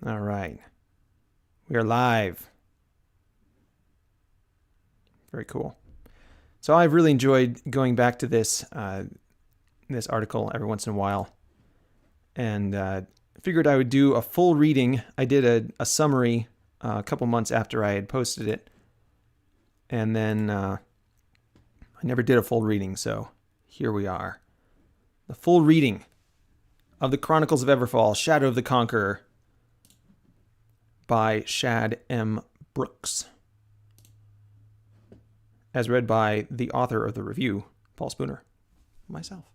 All right. We are live. Very cool. So I've really enjoyed going back to this this article every once in a while, and figured I would do a full reading. I did a summary a couple months after I had posted it, and then I never did a full reading, so here we are. The full reading of the Chronicles of Everfall, Shadow of the Conqueror, by Shad M. Brooks, as read by the author of the review, Paul Spooner, myself.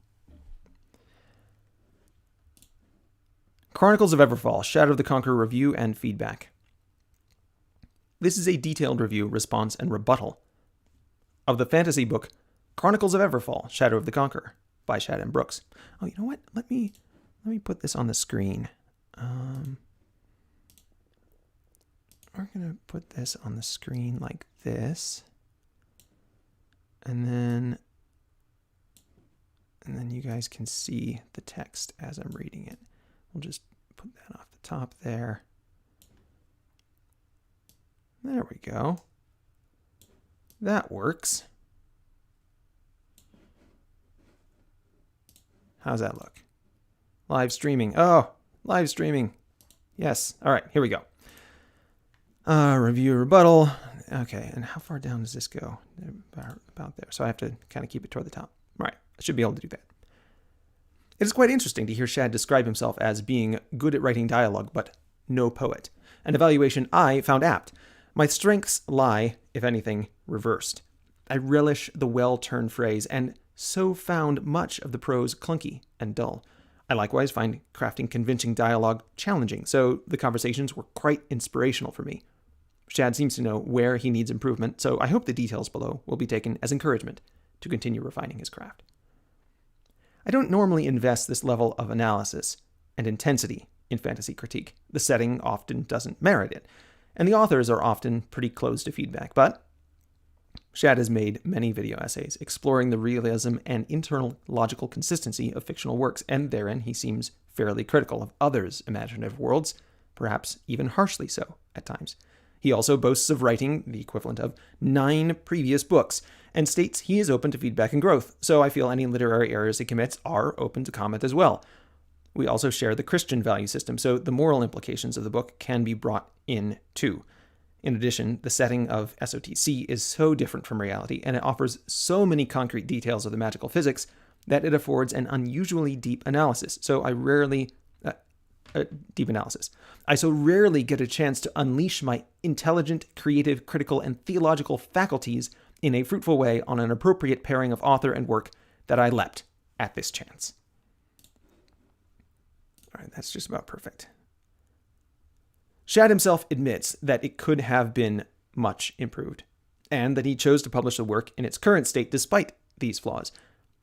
Chronicles of Everfall, Shadow of the Conqueror review and feedback. This is a detailed review, response, and rebuttal of the fantasy book Chronicles of Everfall, Shadow of the Conqueror by Shad M. Brooks. Oh, you know what? Let me put this on the screen. We're going to put this on the screen like this. And then you guys can see the text as I'm reading it. We'll just put that off the top there. There we go. That works. How's that look? Live streaming. Oh, live streaming. Yes. All right, here we go. Review rebuttal. Okay, and how far down does this go? About there. So I have to kind of keep it toward the top. All right, I should be able to do that. It is quite interesting to hear Shad describe himself as being good at writing dialogue, but no poet. An evaluation I found apt. My strengths lie, if anything, reversed. I relish the well-turned phrase, and so found much of the prose clunky and dull. I likewise find crafting convincing dialogue challenging, so the conversations were quite inspirational for me. Shad seems to know where he needs improvement, so I hope the details below will be taken as encouragement to continue refining his craft. I don't normally invest this level of analysis and intensity in fantasy critique. The setting often doesn't merit it, and the authors are often pretty closed to feedback, but Shad has made many video essays exploring the realism and internal logical consistency of fictional works, and therein he seems fairly critical of others' imaginative worlds, perhaps even harshly so at times. He also boasts of writing the equivalent of 9 previous books, and states he is open to feedback and growth, so I feel any literary errors he commits are open to comment as well. We also share the Christian value system, so the moral implications of the book can be brought in too. In addition, the setting of SOTC is so different from reality, and it offers so many concrete details of the magical physics that it affords an unusually deep analysis, I so rarely get a chance to unleash my intelligent, creative, critical, and theological faculties in a fruitful way on an appropriate pairing of author and work that I leapt at this chance. All right, that's just about perfect. Shad himself admits that it could have been much improved, and that he chose to publish the work in its current state despite these flaws.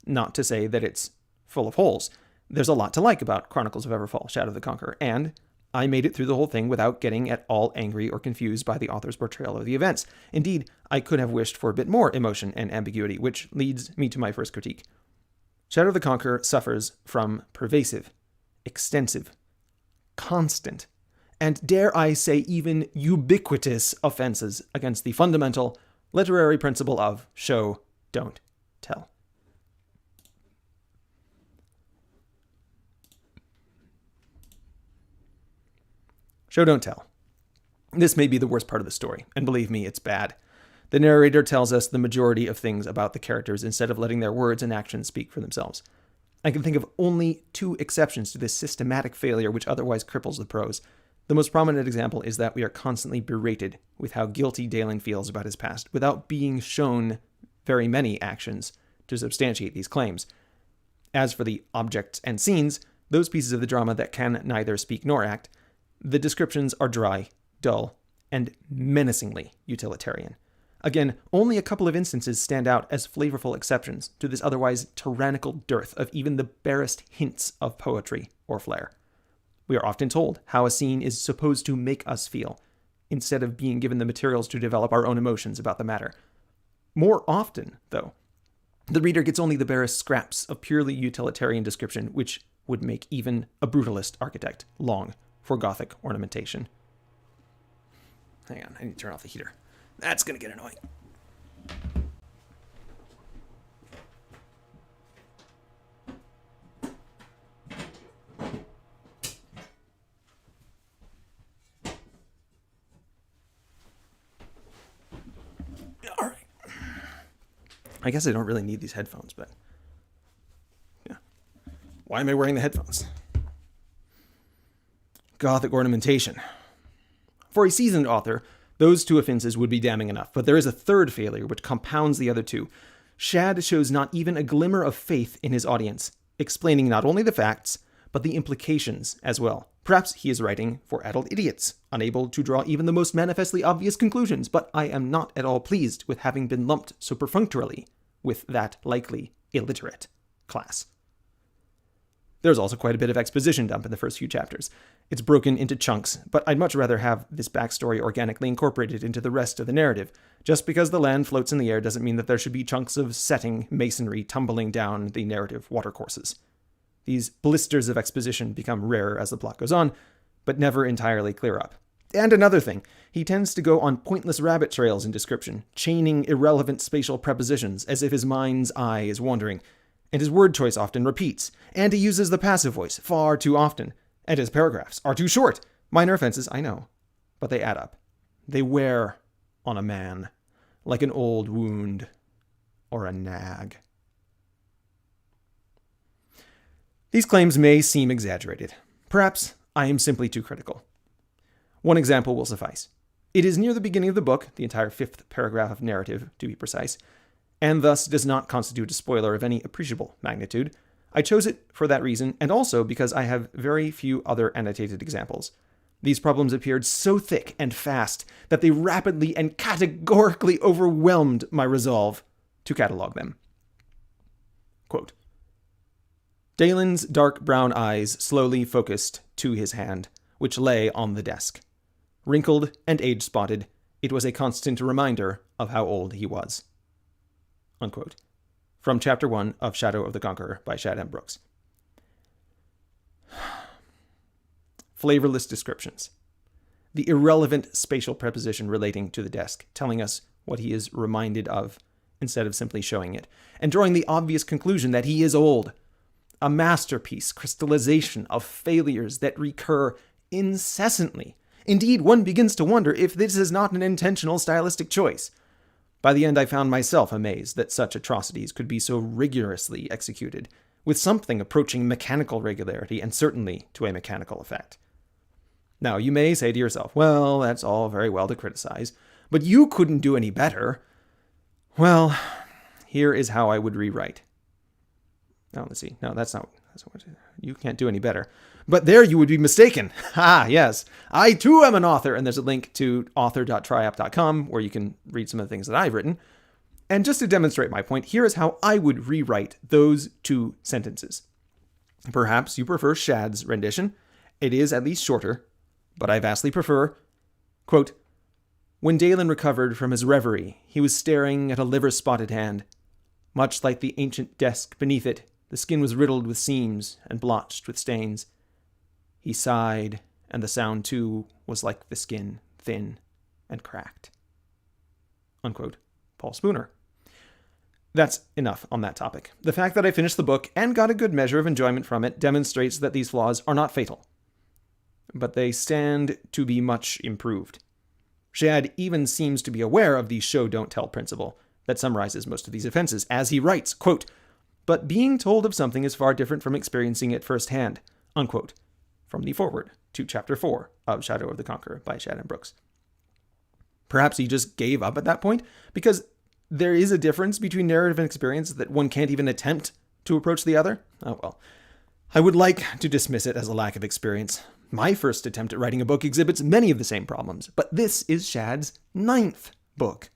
Not to say that it's full of holes. There's a lot to like about Chronicles of Everfall, Shadow of the Conqueror, and I made it through the whole thing without getting at all angry or confused by the author's portrayal of the events. Indeed, I could have wished for a bit more emotion and ambiguity, which leads me to my first critique. Shadow of the Conqueror suffers from pervasive, extensive, constant, and dare I say even ubiquitous offenses against the fundamental literary principle of show, don't tell. Show, don't tell. This may be the worst part of the story, and believe me, it's bad. The narrator tells us the majority of things about the characters instead of letting their words and actions speak for themselves. I can think of only 2 exceptions to this systematic failure which otherwise cripples the prose. The most prominent example is that we are constantly berated with how guilty Daylen feels about his past, without being shown very many actions to substantiate these claims. As for the objects and scenes, those pieces of the drama that can neither speak nor act, the descriptions are dry, dull, and menacingly utilitarian. Again, only a couple of instances stand out as flavorful exceptions to this otherwise tyrannical dearth of even the barest hints of poetry or flair. We are often told how a scene is supposed to make us feel, instead of being given the materials to develop our own emotions about the matter. More often, though, the reader gets only the barest scraps of purely utilitarian description, which would make even a brutalist architect long for Gothic ornamentation. Hang on, I need to turn off the heater. That's going to get annoying. All right. I guess I don't really need these headphones, but yeah. Why am I wearing the headphones? Gothic ornamentation. For a seasoned author, those two offenses would be damning enough, but there is a third failure which compounds the other two. Shad shows not even a glimmer of faith in his audience, explaining not only the facts, but the implications as well. Perhaps he is writing for adult idiots, unable to draw even the most manifestly obvious conclusions, but I am not at all pleased with having been lumped so perfunctorily with that likely illiterate class. There's also quite a bit of exposition dump in the first few chapters. It's broken into chunks, but I'd much rather have this backstory organically incorporated into the rest of the narrative. Just because the land floats in the air doesn't mean that there should be chunks of setting masonry tumbling down the narrative watercourses. These blisters of exposition become rarer as the plot goes on, but never entirely clear up. And another thing, he tends to go on pointless rabbit trails in description, chaining irrelevant spatial prepositions as if his mind's eye is wandering, and his word choice often repeats, and he uses the passive voice far too often, and his paragraphs are too short. Minor offenses, I know, but they add up. They wear on a man, like an old wound or a nag. These claims may seem exaggerated. Perhaps I am simply too critical. One example will suffice. It is near the beginning of the book, the entire 5th paragraph of narrative, to be precise, and thus does not constitute a spoiler of any appreciable magnitude. I chose it for that reason, and also because I have very few other annotated examples. These problems appeared so thick and fast that they rapidly and categorically overwhelmed my resolve to catalog them. Quote, Daylen's dark brown eyes slowly focused to his hand, which lay on the desk. Wrinkled and age-spotted, it was a constant reminder of how old he was. Unquote. From Chapter 1 of Shadow of the Conqueror by Shad M. Brooks. Flavorless descriptions. The irrelevant spatial preposition relating to the desk, telling us what he is reminded of, instead of simply showing it, and drawing the obvious conclusion that he is old. A masterpiece crystallization of failures that recur incessantly. Indeed, one begins to wonder if this is not an intentional stylistic choice. By the end, I found myself amazed that such atrocities could be so rigorously executed, with something approaching mechanical regularity and certainly to a mechanical effect. Now, you may say to yourself, well, that's all very well to criticize, but you couldn't do any better. Well, here is how I would rewrite. Now, let's see. No, that's not what you can't do any better. But there you would be mistaken. Ah, yes. I too am an author, and there's a link to author.triapp.com where you can read some of the things that I've written. And just to demonstrate my point, here is how I would rewrite those two sentences. Perhaps you prefer Shad's rendition. It is at least shorter, but I vastly prefer, quote, When Daylen recovered from his reverie, he was staring at a liver-spotted hand. Much like the ancient desk beneath it, the skin was riddled with seams and blotched with stains. He sighed, and the sound, too, was like the skin, thin and cracked. Unquote. Paul Spooner. That's enough on that topic. The fact that I finished the book and got a good measure of enjoyment from it demonstrates that these flaws are not fatal. But they stand to be much improved. Shad even seems to be aware of the show-don't-tell principle that summarizes most of these offenses, as he writes, quote, But being told of something is far different from experiencing it firsthand, unquote, from the foreword to Chapter 4 of Shadow of the Conqueror by Shad M. Brooks. Perhaps he just gave up at that point, because there is a difference between narrative and experience that one can't even attempt to approach the other. Oh well. I would like to dismiss it as a lack of experience. My first attempt at writing a book exhibits many of the same problems, but this is Shad's 9th book.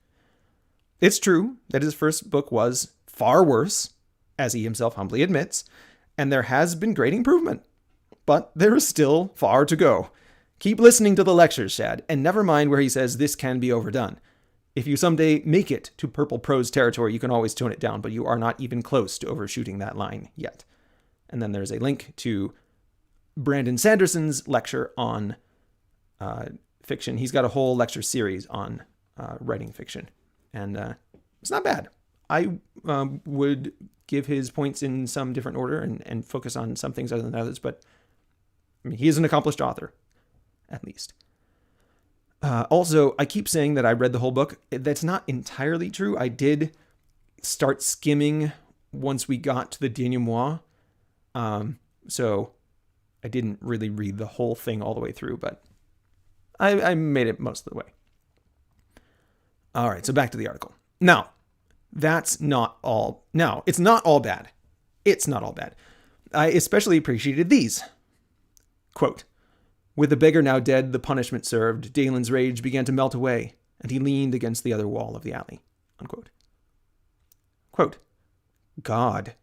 It's true that his first book was far worse, as he himself humbly admits, and there has been great improvement. But there is still far to go. Keep listening to the lectures, Shad, and never mind where he says this can be overdone. If you someday make it to purple prose territory, you can always tone it down, but you are not even close to overshooting that line yet. And then there's a link to Brandon Sanderson's lecture on fiction. He's got a whole lecture series on writing fiction, and it's not bad. I would give his points in some different order and focus on some things other than others, but I mean, he is an accomplished author, at least. Also, I keep saying that I read the whole book. That's not entirely true. I did start skimming once we got to the denouement. So I didn't really read the whole thing all the way through, but I made it most of the way. All right, so back to the article. Now, that's not all. Now, it's not all bad. It's not all bad. I especially appreciated these. Quote, "With the beggar now dead, the punishment served, Daylen's rage began to melt away, and he leaned against the other wall of the alley." Unquote. Quote, "God.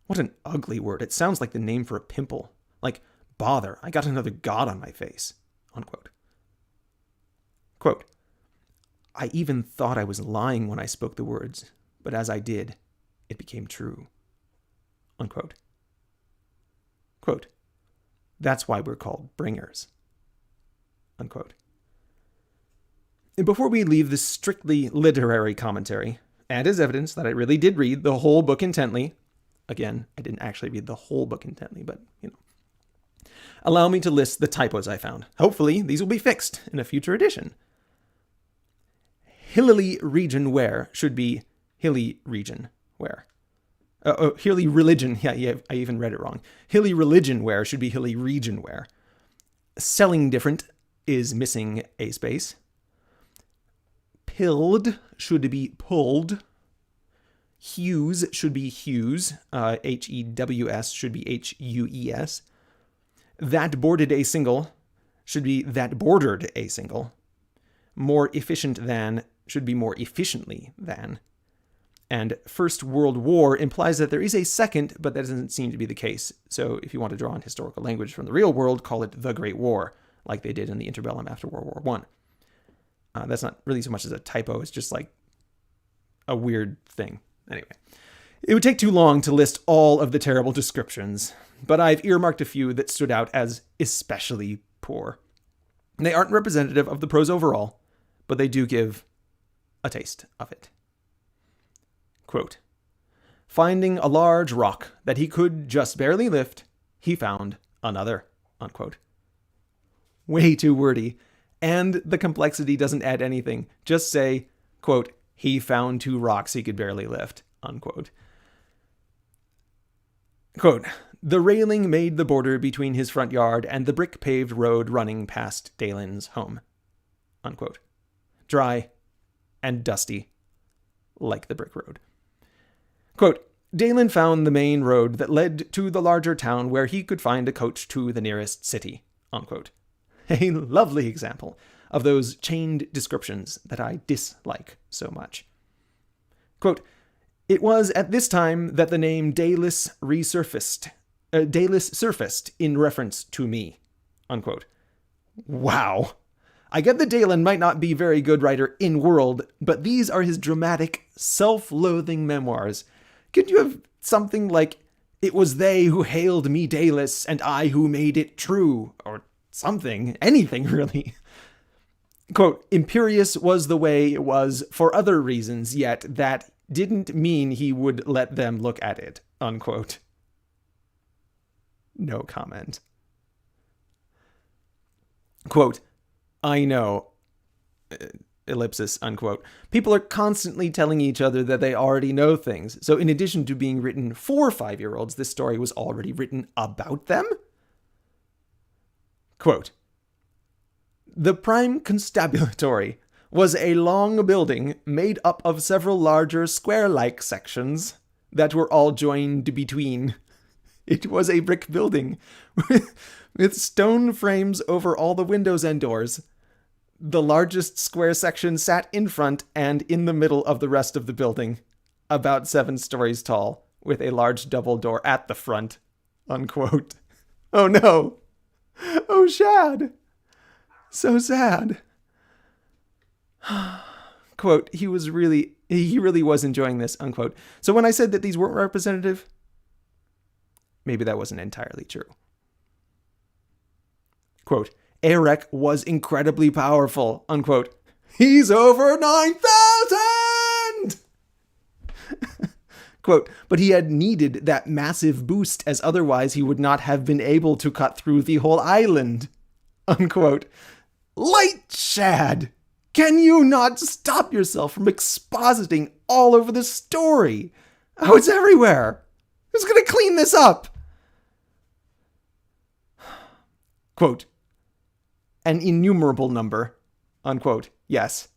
What an ugly word. It sounds like the name for a pimple. Like, bother, I got another God on my face." Unquote. Quote, "I even thought I was lying when I spoke the words, but as I did, it became true." Unquote. Quote, "That's why we're called bringers." Unquote. And before we leave this strictly literary commentary, and as evidence that I really did read the whole book intently, again, I didn't actually read the whole book intently, but, allow me to list the typos I found. Hopefully, these will be fixed in a future edition. Hilly region where should be hilly region where. Hilly religion, yeah, I even read it wrong. Hilly religion where should be hilly region where. Selling different is missing a space. Pilled should be pulled. Hues should be hues. Hews should be hues. That boarded a single should be that bordered a single. More efficient than should be more efficiently than. And First World War implies that there is a second, but that doesn't seem to be the case. So if you want to draw on historical language from the real world, call it the Great War, like they did in the interbellum after World War I. That's not really so much as a typo. It's just like a weird thing. Anyway, it would take too long to list all of the terrible descriptions, but I've earmarked a few that stood out as especially poor. They aren't representative of the prose overall, but they do give a taste of it. Quote, "Finding a large rock that he could just barely lift, he found another." Unquote. Way too wordy, and the complexity doesn't add anything. Just say, quote, "He found two rocks he could barely lift." Unquote. Quote, "The railing made the border between his front yard and the brick-paved road running past Daylen's home." Unquote. Dry and dusty, like the brick road. Quote, "Daylen found the main road that led to the larger town where he could find a coach to the nearest city." Unquote. A lovely example of those chained descriptions that I dislike so much. Quote, "It was at this time that the name Dayless surfaced in reference to me." Unquote. Wow. I get that Daylen might not be a very good writer in world, but these are his dramatic, self-loathing memoirs. Could you have something like, "It was they who hailed me Dayless, and I who made it true," or something, anything really. Quote, "Imperious was the way it was for other reasons, yet that didn't mean he would let them look at it." Unquote. No comment. Quote, "I know, ellipsis, unquote. People are constantly telling each other that they already know things. So in addition to being written for 5-year-olds, this story was already written about them?" Quote, "The Prime Constabulary was a long building made up of several larger square-like sections that were all joined between. It was a brick building with stone frames over all the windows and doors. The largest square section sat in front and in the middle of the rest of the building, about 7 stories tall, with a large double door at the front." Unquote. Oh no. Oh, Shad. So sad. Quote, he really was enjoying this, unquote. So when I said that these weren't representative, maybe that wasn't entirely true. Quote, Erek was incredibly powerful, unquote. He's over 9,000! Quote, but he had needed that massive boost, as otherwise he would not have been able to cut through the whole island, unquote. Light Shad! Can you not stop yourself from expositing all over the story? Oh, it's everywhere. Who's going to clean this up? Quote, an innumerable number, unquote. Yes,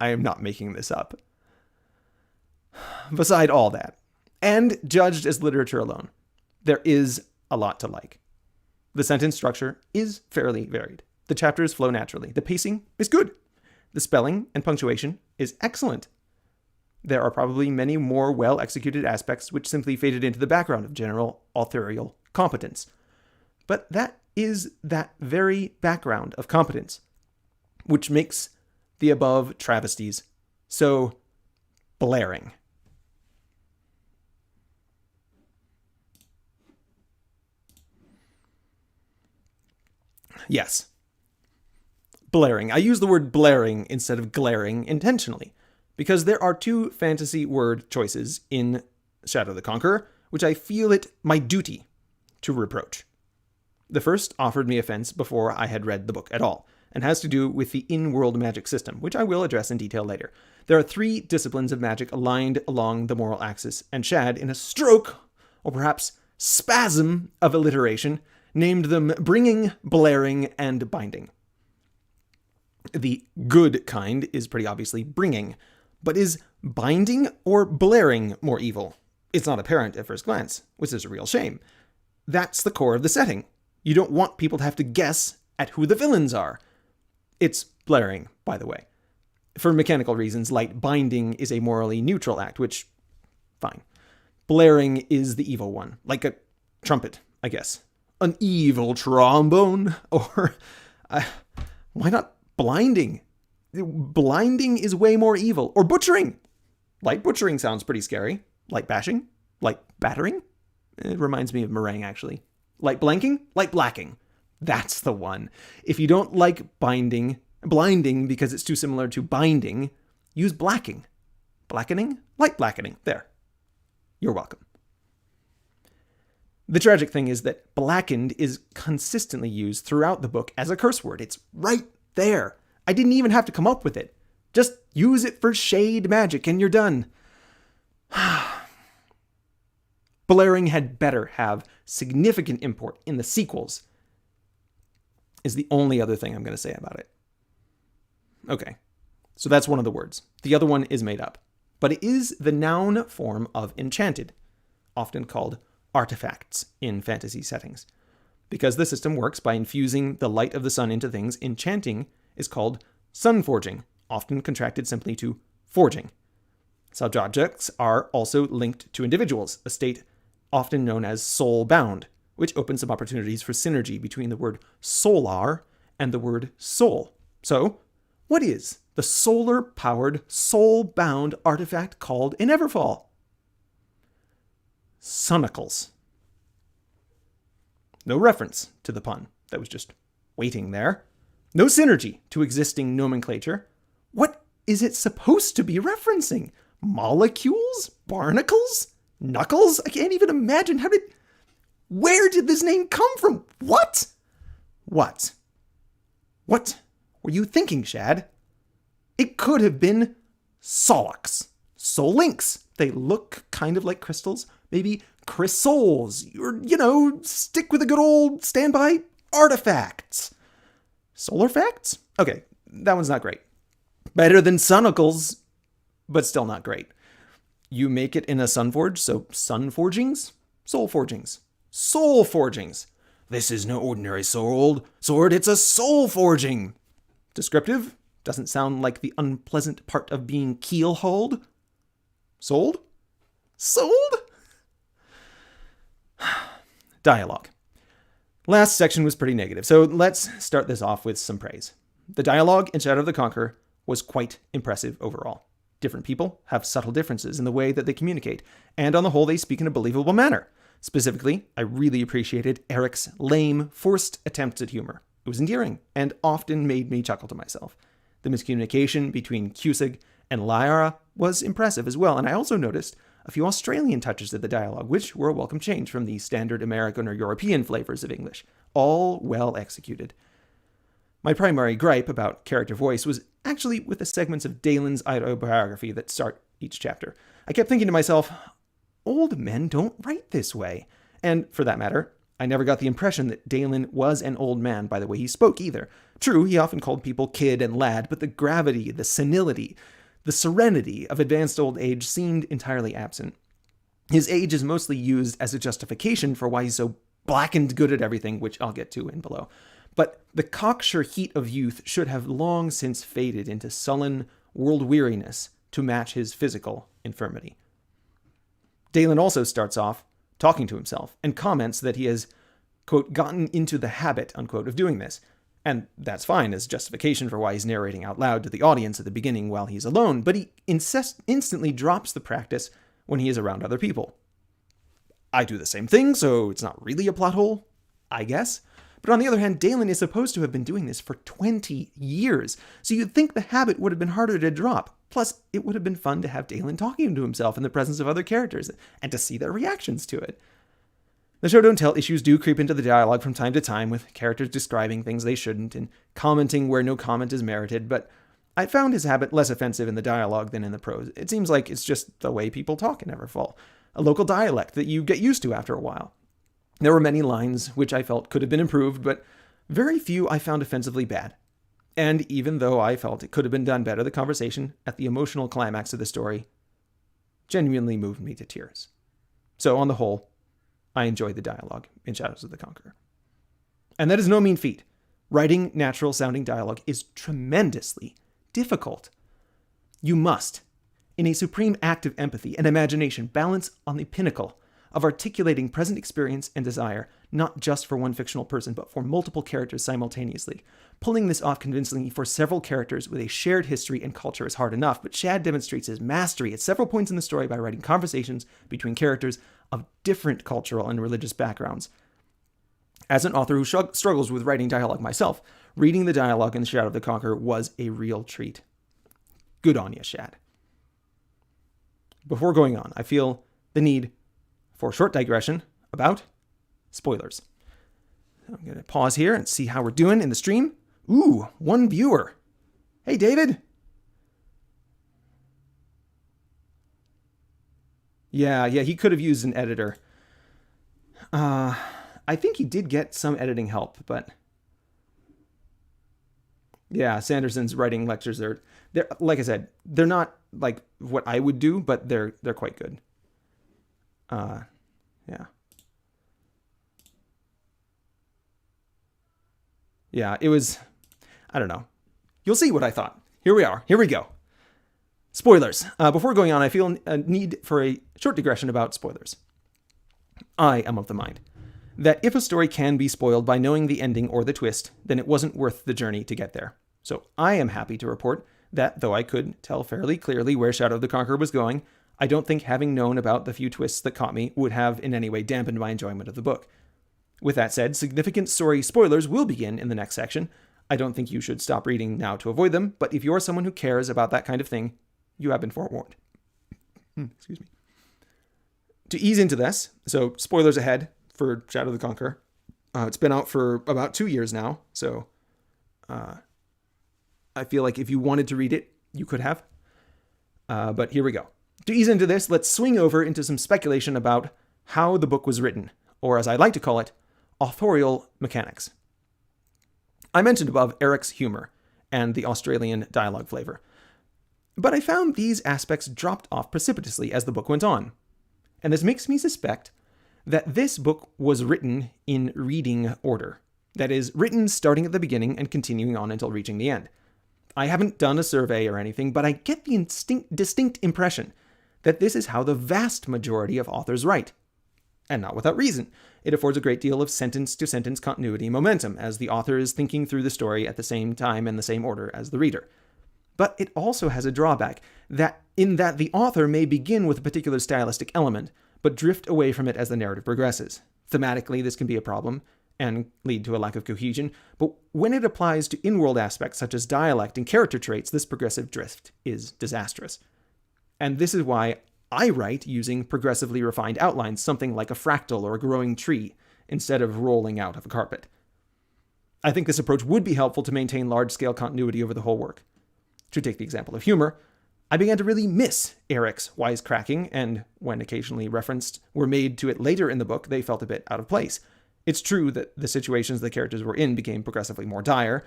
I am not making this up. Beside all that, and judged as literature alone, there is a lot to like. The sentence structure is fairly varied. The chapters flow naturally. The pacing is good. The spelling and punctuation is excellent. There are probably many more well-executed aspects which simply faded into the background of general authorial competence. But that is that very background of competence which makes the above travesties so blaring. Yes. Blaring. I use the word blaring instead of glaring intentionally, because there are two fantasy word choices in Shadow the Conqueror, which I feel it my duty to reproach. The first offered me offense before I had read the book at all, and has to do with the in-world magic system, which I will address in detail later. There are three disciplines of magic aligned along the moral axis, and Shad, in a stroke, or perhaps spasm of alliteration, named them bringing, blaring, and binding. The good kind is pretty obviously bringing, but is binding or blaring more evil? It's not apparent at first glance, which is a real shame. That's the core of the setting. You don't want people to have to guess at who the villains are. It's blaring, by the way. For mechanical reasons, light binding is a morally neutral act, which, fine. Blaring is the evil one, like a trumpet, I guess. An evil trombone, or why not blinding? Blinding is way more evil. Or butchering. Light butchering sounds pretty scary. Light bashing? Light battering? It reminds me of meringue, actually. Light blanking? Light blacking. That's the one. If you don't like blinding because it's too similar to binding, use blacking. Blackening? Light blackening. There. You're welcome. The tragic thing is that blackened is consistently used throughout the book as a curse word. It's right there. I didn't even have to come up with it. Just use it for shade magic and you're done. Blaring had better have significant import in the sequels, is the only other thing I'm going to say about it. Okay, so that's one of the words. The other one is made up, but it is the noun form of enchanted, often called artifacts in fantasy settings. Because the system works by infusing the light of the sun into things, enchanting is called sun forging, often contracted simply to forging. Such objects are also linked to individuals, a state often known as soul-bound, which opens some opportunities for synergy between the word solar and the word soul. So, what is the solar-powered, soul-bound artifact called in Everfall? Sonicles. No reference to the pun. That was just waiting there. No synergy to existing nomenclature. What is it supposed to be referencing? Molecules? Barnacles? Knuckles? I can't even imagine where did this name come from? What were you thinking, Shad? It could have been Solix. Solinks. They look kind of like crystals. Maybe crystals. Or, stick with a good old standby artifacts. Solar facts? Okay, that one's not great. Better than Sonicles, but still not great. You make it in a sunforge, so sun forgings? Soul forgings. Soul forgings. This is no ordinary sword, it's a soul forging. Descriptive? Doesn't sound like the unpleasant part of being keel-hauled. Sold? Sold? Dialogue. Last section was pretty negative, so let's start this off with some praise. The dialogue in Shadow of the Conqueror was quite impressive overall. Different people have subtle differences in the way that they communicate, and on the whole, they speak in a believable manner. Specifically, I really appreciated Eric's lame, forced attempts at humor. It was endearing, and often made me chuckle to myself. The miscommunication between Cusick and Lyra was impressive as well, and I also noticed a few Australian touches to the dialogue, which were a welcome change from the standard American or European flavors of English. All well executed. My primary gripe about character voice was actually with the segments of Daylen's autobiography that start each chapter. I kept thinking to myself, old men don't write this way. And for that matter, I never got the impression that Daylen was an old man by the way he spoke either. True, he often called people kid and lad, but the gravity, the senility, the serenity of advanced old age seemed entirely absent. His age is mostly used as a justification for why he's so blackened good at everything, which I'll get to in below. But the cocksure heat of youth should have long since faded into sullen world weariness to match his physical infirmity. Daylen also starts off talking to himself and comments that he has, quote, gotten into the habit, unquote, of doing this. And that's fine as justification for why he's narrating out loud to the audience at the beginning while he's alone, but he instantly drops the practice when he is around other people. I do the same thing, so it's not really a plot hole, I guess. But on the other hand, Daylen is supposed to have been doing this for 20 years, so you'd think the habit would have been harder to drop. Plus, it would have been fun to have Daylen talking to himself in the presence of other characters, and to see their reactions to it. The show don't tell issues do creep into the dialogue from time to time, with characters describing things they shouldn't, and commenting where no comment is merited, but I found his habit less offensive in the dialogue than in the prose. It seems like it's just the way people talk in Everfall, a local dialect that you get used to after a while. There were many lines which I felt could have been improved, but very few I found offensively bad. And even though I felt it could have been done better, the conversation at the emotional climax of the story genuinely moved me to tears. So on the whole, I enjoyed the dialogue in Shadows of the Conqueror. And that is no mean feat. Writing natural-sounding dialogue is tremendously difficult. You must, in a supreme act of empathy and imagination, balance on the pinnacle of articulating present experience and desire, not just for one fictional person, but for multiple characters simultaneously. Pulling this off convincingly for several characters with a shared history and culture is hard enough, but Shad demonstrates his mastery at several points in the story by writing conversations between characters of different cultural and religious backgrounds. As an author who struggles with writing dialogue myself, reading the dialogue in Shadow of the Conqueror was a real treat. Good on you, Shad. Before going on, I feel the need for a short digression about spoilers. I'm going to pause here and see how we're doing in the stream. Ooh, 1 viewer. Hey, David. Yeah, he could have used an editor. I think he did get some editing help, but yeah, Sanderson's writing lectures they're like I said, they're not like what I would do, but they're quite good. Yeah, it was, I don't know. You'll see what I thought. Here we are. Here we go. Spoilers. Before going on, I feel a need for a short digression about spoilers. I am of the mind that if a story can be spoiled by knowing the ending or the twist, then it wasn't worth the journey to get there. So I am happy to report that, though I could tell fairly clearly where Shadow of the Conqueror was going, I don't think having known about the few twists that caught me would have in any way dampened my enjoyment of the book. With that said, significant story spoilers will begin in the next section. I don't think you should stop reading now to avoid them, but if you're someone who cares about that kind of thing, you have been forewarned. Excuse me. To ease into this, so spoilers ahead for Shadow of the Conqueror. It's been out for about 2 years now, so I feel like if you wanted to read it, you could have. But here we go. To ease into this, let's swing over into some speculation about how the book was written, or as I like to call it, authorial mechanics. I mentioned above Eric's humor and the Australian dialogue flavor, but I found these aspects dropped off precipitously as the book went on, and this makes me suspect that this book was written in reading order, that is, written starting at the beginning and continuing on until reaching the end. I haven't done a survey or anything, but I get the distinct impression that this is how the vast majority of authors write. And not without reason. It affords a great deal of sentence-to-sentence continuity momentum, as the author is thinking through the story at the same time and the same order as the reader. But it also has a drawback, that the author may begin with a particular stylistic element, but drift away from it as the narrative progresses. Thematically, this can be a problem, and lead to a lack of cohesion, but when it applies to in-world aspects such as dialect and character traits, this progressive drift is disastrous. And this is why I write using progressively refined outlines, something like a fractal or a growing tree, instead of rolling out of a carpet. I think this approach would be helpful to maintain large-scale continuity over the whole work. To take the example of humor, I began to really miss Eric's wisecracking, and when occasionally referenced were made to it later in the book, they felt a bit out of place. It's true that the situations the characters were in became progressively more dire,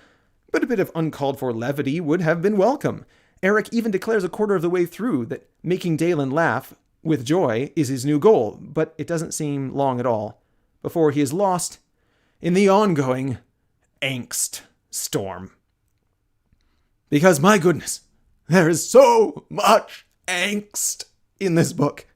but a bit of uncalled-for levity would have been welcome. Eric even declares a quarter of the way through that making Daylen laugh with joy is his new goal, but it doesn't seem long at all before he is lost in the ongoing Angst Storm. Because, my goodness, there is so much angst in this book.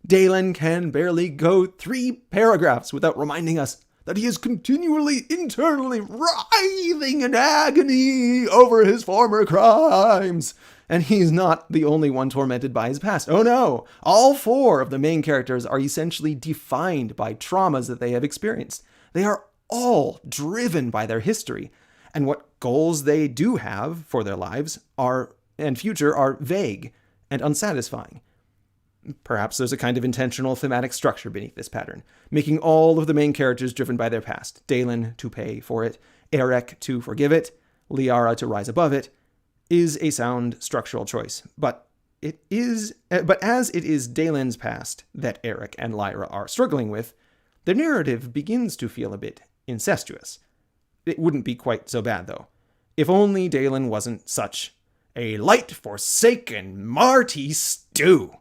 Daylen can barely go 3 paragraphs without reminding us that he is continually internally writhing in agony over his former crimes. And he's not the only one tormented by his past. Oh no! All 4 of the main characters are essentially defined by traumas that they have experienced. They are all driven by their history, and what goals they do have for their lives and future are vague and unsatisfying. Perhaps there's a kind of intentional thematic structure beneath this pattern, making all of the main characters driven by their past. Daylen to pay for it, Eric to forgive it, Liara to rise above it, is a sound structural choice. But as it is Daylen's past that Eric and Lyra are struggling with, the narrative begins to feel a bit incestuous. It wouldn't be quite so bad, though. If only Daylen wasn't such a light-forsaken Marty Stu.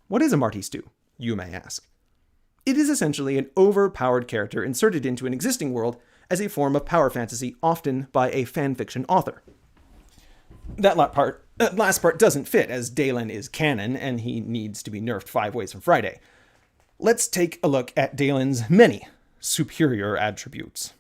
What is a Marty Stu, you may ask? It is essentially an overpowered character inserted into an existing world as a form of power fantasy, often by a fanfiction author. That last part doesn't fit, as Daylen is canon, and he needs to be nerfed 5 ways from Friday. Let's take a look at Daylen's many superior attributes.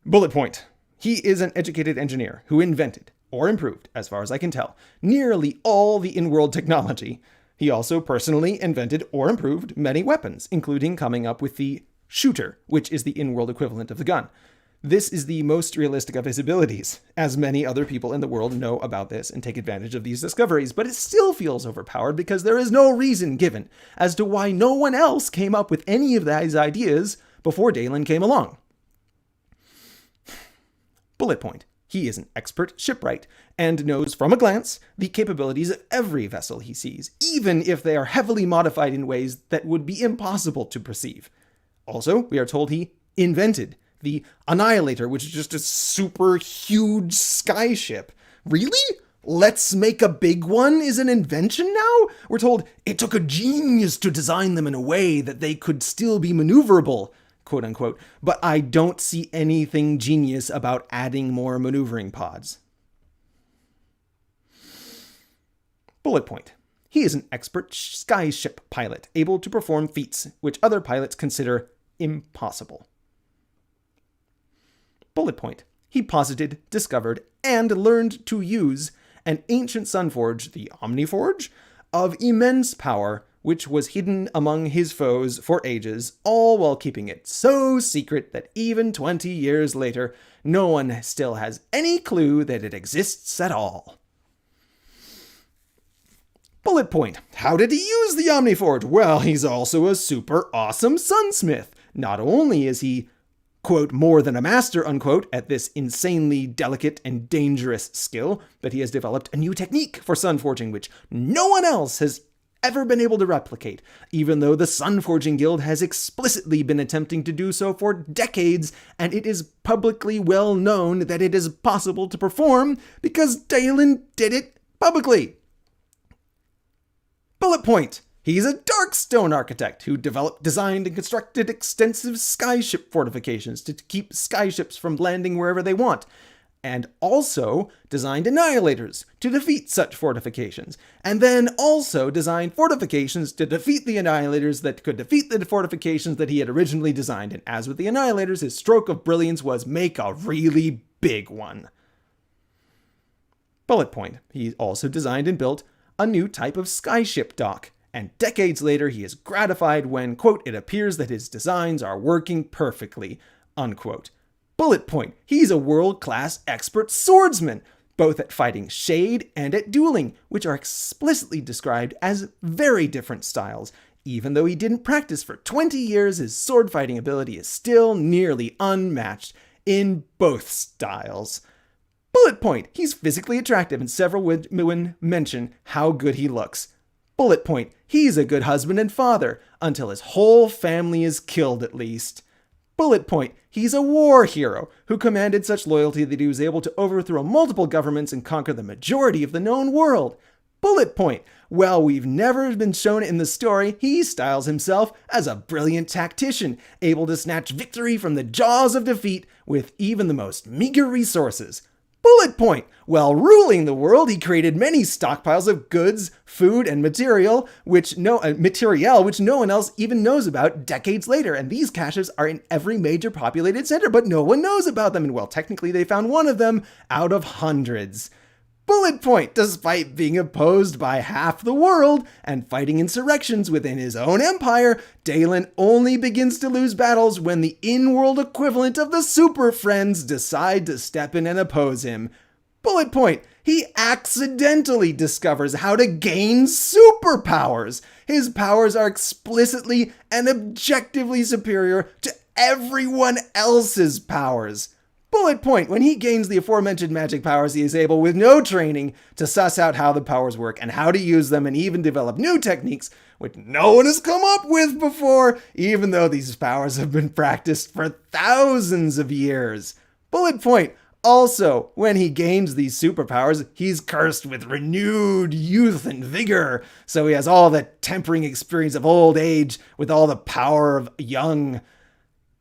Bullet point. He is an educated engineer who invented, or improved, as far as I can tell, nearly all the in-world technology. He also personally invented or improved many weapons, including coming up with the shooter, which is the in-world equivalent of the gun. This is the most realistic of his abilities, as many other people in the world know about this and take advantage of these discoveries, but it still feels overpowered because there is no reason given as to why no one else came up with any of these ideas before Daylen came along. Bullet point. He is an expert shipwright and knows from a glance the capabilities of every vessel he sees, even if they are heavily modified in ways that would be impossible to perceive. Also, we are told he invented the Annihilator, which is just a super huge skyship. Really? Let's make a big one is an invention now? We're told it took a genius to design them in a way that they could still be maneuverable, quote unquote, but I don't see anything genius about adding more maneuvering pods. Bullet point. He is an expert skyship pilot, able to perform feats which other pilots consider impossible. Bullet point. He posited, discovered, and learned to use an ancient sunforge, the Omniforge, of immense power, which was hidden among his foes for ages, all while keeping it so secret that even 20 years later, no one still has any clue that it exists at all. Bullet point. How did he use the Omniforge? Well, he's also a super awesome sunsmith. Not only is he, quote, more than a master, unquote, at this insanely delicate and dangerous skill, but he has developed a new technique for sunforging, which no one else has ever been able to replicate, even though the Sunforging Guild has explicitly been attempting to do so for decades, and it is publicly well known that it is possible to perform because Daylen did it publicly. Bullet point. He's a Darkstone architect who developed, designed, and constructed extensive skyship fortifications to keep skyships from landing wherever they want, and also designed annihilators to defeat such fortifications, and then also designed fortifications to defeat the annihilators that could defeat the fortifications that he had originally designed, and as with the annihilators, his stroke of brilliance was make a really big one. Bullet point. He also designed and built a new type of skyship dock, and decades later he is gratified when, quote, it appears that his designs are working perfectly, unquote. Bullet point, he's a world-class expert swordsman, both at fighting shade and at dueling, which are explicitly described as very different styles. Even though he didn't practice for 20 years, his sword fighting ability is still nearly unmatched in both styles. Bullet point, he's physically attractive and several women mention how good he looks. Bullet point, he's a good husband and father, until his whole family is killed at least. Bullet point, he's a war hero who commanded such loyalty that he was able to overthrow multiple governments and conquer the majority of the known world. Bullet point, well, we've never been shown in the story, he styles himself as a brilliant tactician, able to snatch victory from the jaws of defeat with even the most meager resources. Bullet point, while ruling the world, he created many stockpiles of goods, food, and material, which no one else even knows about decades later. And these caches are in every major populated center, but no one knows about them. And well, technically they found one of them out of hundreds. Bullet point, despite being opposed by half the world and fighting insurrections within his own empire, Daylen only begins to lose battles when the in-world equivalent of the Super Friends decide to step in and oppose him. Bullet point, he accidentally discovers how to gain superpowers. His powers are explicitly and objectively superior to everyone else's powers. Bullet point, when he gains the aforementioned magic powers, he is able, with no training, to suss out how the powers work and how to use them and even develop new techniques which no one has come up with before, even though these powers have been practiced for thousands of years. Bullet point, also, when he gains these superpowers, he's cursed with renewed youth and vigor, so he has all the tempering experience of old age with all the power of young.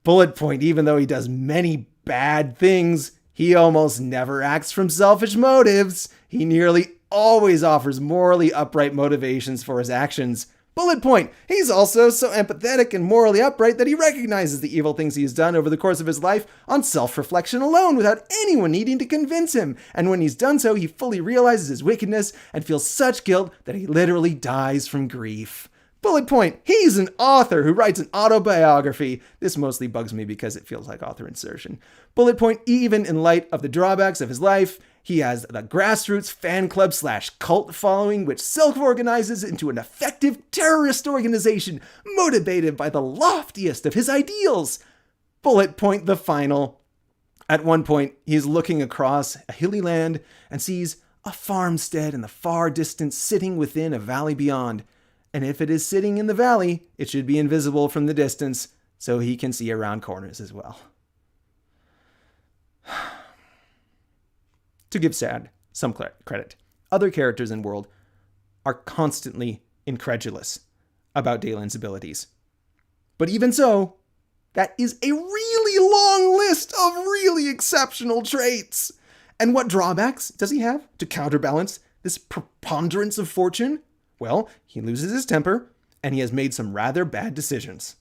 Bullet point, even though he does many bad things, he almost never acts from selfish motives. He nearly always offers morally upright motivations for his actions. Bullet point, he's also so empathetic and morally upright that he recognizes the evil things he has done over the course of his life on self-reflection alone without anyone needing to convince him. And when he's done so, he fully realizes his wickedness and feels such guilt that he literally dies from grief. Bullet point, he's an author who writes an autobiography. This mostly bugs me because it feels like author insertion. Bullet point, even in light of the drawbacks of his life, he has the grassroots fan club / cult following, which self-organizes into an effective terrorist organization motivated by the loftiest of his ideals. Bullet point, the final. At one point, he is looking across a hilly land and sees a farmstead in the far distance sitting within a valley beyond. And if it is sitting in the valley, it should be invisible from the distance, so he can see around corners as well. To give Sad some credit, other characters in World are constantly incredulous about Daylen's abilities. But even so, that is a really long list of really exceptional traits. And what drawbacks does he have to counterbalance this preponderance of fortune? Well, he loses his temper, and he has made some rather bad decisions.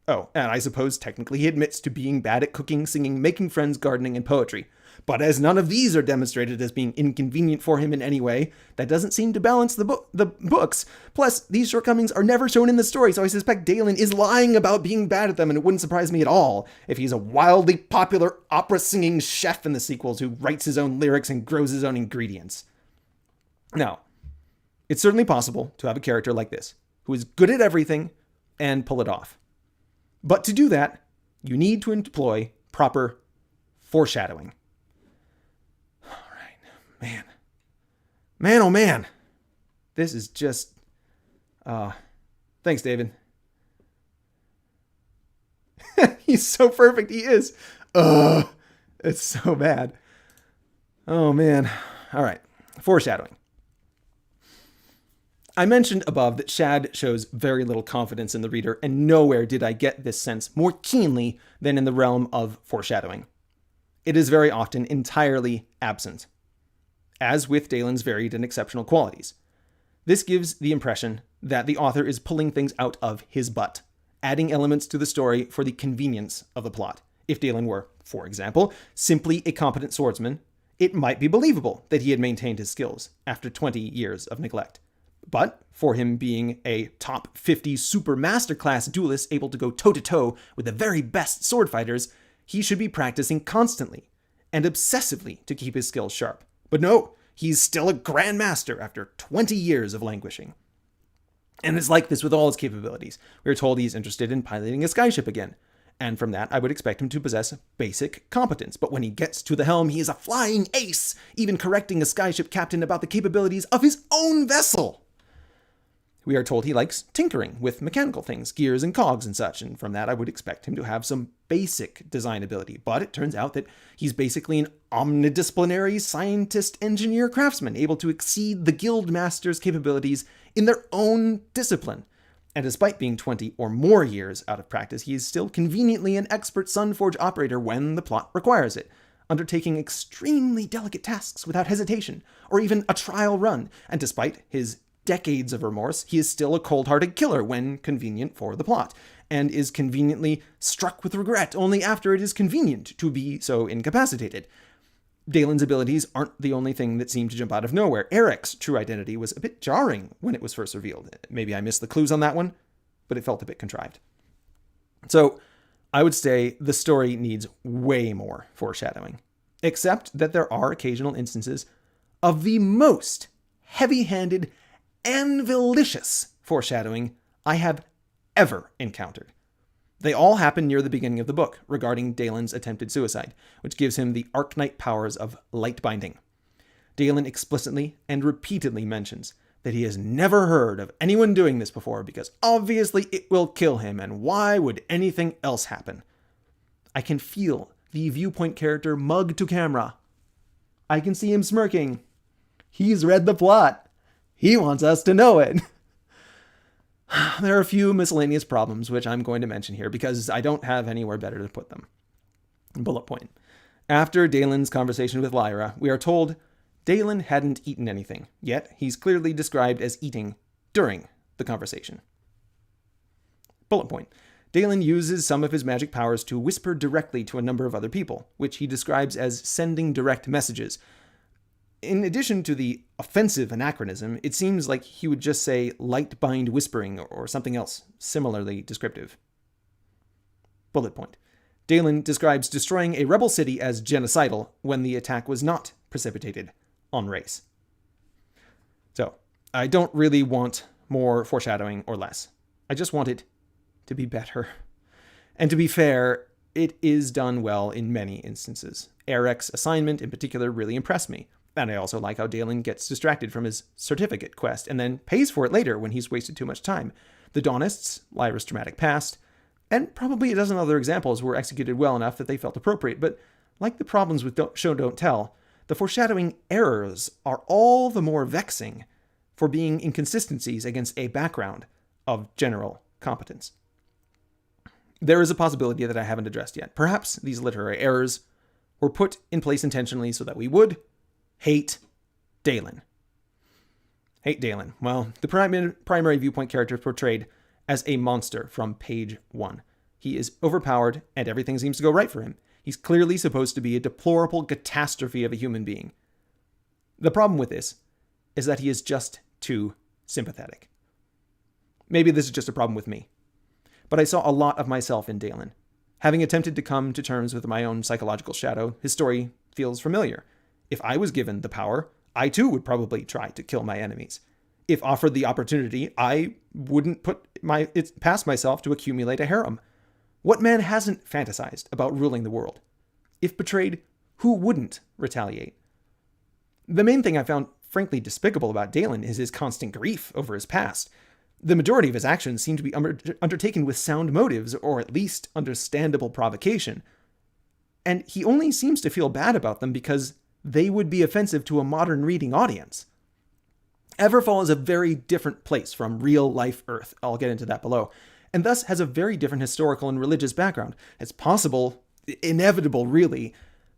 Oh, and I suppose technically he admits to being bad at cooking, singing, making friends, gardening, and poetry. But as none of these are demonstrated as being inconvenient for him in any way, that doesn't seem to balance the books. Plus, these shortcomings are never shown in the story, so I suspect Daylen is lying about being bad at them, and it wouldn't surprise me at all if he's a wildly popular opera-singing chef in the sequels who writes his own lyrics and grows his own ingredients. Now, it's certainly possible to have a character like this, who is good at everything and pull it off. But to do that, you need to employ proper foreshadowing. All right, man. Man, oh man. This is just... thanks, David. He's so perfect, he is. It's so bad. Oh man. All right, foreshadowing. I mentioned above that Shad shows very little confidence in the reader, and nowhere did I get this sense more keenly than in the realm of foreshadowing. It is very often entirely absent, as with Daylen's varied and exceptional qualities. This gives the impression that the author is pulling things out of his butt, adding elements to the story for the convenience of the plot. If Daylen were, for example, simply a competent swordsman, it might be believable that he had maintained his skills after 20 years of neglect. But for him being a top 50 super masterclass duelist able to go toe-to-toe with the very best sword fighters, he should be practicing constantly and obsessively to keep his skills sharp. But no, he's still a grandmaster after 20 years of languishing. And it's like this with all his capabilities. We are told he's interested in piloting a skyship again. And from that, I would expect him to possess basic competence. But when he gets to the helm, he is a flying ace, even correcting a skyship captain about the capabilities of his own vessel. We are told he likes tinkering with mechanical things, gears and cogs and such, and from that I would expect him to have some basic design ability. But it turns out that he's basically an omnidisciplinary scientist, engineer, craftsman, able to exceed the guild master's capabilities in their own discipline. And despite being 20 or more years out of practice, he is still conveniently an expert Sunforge operator when the plot requires it, undertaking extremely delicate tasks without hesitation, or even a trial run. And despite his decades of remorse, he is still a cold-hearted killer when convenient for the plot, and is conveniently struck with regret only after it is convenient to be so incapacitated. Daylen's abilities aren't the only thing that seem to jump out of nowhere. Eric's true identity was a bit jarring when it was first revealed. Maybe I missed the clues on that one, but it felt a bit contrived. So I would say the story needs way more foreshadowing, except that there are occasional instances of the most heavy-handed and malicious foreshadowing I have ever encountered. They all happen near the beginning of the book regarding Daylen's attempted suicide, which gives him the Archknight powers of light binding. Daylen explicitly and repeatedly mentions that he has never heard of anyone doing this before because obviously it will kill him, and why would anything else happen? I can feel the viewpoint character mug to camera. I can see him smirking. He's read the plot. He wants us to know it. There are a few miscellaneous problems which I'm going to mention here because I don't have anywhere better to put them. Bullet point. After Daylen's conversation with Lyra, we are told Daylen hadn't eaten anything, yet he's clearly described as eating during the conversation. Bullet point. Daylen uses some of his magic powers to whisper directly to a number of other people, which he describes as sending direct messages. In addition to the offensive anachronism, it seems like he would just say light bind whispering or something else similarly descriptive. Bullet point. Daylen describes destroying a rebel city as genocidal when the attack was not precipitated on race. So, I don't really want more foreshadowing or less. I just want it to be better. And to be fair, it is done well in many instances. Eric's assignment in particular really impressed me. And I also like how Daylen gets distracted from his certificate quest and then pays for it later when he's wasted too much time. The Daunists, Lyra's dramatic past, and probably a dozen other examples were executed well enough that they felt appropriate, but like the problems with Show Don't Tell, the foreshadowing errors are all the more vexing for being inconsistencies against a background of general competence. There is a possibility that I haven't addressed yet. Perhaps these literary errors were put in place intentionally so that we would hate Daylen. Hate Daylen. Well, the primary viewpoint character is portrayed as a monster from page 1. He is overpowered, and everything seems to go right for him. He's clearly supposed to be a deplorable catastrophe of a human being. The problem with this is that he is just too sympathetic. Maybe this is just a problem with me, but I saw a lot of myself in Daylen. Having attempted to come to terms with my own psychological shadow, his story feels familiar. If I was given the power, I too would probably try to kill my enemies. If offered the opportunity, I wouldn't put it past myself to accumulate a harem. What man hasn't fantasized about ruling the world? If betrayed, who wouldn't retaliate? The main thing I found frankly despicable about Daylen is his constant grief over his past. The majority of his actions seem to be undertaken with sound motives, or at least understandable provocation. And he only seems to feel bad about them because they would be offensive to a modern reading audience. Everfall is a very different place from real-life Earth. I'll get into that below. And thus has a very different historical and religious background. It's possible, inevitable really,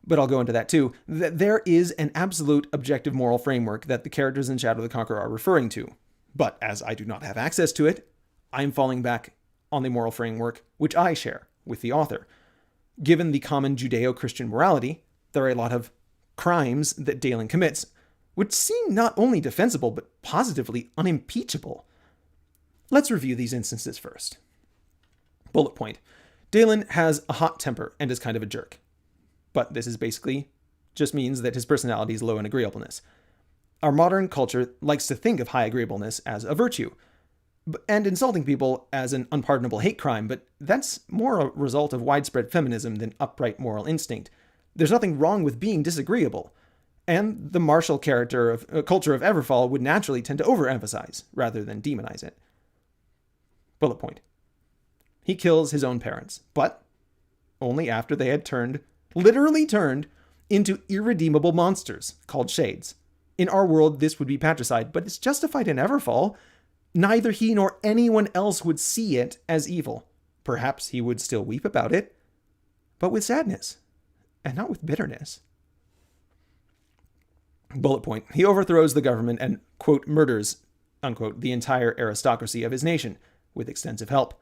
but I'll go into that too, that there is an absolute objective moral framework that the characters in Shadow the Conqueror are referring to. But as I do not have access to it, I'm falling back on the moral framework which I share with the author. Given the common Judeo-Christian morality, there are a lot of crimes that Daylen commits, would seem not only defensible, but positively unimpeachable. Let's review these instances first. Bullet point. Daylen has a hot temper and is kind of a jerk. But this is basically just means that his personality is low in agreeableness. Our modern culture likes to think of high agreeableness as a virtue, and insulting people as an unpardonable hate crime, but that's more a result of widespread feminism than upright moral instinct. There's nothing wrong with being disagreeable, and the martial culture of Everfall would naturally tend to overemphasize rather than demonize it. Bullet point. He kills his own parents, but only after they had literally turned, into irredeemable monsters called Shades. In our world, this would be patricide, but it's justified in Everfall. Neither he nor anyone else would see it as evil. Perhaps he would still weep about it, but with sadness, and not with bitterness. Bullet point. He overthrows the government and, quote, murders, unquote, the entire aristocracy of his nation, with extensive help.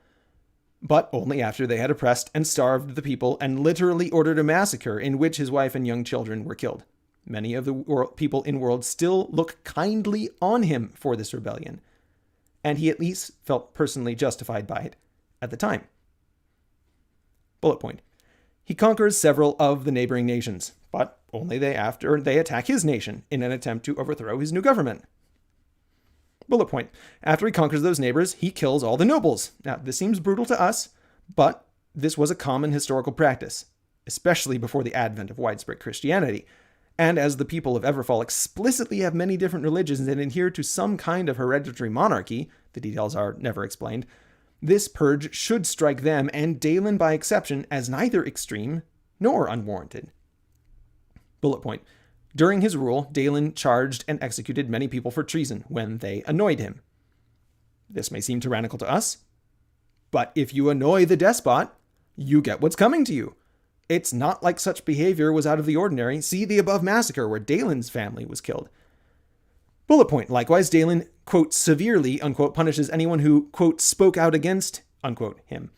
But only after they had oppressed and starved the people and literally ordered a massacre in which his wife and young children were killed. Many of the people in world still look kindly on him for this rebellion, and he at least felt personally justified by it at the time. Bullet point. He conquers several of the neighboring nations, but only after they attack his nation in an attempt to overthrow his new government. Bullet point. After he conquers those neighbors, he kills all the nobles. Now, this seems brutal to us, but this was a common historical practice, especially before the advent of widespread Christianity. And as the people of Everfall explicitly have many different religions and adhere to some kind of hereditary monarchy, the details are never explained, this purge should strike them and Daylen by exception as neither extreme nor unwarranted. Bullet point. During his rule, Daylen charged and executed many people for treason when they annoyed him. This may seem tyrannical to us, but if you annoy the despot, you get what's coming to you. It's not like such behavior was out of the ordinary. See the above massacre where Daylen's family was killed. Bullet point. Likewise, Daylen, quote, severely, unquote, punishes anyone who, quote, spoke out against, unquote, him.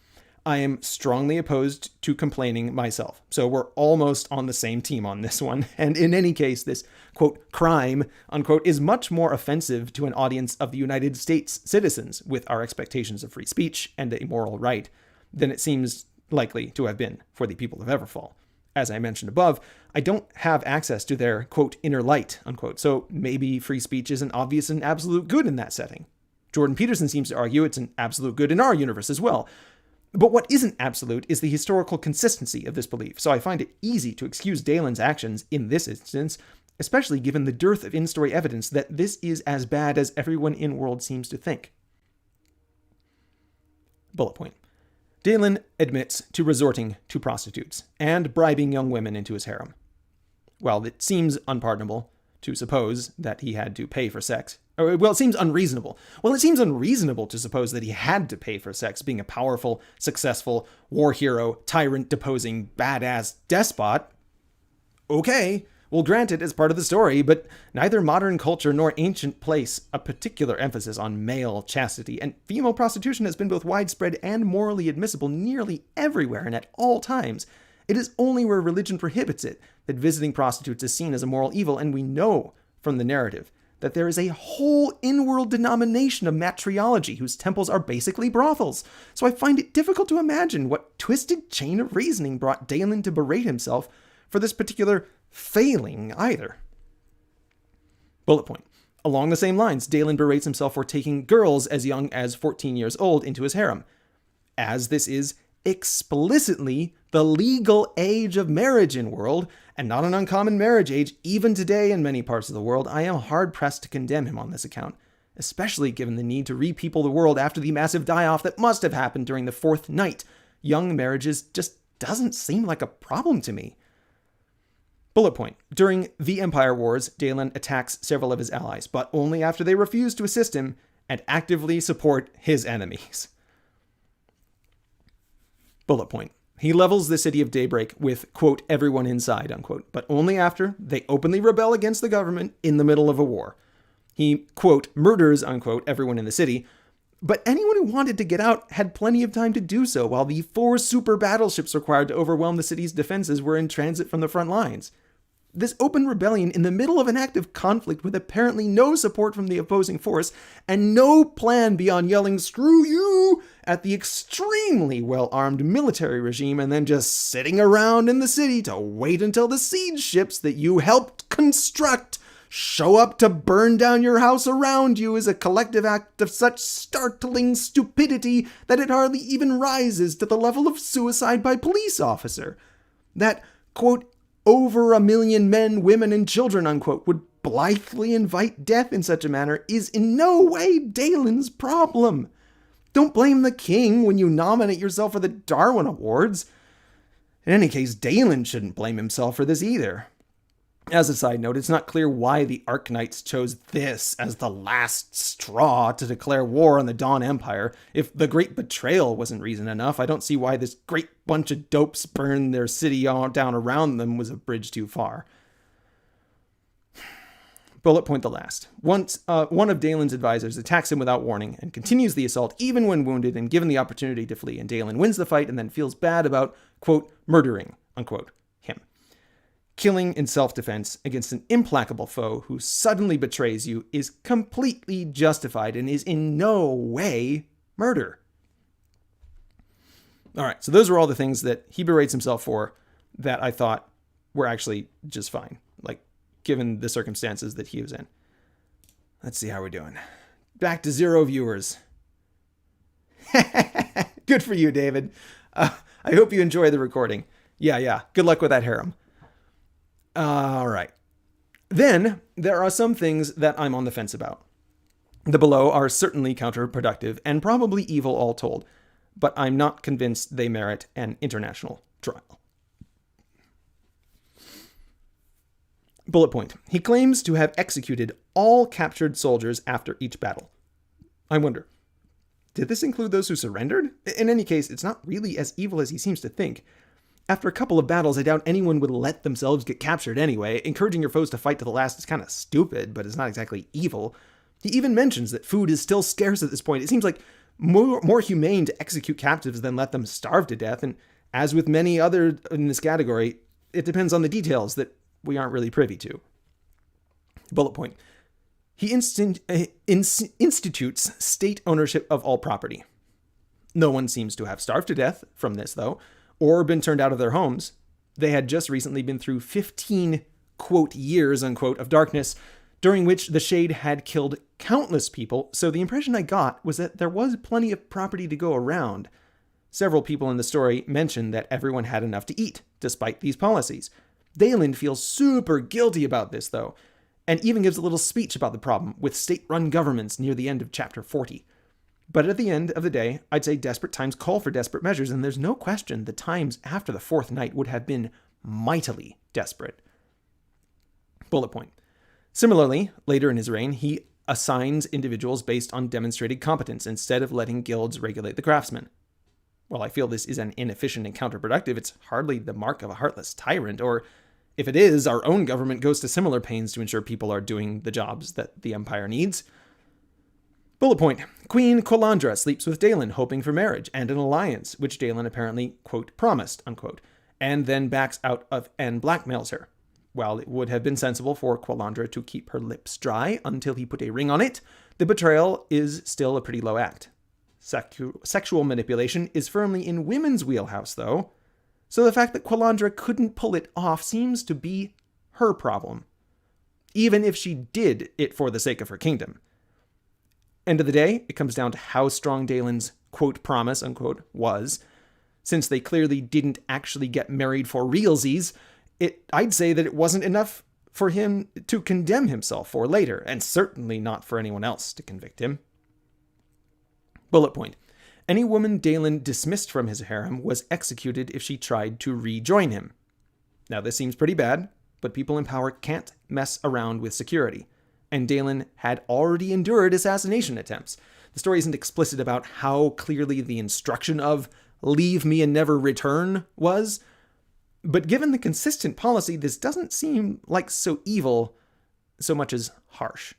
I am strongly opposed to complaining myself. So we're almost on the same team on this one. And in any case, this, quote, crime, unquote, is much more offensive to an audience of the United States citizens with our expectations of free speech and a moral right than it seems likely to have been for the people of Everfall. As I mentioned above, I don't have access to their, quote, inner light, unquote, so maybe free speech is an obvious and absolute good in that setting. Jordan Peterson seems to argue it's an absolute good in our universe as well. But what isn't absolute is the historical consistency of this belief, so I find it easy to excuse Daylen's actions in this instance, especially given the dearth of in-story evidence that this is as bad as everyone in world seems to think. Bullet point. Daylen admits to resorting to prostitutes and bribing young women into his harem. While it seems unpardonable to suppose that he had to pay for sex, it seems unreasonable. Well, it seems unreasonable to suppose that he had to pay for sex, being a powerful, successful, war hero, tyrant-deposing, badass despot. Okay, we'll grant it as part of the story, but neither modern culture nor ancient place a particular emphasis on male chastity, and female prostitution has been both widespread and morally admissible nearly everywhere and at all times. It is only where religion prohibits it that visiting prostitutes is seen as a moral evil, and we know from the narrative that there is a whole in-world denomination of matriology whose temples are basically brothels. So I find it difficult to imagine what twisted chain of reasoning brought Daylen to berate himself for this particular failing either. Bullet point. Along the same lines, Daylen berates himself for taking girls as young as 14 years old into his harem, as this is explicitly the legal age of marriage in world, and not an uncommon marriage age even today in many parts of the world. I am hard-pressed to condemn him on this account, especially given the need to repeople the world after the massive die-off that must have happened during the fourth night. Young marriages just doesn't seem like a problem to me. Bullet point. During the Empire Wars, Daylen attacks several of his allies, but only after they refuse to assist him and actively support his enemies. Bullet point. He levels the city of Daybreak with, quote, everyone inside, unquote, but only after they openly rebel against the government in the middle of a war. He, quote, murders, unquote, everyone in the city, but anyone who wanted to get out had plenty of time to do so while the 4 super battleships required to overwhelm the city's defenses were in transit from the front lines. This open rebellion in the middle of an active conflict with apparently no support from the opposing force and no plan beyond yelling "screw you" at the extremely well-armed military regime and then just sitting around in the city to wait until the siege ships that you helped construct show up to burn down your house around you is a collective act of such startling stupidity that it hardly even rises to the level of suicide by police officer. That, quote, over 1 million men, women, and children, unquote, would blithely invite death in such a manner is in no way Daylen's problem. Don't blame the king when you nominate yourself for the Darwin Awards. In any case, Daylen shouldn't blame himself for this either. As a side note, it's not clear why the Archknights chose this as the last straw to declare war on the Dawn Empire. If the Great Betrayal wasn't reason enough, I don't see why this great bunch of dopes burned their city down around them was a bridge too far. Bullet point the last. Once one of Daylen's advisors attacks him without warning and continues the assault even when wounded and given the opportunity to flee, and Daylen wins the fight and then feels bad about, quote, murdering, unquote, him. Killing in self-defense against an implacable foe who suddenly betrays you is completely justified and is in no way murder. All right, so those were all the things that he berates himself for that I thought were actually just fine, like given the circumstances that he was in. Let's see how we're doing. Back to 0 viewers. Good for you, David. I hope you enjoy the recording. Yeah. Good luck with that harem. All right. Then there are some things that I'm on the fence about. The below are certainly counterproductive and probably evil all told, but I'm not convinced they merit an international trial. Bullet point. He claims to have executed all captured soldiers after each battle. I wonder, did this include those who surrendered? In any case, it's not really as evil as he seems to think. After a couple of battles, I doubt anyone would let themselves get captured anyway. Encouraging your foes to fight to the last is kind of stupid, but it's not exactly evil. He even mentions that food is still scarce at this point. It seems like more humane to execute captives than let them starve to death, and as with many other in this category, it depends on the details that we aren't really privy to. Bullet point. He institutes state ownership of all property. No one seems to have starved to death from this, though, or been turned out of their homes. They had just recently been through 15, quote, years, unquote, of darkness, during which the Shade had killed countless people, so the impression I got was that there was plenty of property to go around. Several people in the story mentioned that everyone had enough to eat, despite these policies. Daylen feels super guilty about this, though, and even gives a little speech about the problem with state-run governments near the end of chapter 40. But at the end of the day, I'd say desperate times call for desperate measures, and there's no question the times after the fourth night would have been mightily desperate. Bullet point. Similarly, later in his reign, he assigns individuals based on demonstrated competence instead of letting guilds regulate the craftsmen. While I feel this is an inefficient and counterproductive, it's hardly the mark of a heartless tyrant, or if it is, our own government goes to similar pains to ensure people are doing the jobs that the Empire needs. Bullet point. Queen Colandra sleeps with Daylen, hoping for marriage and an alliance, which Daylen apparently, quote, promised, unquote, and then backs out of and blackmails her. While it would have been sensible for Colandra to keep her lips dry until he put a ring on it, the betrayal is still a pretty low act. Sexual manipulation is firmly in women's wheelhouse, though, so the fact that Colandra couldn't pull it off seems to be her problem, even if she did it for the sake of her kingdom. End of the day, it comes down to how strong Daylen's, quote, promise, unquote, was. Since they clearly didn't actually get married for realsies, I'd say that it wasn't enough for him to condemn himself for later, and certainly not for anyone else to convict him. Bullet point. Any woman Daylen dismissed from his harem was executed if she tried to rejoin him. Now, this seems pretty bad, but people in power can't mess around with security, and Daylen had already endured assassination attempts. The story isn't explicit about how clearly the instruction of "leave me and never return" was, but given the consistent policy, this doesn't seem like so evil so much as harsh.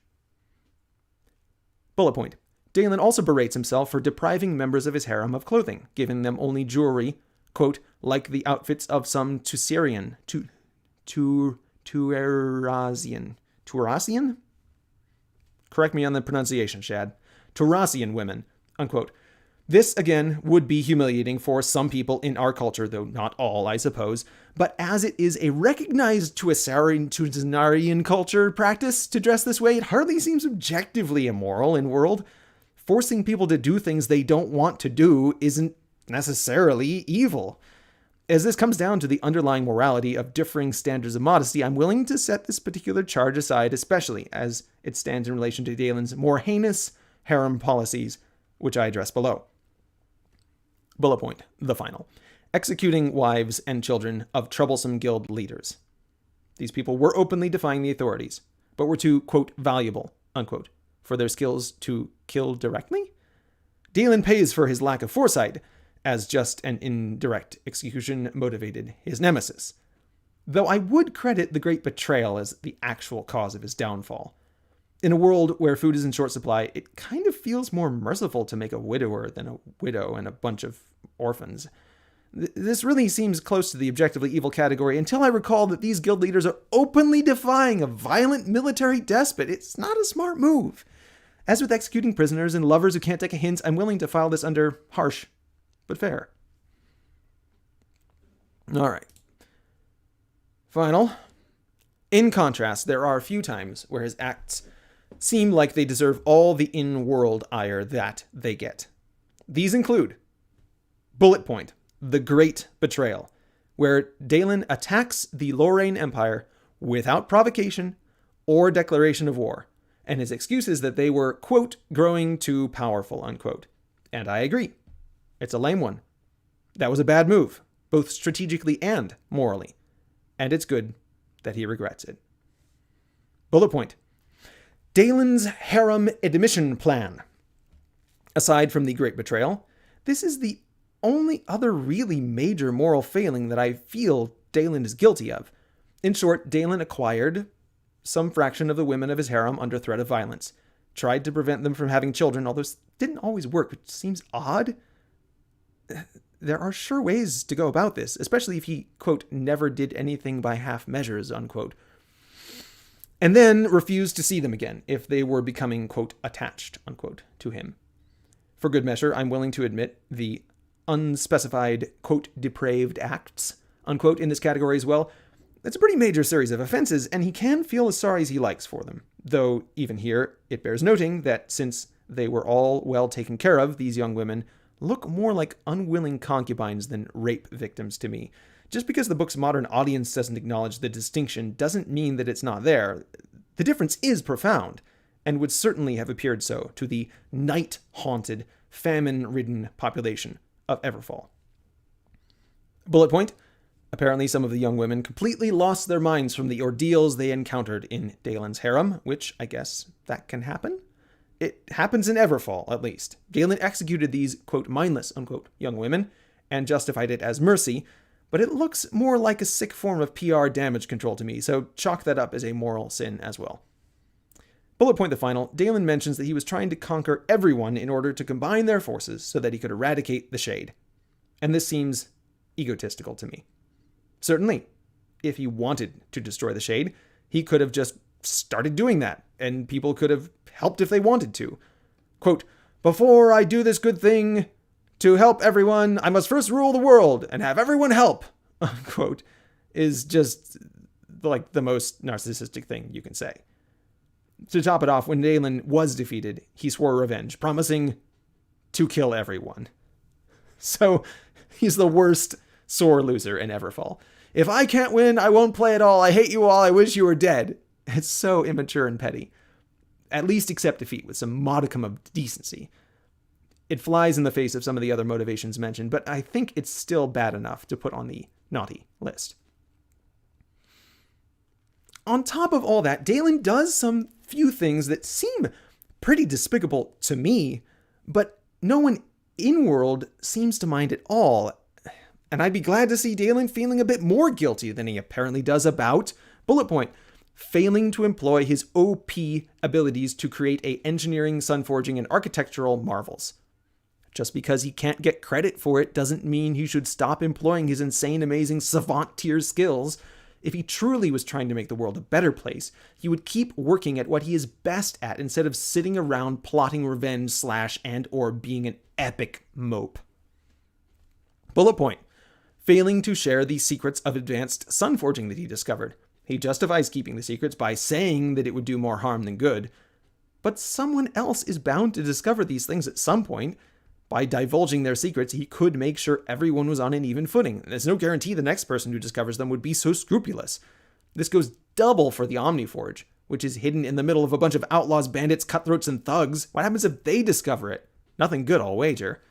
Bullet point. Daylen also berates himself for depriving members of his harem of clothing, giving them only jewelry, quote, like the outfits of some Tusarian Turasian. Turasian? Correct me on the pronunciation, Shad. Turasian women, unquote. This, again, would be humiliating for some people in our culture, though not all, I suppose. But as it is a recognized Tuasaran culture practice to dress this way, it hardly seems objectively immoral in world. Forcing people to do things they don't want to do isn't necessarily evil. As this comes down to the underlying morality of differing standards of modesty, I'm willing to set this particular charge aside, especially as it stands in relation to Daylen's more heinous harem policies, which I address below. Bullet point, the final. Executing wives and children of troublesome guild leaders. These people were openly defying the authorities, but were too, quote, valuable, unquote, for their skills to kill directly? Daylen pays for his lack of foresight, as just an indirect execution motivated his nemesis. Though I would credit the Great Betrayal as the actual cause of his downfall. In a world where food is in short supply, it kind of feels more merciful to make a widower than a widow and a bunch of orphans. This really seems close to the objectively evil category until I recall that these guild leaders are openly defying a violent military despot. It's not a smart move. As with executing prisoners and lovers who can't take a hint, I'm willing to file this under harsh, but fair. All right. Final. In contrast, there are a few times where his acts seem like they deserve all the in-world ire that they get. These include bullet point, the Great Betrayal, where Daylen attacks the Lorraine Empire without provocation or declaration of war, and his excuse is that they were, quote, growing too powerful, unquote. And I agree. It's a lame one. That was a bad move, both strategically and morally, and it's good that he regrets it. Bullet point. Daylen's harem admission plan. Aside from the Great Betrayal, this is the only other really major moral failing that I feel Daylen is guilty of. In short, Daylen acquired some fraction of the women of his harem under threat of violence, tried to prevent them from having children, although this didn't always work, which seems odd. There are sure ways to go about this, especially if he, quote, never did anything by half measures, unquote. And then refused to see them again if they were becoming, quote, attached, unquote, to him. For good measure, I'm willing to admit the unspecified, quote, depraved acts, unquote, in this category as well. It's a pretty major series of offenses, and he can feel as sorry as he likes for them. Though, even here, it bears noting that since they were all well taken care of, these young women look more like unwilling concubines than rape victims to me. Just because the book's modern audience doesn't acknowledge the distinction doesn't mean that it's not there. The difference is profound, and would certainly have appeared so to the night-haunted, famine-ridden population of Everfall. Bullet point. Apparently some of the young women completely lost their minds from the ordeals they encountered in Daylen's harem, which I guess that can happen. It happens in Everfall, at least. Daylen executed these, quote, mindless, unquote, young women, and justified it as mercy, but it looks more like a sick form of PR damage control to me, so chalk that up as a moral sin as well. Bullet point the final, Daylen mentions that he was trying to conquer everyone in order to combine their forces so that he could eradicate the Shade. And this seems egotistical to me. Certainly, if he wanted to destroy the Shade, he could have just started doing that, and people could have helped if they wanted to. Quote, before I do this good thing to help everyone, I must first rule the world and have everyone help, unquote, is just like the most narcissistic thing you can say. To top it off, when Daylen was defeated, he swore revenge, promising to kill everyone. So he's the worst sore loser in Everfall. If I can't win, I won't play at all. I hate you all. I wish you were dead. It's so immature and petty. At least accept defeat with some modicum of decency. It flies in the face of some of the other motivations mentioned, but I think it's still bad enough to put on the naughty list. On top of all that, Daylen does some few things that seem pretty despicable to me, but no one in-world seems to mind at all. And I'd be glad to see Daylen feeling a bit more guilty than he apparently does about, bullet point, failing to employ his OP abilities to create engineering, sunforging, and architectural marvels. Just because he can't get credit for it doesn't mean he should stop employing his insane, amazing, savant-tier skills. If he truly was trying to make the world a better place, he would keep working at what he is best at instead of sitting around plotting revenge / and or being an epic mope. Bullet point. Failing to share the secrets of advanced sun forging that he discovered. He justifies keeping the secrets by saying that it would do more harm than good. But someone else is bound to discover these things at some point. By divulging their secrets, he could make sure everyone was on an even footing. There's no guarantee the next person who discovers them would be so scrupulous. This goes double for the Omniforge, which is hidden in the middle of a bunch of outlaws, bandits, cutthroats, and thugs. What happens if they discover it? Nothing good, I'll wager.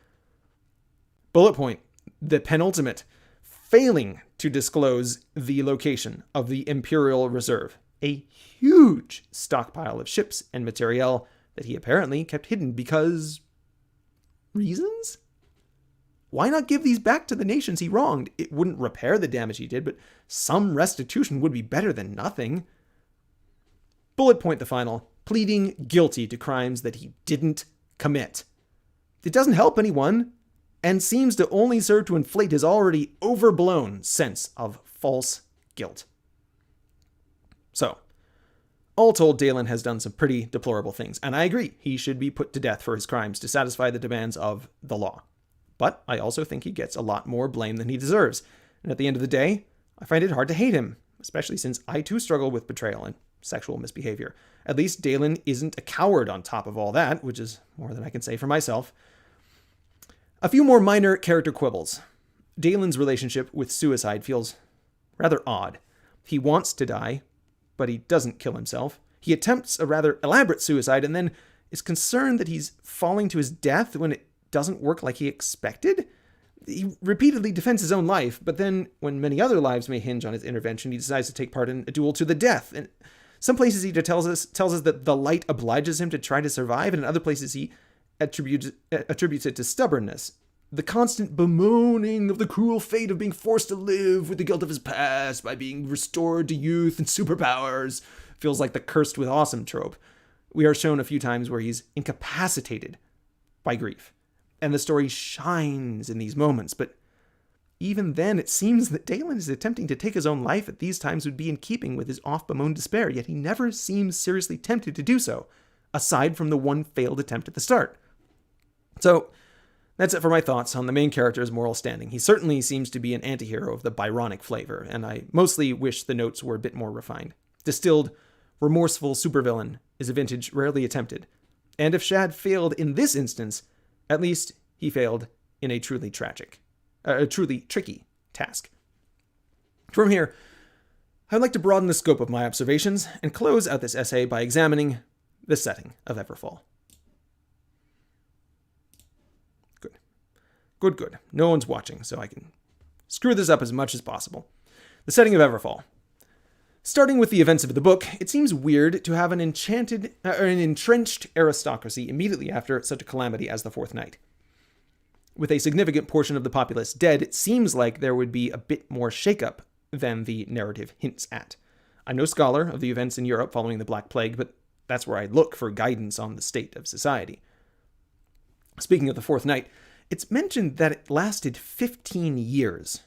Bullet point. The penultimate. Failing to disclose the location of the Imperial Reserve. A huge stockpile of ships and materiel that he apparently kept hidden because... reasons? Why not give these back to the nations he wronged? It wouldn't repair the damage he did, but some restitution would be better than nothing. Bullet point the final. Pleading guilty to crimes that he didn't commit. It doesn't help anyone, and seems to only serve to inflate his already overblown sense of false guilt. So, all told, Daylen has done some pretty deplorable things, and I agree, he should be put to death for his crimes to satisfy the demands of the law. But I also think he gets a lot more blame than he deserves, and at the end of the day, I find it hard to hate him, especially since I too struggle with betrayal and sexual misbehavior. At least Daylen isn't a coward on top of all that, which is more than I can say for myself. A few more minor character quibbles. Daylen's relationship with suicide feels rather odd. He wants to die, but he doesn't kill himself. He attempts a rather elaborate suicide and then is concerned that he's falling to his death when it doesn't work like he expected. He repeatedly defends his own life, but then when many other lives may hinge on his intervention, he decides to take part in a duel to the death. And some places he tells us that the light obliges him to try to survive, and in other places he attributes it to stubbornness. The constant bemoaning of the cruel fate of being forced to live with the guilt of his past by being restored to youth and superpowers feels like the cursed with awesome trope. We are shown a few times where he's incapacitated by grief, and the story shines in these moments, but even then it seems that Daylen is attempting to take his own life at these times would be in keeping with his oft-bemoaned despair, yet he never seems seriously tempted to do so, aside from the one failed attempt at the start. So, that's it for my thoughts on the main character's moral standing. He certainly seems to be an antihero of the Byronic flavor, and I mostly wish the notes were a bit more refined. Distilled, remorseful supervillain is a vintage rarely attempted. And if Shad failed in this instance, at least he failed in a truly tricky task. From here, I'd like to broaden the scope of my observations and close out this essay by examining the setting of Everfall. Good. No one's watching, so I can screw this up as much as possible. The setting of Everfall. Starting with the events of the book, it seems weird to have an entrenched aristocracy immediately after such a calamity as the Fourth Night. With a significant portion of the populace dead, it seems like there would be a bit more shakeup than the narrative hints at. I'm no scholar of the events in Europe following the Black Plague, but that's where I look for guidance on the state of society. Speaking of the Fourth Night, it's mentioned that it lasted 15 years.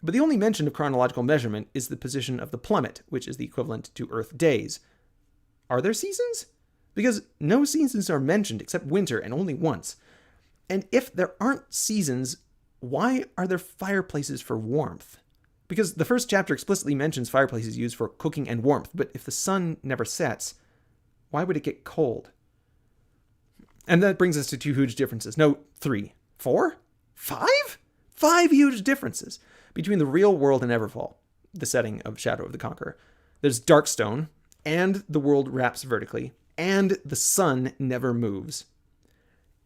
But the only mention of chronological measurement is the position of the plummet, which is the equivalent to Earth days. Are there seasons? Because no seasons are mentioned except winter, and only once. And if there aren't seasons, why are there fireplaces for warmth? Because the first chapter explicitly mentions fireplaces used for cooking and warmth, but if the sun never sets, why would it get cold? And that brings us to two huge differences. No, 3. 4? 5? 5 huge differences between the real world and Everfall, the setting of Shadow of the Conqueror. There's Darkstone, and the world wraps vertically, and the sun never moves.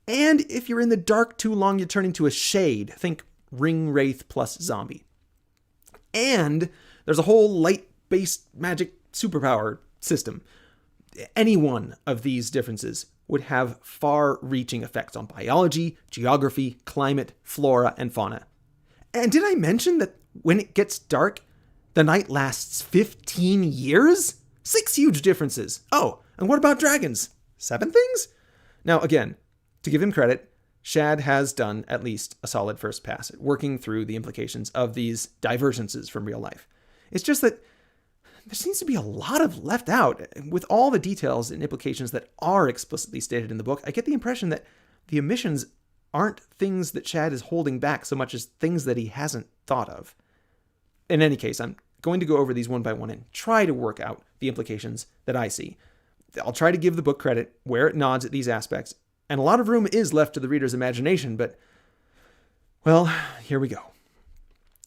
And if you're in the dark too long, you turn into a shade. Think Ring Wraith plus zombie. And there's a whole light-based magic superpower system. Any one of these differences would have far-reaching effects on biology, geography, climate, flora, and fauna. And did I mention that when it gets dark, the night lasts 15 years? 6 huge differences. Oh, and what about dragons? 7 things? Now, again, to give him credit, Shad has done at least a solid first pass at working through the implications of these divergences from real life. It's just that there seems to be a lot of left out. With all the details and implications that are explicitly stated in the book, I get the impression that the omissions aren't things that Shad is holding back so much as things that he hasn't thought of. In any case, I'm going to go over these one by one and try to work out the implications that I see. I'll try to give the book credit where it nods at these aspects, and a lot of room is left to the reader's imagination, but, well, here we go.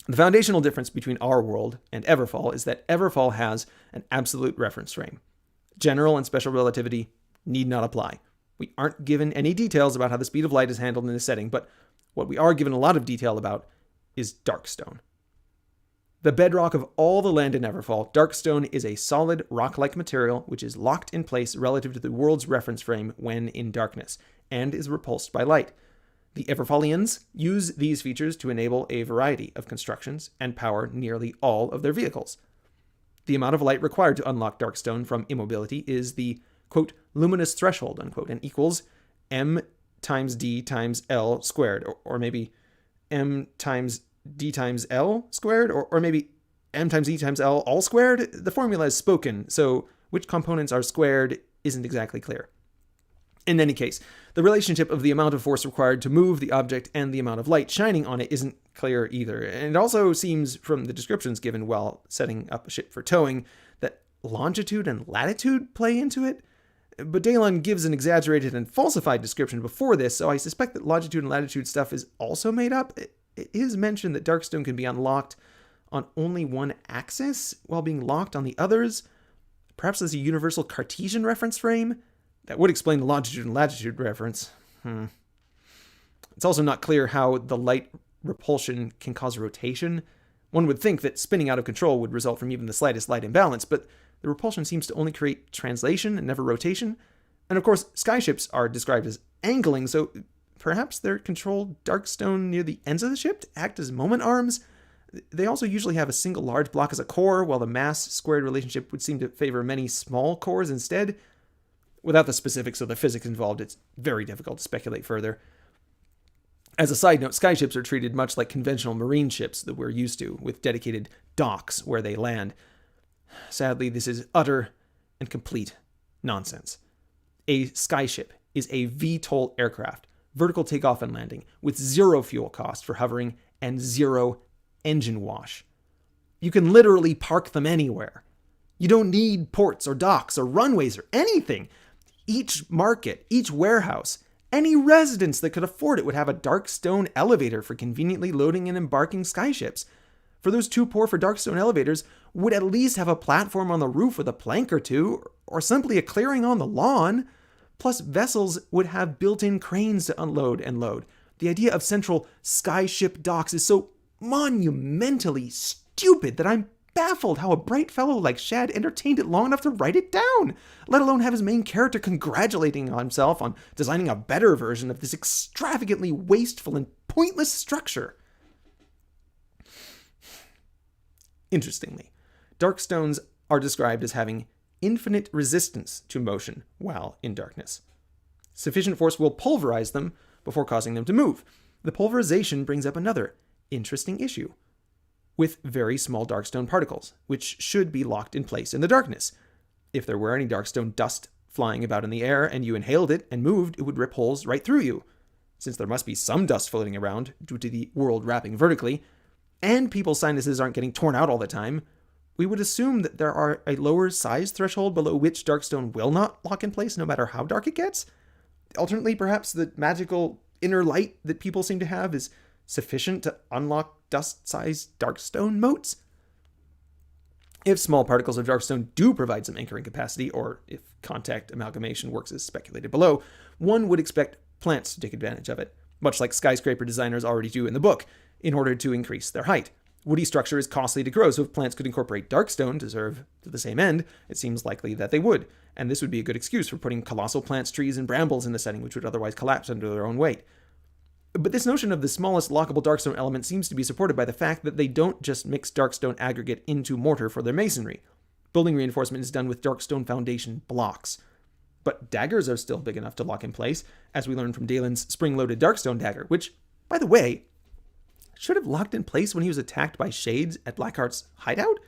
The foundational difference between our world and Everfall is that Everfall has an absolute reference frame. General and special relativity need not apply. We aren't given any details about how the speed of light is handled in this setting, but what we are given a lot of detail about is Darkstone. The bedrock of all the land in Everfall, Darkstone is a solid rock-like material which is locked in place relative to the world's reference frame when in darkness, and is repulsed by light. The Everfallians use these features to enable a variety of constructions and power nearly all of their vehicles. The amount of light required to unlock Darkstone from immobility is the, quote, luminous threshold, unquote, and equals m times d times l squared, or maybe m times d times l squared, or maybe m times e times l all squared. The formula is spoken, so which components are squared isn't exactly clear. In any case, the relationship of the amount of force required to move the object and the amount of light shining on it isn't clear either. And it also seems from the descriptions given while setting up a ship for towing that longitude and latitude play into it. But Daylen gives an exaggerated and falsified description before this, so I suspect that longitude and latitude stuff is also made up. It is mentioned that Darkstone can be unlocked on only one axis while being locked on the others. Perhaps as a universal Cartesian reference frame? That would explain the longitude and latitude reference. It's also not clear how the light repulsion can cause rotation. One would think that spinning out of control would result from even the slightest light imbalance, but the repulsion seems to only create translation and never rotation. And of course, skyships are described as angling, so perhaps they're controlled Darkstone near the ends of the ship to act as moment arms. They also usually have a single large block as a core, while the mass-squared relationship would seem to favor many small cores instead. Without the specifics of the physics involved, it's very difficult to speculate further. As a side note, skyships are treated much like conventional marine ships that we're used to, with dedicated docks where they land. Sadly, this is utter and complete nonsense. A skyship is a VTOL aircraft, vertical takeoff and landing, with zero fuel cost for hovering and zero engine wash. You can literally park them anywhere. You don't need ports or docks or runways or anything. Each market, each warehouse, any residence that could afford it would have a Darkstone elevator for conveniently loading and embarking skyships. For those too poor for Darkstone elevators, would at least have a platform on the roof with a plank or two, or simply a clearing on the lawn. Plus, vessels would have built-in cranes to unload and load. The idea of central skyship docks is so monumentally stupid that I'm baffled how a bright fellow like Shad entertained it long enough to write it down, let alone have his main character congratulating himself on designing a better version of this extravagantly wasteful and pointless structure. Interestingly, Darkstones are described as having infinite resistance to motion while in darkness. Sufficient force will pulverize them before causing them to move. The pulverization brings up another interesting issue with very small Darkstone particles, which should be locked in place in the darkness. If there were any Darkstone dust flying about in the air and you inhaled it and moved, it would rip holes right through you. Since there must be some dust floating around due to the world wrapping vertically, and people's sinuses aren't getting torn out all the time, we would assume that there are a lower size threshold below which Darkstone will not lock in place no matter how dark it gets. Alternately, perhaps the magical inner light that people seem to have is sufficient to unlock dust-sized Darkstone motes? If small particles of Darkstone do provide some anchoring capacity, or if contact amalgamation works as speculated below, one would expect plants to take advantage of it, much like skyscraper designers already do in the book, in order to increase their height. Woody structure is costly to grow, so if plants could incorporate Darkstone to serve to the same end, it seems likely that they would, and this would be a good excuse for putting colossal plants, trees, and brambles in the setting, which would otherwise collapse under their own weight. But this notion of the smallest lockable Darkstone element seems to be supported by the fact that they don't just mix Darkstone aggregate into mortar for their masonry. Building reinforcement is done with Darkstone foundation blocks. But daggers are still big enough to lock in place, as we learned from Daylen's spring-loaded Darkstone dagger, which, by the way, should have locked in place when he was attacked by Shades at Blackheart's hideout.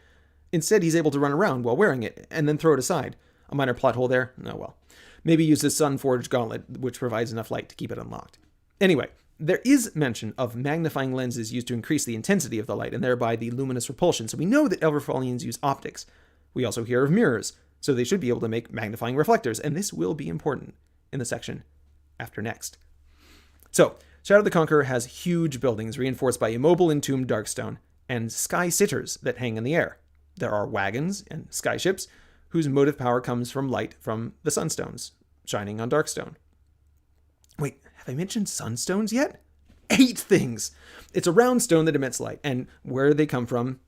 Instead, he's able to run around while wearing it, and then throw it aside. A minor plot hole there? Oh well. Maybe use the Sun-Forged Gauntlet, which provides enough light to keep it unlocked. Anyway, there is mention of magnifying lenses used to increase the intensity of the light, and thereby the luminous repulsion, so we know that Everfallians use optics. We also hear of mirrors, so they should be able to make magnifying reflectors, and this will be important in the section after next. So, Shadow the Conqueror has huge buildings reinforced by immobile entombed Darkstone, and sky sitters that hang in the air. There are wagons and skyships, whose motive power comes from light from the sunstones, shining on Darkstone. Wait, have I mentioned sunstones yet? 8 things! It's a round stone that emits light, and where they come from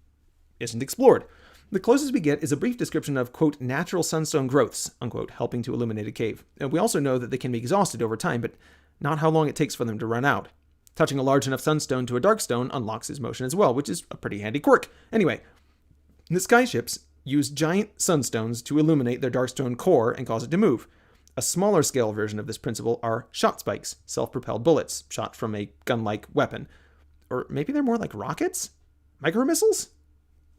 isn't explored. The closest we get is a brief description of, quote, natural sunstone growths, unquote, helping to illuminate a cave. And we also know that they can be exhausted over time, but not how long it takes for them to run out. Touching a large enough sunstone to a Darkstone unlocks his motion as well, which is a pretty handy quirk. Anyway, the skyships use giant sunstones to illuminate their Darkstone core and cause it to move. A smaller scale version of this principle are shot spikes, self-propelled bullets shot from a gun-like weapon. Or maybe they're more like rockets? Micromissiles?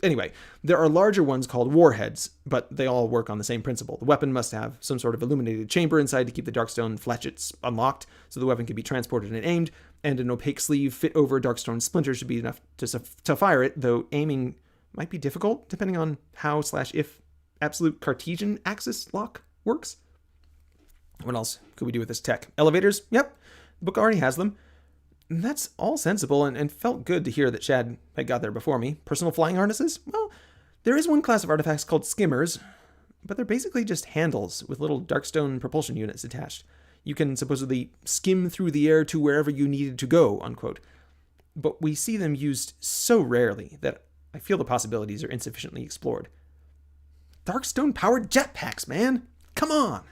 Anyway, there are larger ones called warheads, but they all work on the same principle. The weapon must have some sort of illuminated chamber inside to keep the Darkstone fletchets unlocked, so the weapon can be transported and aimed, and an opaque sleeve fit over Darkstone splinter should be enough to fire it, though aiming might be difficult, depending on how/if absolute Cartesian axis lock works. What else could we do with this tech? Elevators? Yep, the book already has them. And that's all sensible and felt good to hear that Shad had got there before me. Personal flying harnesses? Well, there is one class of artifacts called skimmers, but they're basically just handles with little Darkstone propulsion units attached. You can supposedly skim through the air to wherever you needed to go, unquote. But we see them used so rarely that I feel the possibilities are insufficiently explored. Darkstone-powered jetpacks, man! Come on!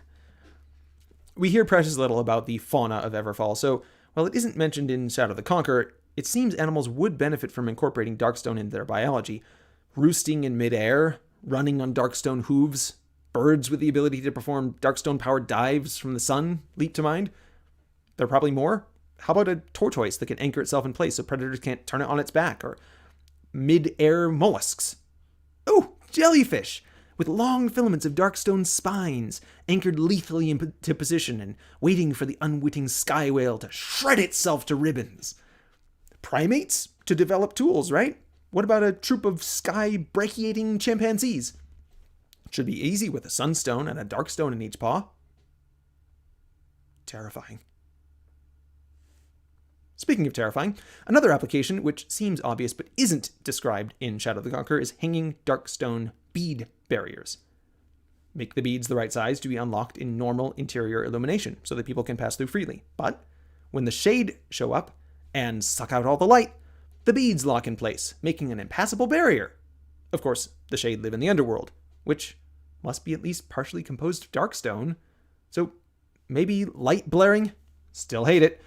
We hear precious little about the fauna of Everfall, so while it isn't mentioned in Shadow the Conqueror, it seems animals would benefit from incorporating Darkstone into their biology. Roosting in midair, running on Darkstone hooves, birds with the ability to perform Darkstone-powered dives from the sun leap to mind. There are probably more. How about a tortoise that can anchor itself in place so predators can't turn it on its back, or mid-air mollusks? Oh, jellyfish! With long filaments of Darkstone spines, anchored lethally into position and waiting for the unwitting sky whale to shred itself to ribbons. Primates to develop tools, right? What about a troop of sky-brachiating chimpanzees? Should be easy with a sunstone and a Darkstone in each paw. Terrifying. Speaking of terrifying, another application which seems obvious but isn't described in Shadow the Conqueror is hanging Darkstone bead barriers. Make the beads the right size to be unlocked in normal interior illumination so that people can pass through freely. But when the shade show up and suck out all the light, the beads lock in place, making an impassable barrier. Of course, the shade live in the underworld, which must be at least partially composed of Darkstone. So maybe light blaring, still hate it,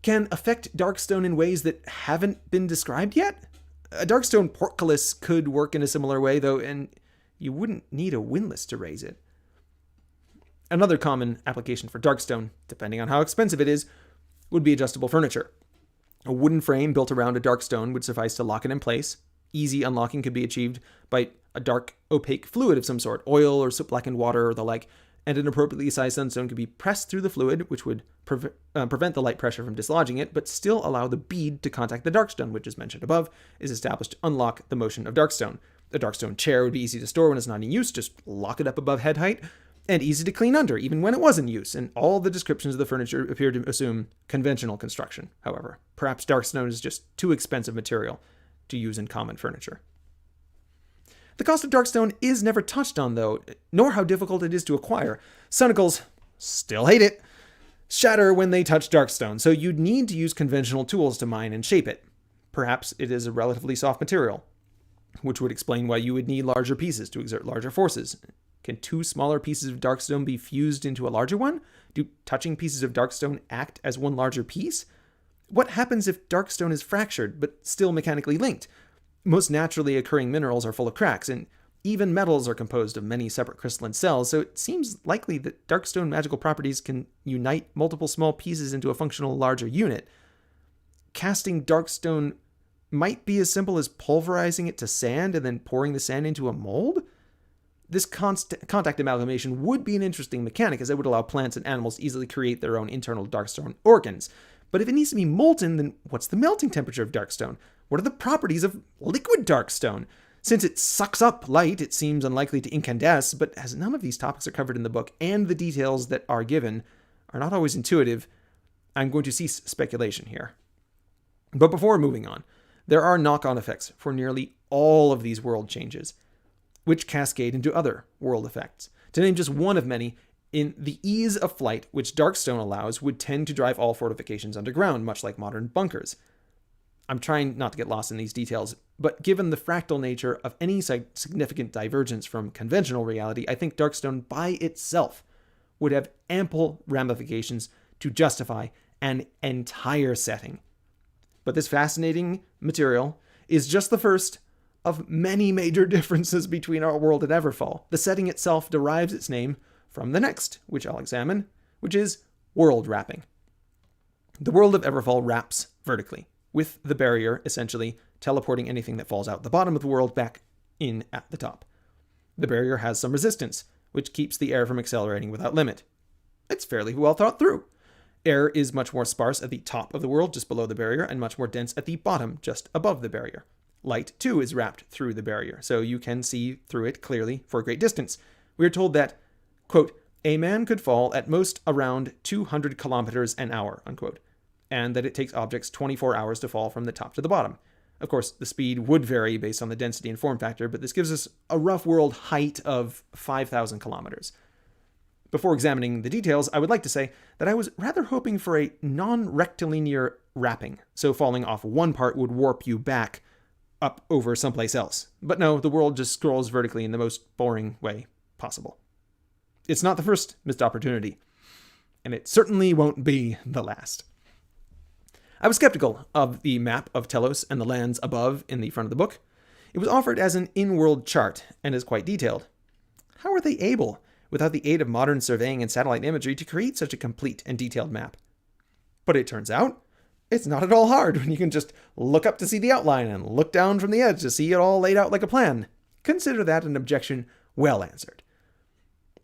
can affect Darkstone in ways that haven't been described yet? A Darkstone portcullis could work in a similar way, though, and you wouldn't need a windlass to raise it. Another common application for Darkstone, depending on how expensive it is, would be adjustable furniture. A wooden frame built around a Darkstone would suffice to lock it in place. Easy unlocking could be achieved by a dark, opaque fluid of some sort, oil or soot-blackened water or the like, and an appropriately sized sunstone could be pressed through the fluid, which would prevent the light pressure from dislodging it, but still allow the bead to contact the Darkstone, which, as mentioned above, is established to unlock the motion of Darkstone. A Darkstone chair would be easy to store when it's not in use, just lock it up above head height, and easy to clean under, even when it was in use, and all the descriptions of the furniture appear to assume conventional construction, however. Perhaps Darkstone is just too expensive material to use in common furniture. The cost of Darkstone is never touched on, though, nor how difficult it is to acquire. Sunicles still hate it. Shatter when they touch Darkstone, so you'd need to use conventional tools to mine and shape it. Perhaps it is a relatively soft material, which would explain why you would need larger pieces to exert larger forces. Can 2 smaller pieces of Darkstone be fused into a larger one? Do touching pieces of Darkstone act as one larger piece? What happens if Darkstone is fractured, but still mechanically linked? Most naturally occurring minerals are full of cracks, and even metals are composed of many separate crystalline cells, so it seems likely that Darkstone magical properties can unite multiple small pieces into a functional larger unit. Casting Darkstone might be as simple as pulverizing it to sand and then pouring the sand into a mold. This contact amalgamation would be an interesting mechanic, as it would allow plants and animals to easily create their own internal Darkstone organs. But if it needs to be molten, then what's the melting temperature of Darkstone? What are the properties of liquid Darkstone? Since it sucks up light, it seems unlikely to incandesce, but as none of these topics are covered in the book, and the details that are given are not always intuitive, I'm going to cease speculation here. But before moving on, there are knock-on effects for nearly all of these world changes, which cascade into other world effects. To name just one of many, in the ease of flight which Darkstone allows would tend to drive all fortifications underground, much like modern bunkers. I'm trying not to get lost in these details, but given the fractal nature of any significant divergence from conventional reality, I think Darkstone by itself would have ample ramifications to justify an entire setting. But this fascinating material is just the first of many major differences between our world and Everfall. The setting itself derives its name from the next, which I'll examine, which is world wrapping. The world of Everfall wraps vertically, with the barrier essentially teleporting anything that falls out the bottom of the world back in at the top. The barrier has some resistance, which keeps the air from accelerating without limit. It's fairly well thought through. Air is much more sparse at the top of the world, just below the barrier, and much more dense at the bottom, just above the barrier. Light, too, is wrapped through the barrier, so you can see through it clearly for a great distance. We are told that, quote, a man could fall at most around 200 kilometers an hour, unquote, and that it takes objects 24 hours to fall from the top to the bottom. Of course, the speed would vary based on the density and form factor, but this gives us a rough world height of 5,000 kilometers. Before examining the details, I would like to say that I was rather hoping for a non-rectilinear wrapping, so falling off one part would warp you back up over someplace else. But no, the world just scrolls vertically in the most boring way possible. It's not the first missed opportunity, and it certainly won't be the last. I was skeptical of the map of Telos and the lands above in the front of the book. It was offered as an in-world chart and is quite detailed. How are they able, without the aid of modern surveying and satellite imagery, to create such a complete and detailed map? But it turns out, it's not at all hard when you can just look up to see the outline and look down from the edge to see it all laid out like a plan. Consider that an objection well answered.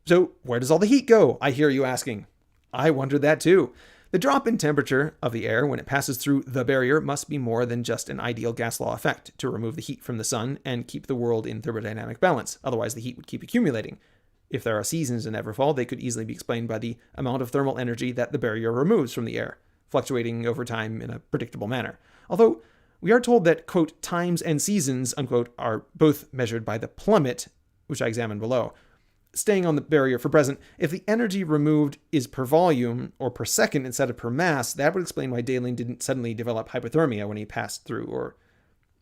So where does all the heat go, I hear you asking? I wondered that too. The drop in temperature of the air when it passes through the barrier must be more than just an ideal gas law effect to remove the heat from the sun and keep the world in thermodynamic balance. Otherwise, the heat would keep accumulating. If there are seasons in Everfall, they could easily be explained by the amount of thermal energy that the barrier removes from the air, fluctuating over time in a predictable manner. Although we are told that, quote, times and seasons, unquote, are both measured by the plummet, which I examined below. Staying on the barrier for present, if the energy removed is per volume or per second instead of per mass, that would explain why Daylen didn't suddenly develop hypothermia when he passed through, or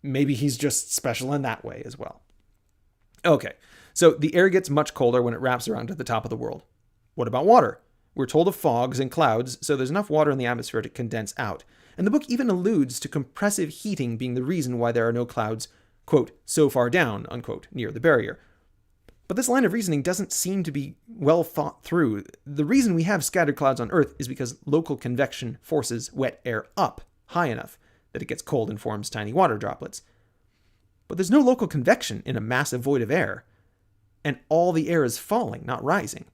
maybe he's just special in that way as well. Okay, so the air gets much colder when it wraps around to the top of the world. What about water? We're told of fogs and clouds, so there's enough water in the atmosphere to condense out. And the book even alludes to compressive heating being the reason why there are no clouds, quote, so far down, unquote, near the barrier. But this line of reasoning doesn't seem to be well thought through. The reason we have scattered clouds on Earth is because local convection forces wet air up high enough that it gets cold and forms tiny water droplets. But there's no local convection in a massive void of air, and all the air is falling, not rising.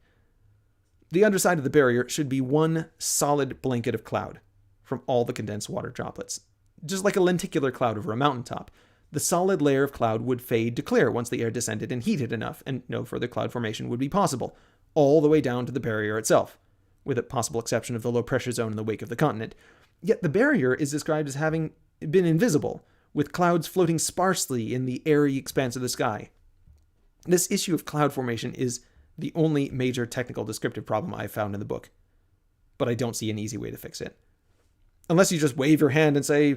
The underside of the barrier should be one solid blanket of cloud from all the condensed water droplets, just like a lenticular cloud over a mountaintop. The solid layer of cloud would fade to clear once the air descended and heated enough, and no further cloud formation would be possible, all the way down to the barrier itself, with a possible exception of the low-pressure zone in the wake of the continent. Yet the barrier is described as having been invisible, with clouds floating sparsely in the airy expanse of the sky. This issue of cloud formation is the only major technical descriptive problem I've found in the book, but I don't see an easy way to fix it. Unless you just wave your hand and say,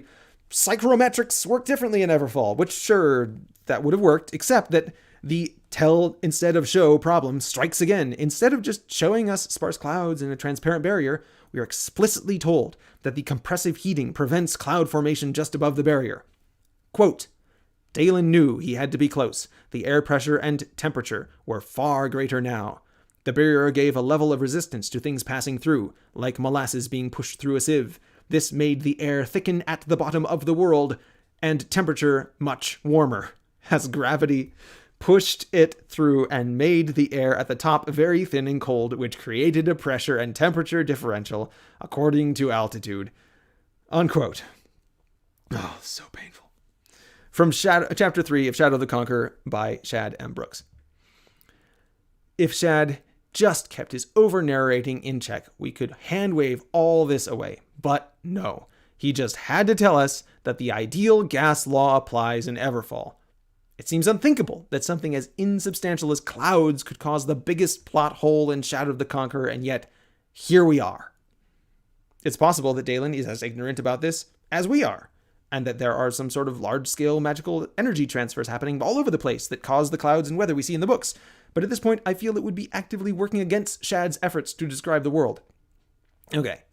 psychrometrics work differently in Everfall, which sure, that would have worked, except that the tell instead of show problem strikes again. Instead of just showing us sparse clouds and a transparent barrier, we are explicitly told that the compressive heating prevents cloud formation just above the barrier. Quote, Daylen knew he had to be close. The air pressure and temperature were far greater now. The barrier gave a level of resistance to things passing through, like molasses being pushed through a sieve. This made the air thicken at the bottom of the world, and temperature much warmer. Has gravity pushed it through and made the air at the top very thin and cold, which created a pressure and temperature differential according to altitude. Unquote. Oh, so painful. From Chapter 3 of Shadow of the Conqueror by Shad M. Brooks. If Shad just kept his over-narrating in check, we could hand-wave all this away. But no, he just had to tell us that the ideal gas law applies in Everfall. It seems unthinkable that something as insubstantial as clouds could cause the biggest plot hole in Shadow of the Conqueror, and yet, here we are. It's possible that Daylen is as ignorant about this as we are, and that there are some sort of large-scale magical energy transfers happening all over the place that cause the clouds and weather we see in the books. But at this point, I feel it would be actively working against Shad's efforts to describe the world. Okay,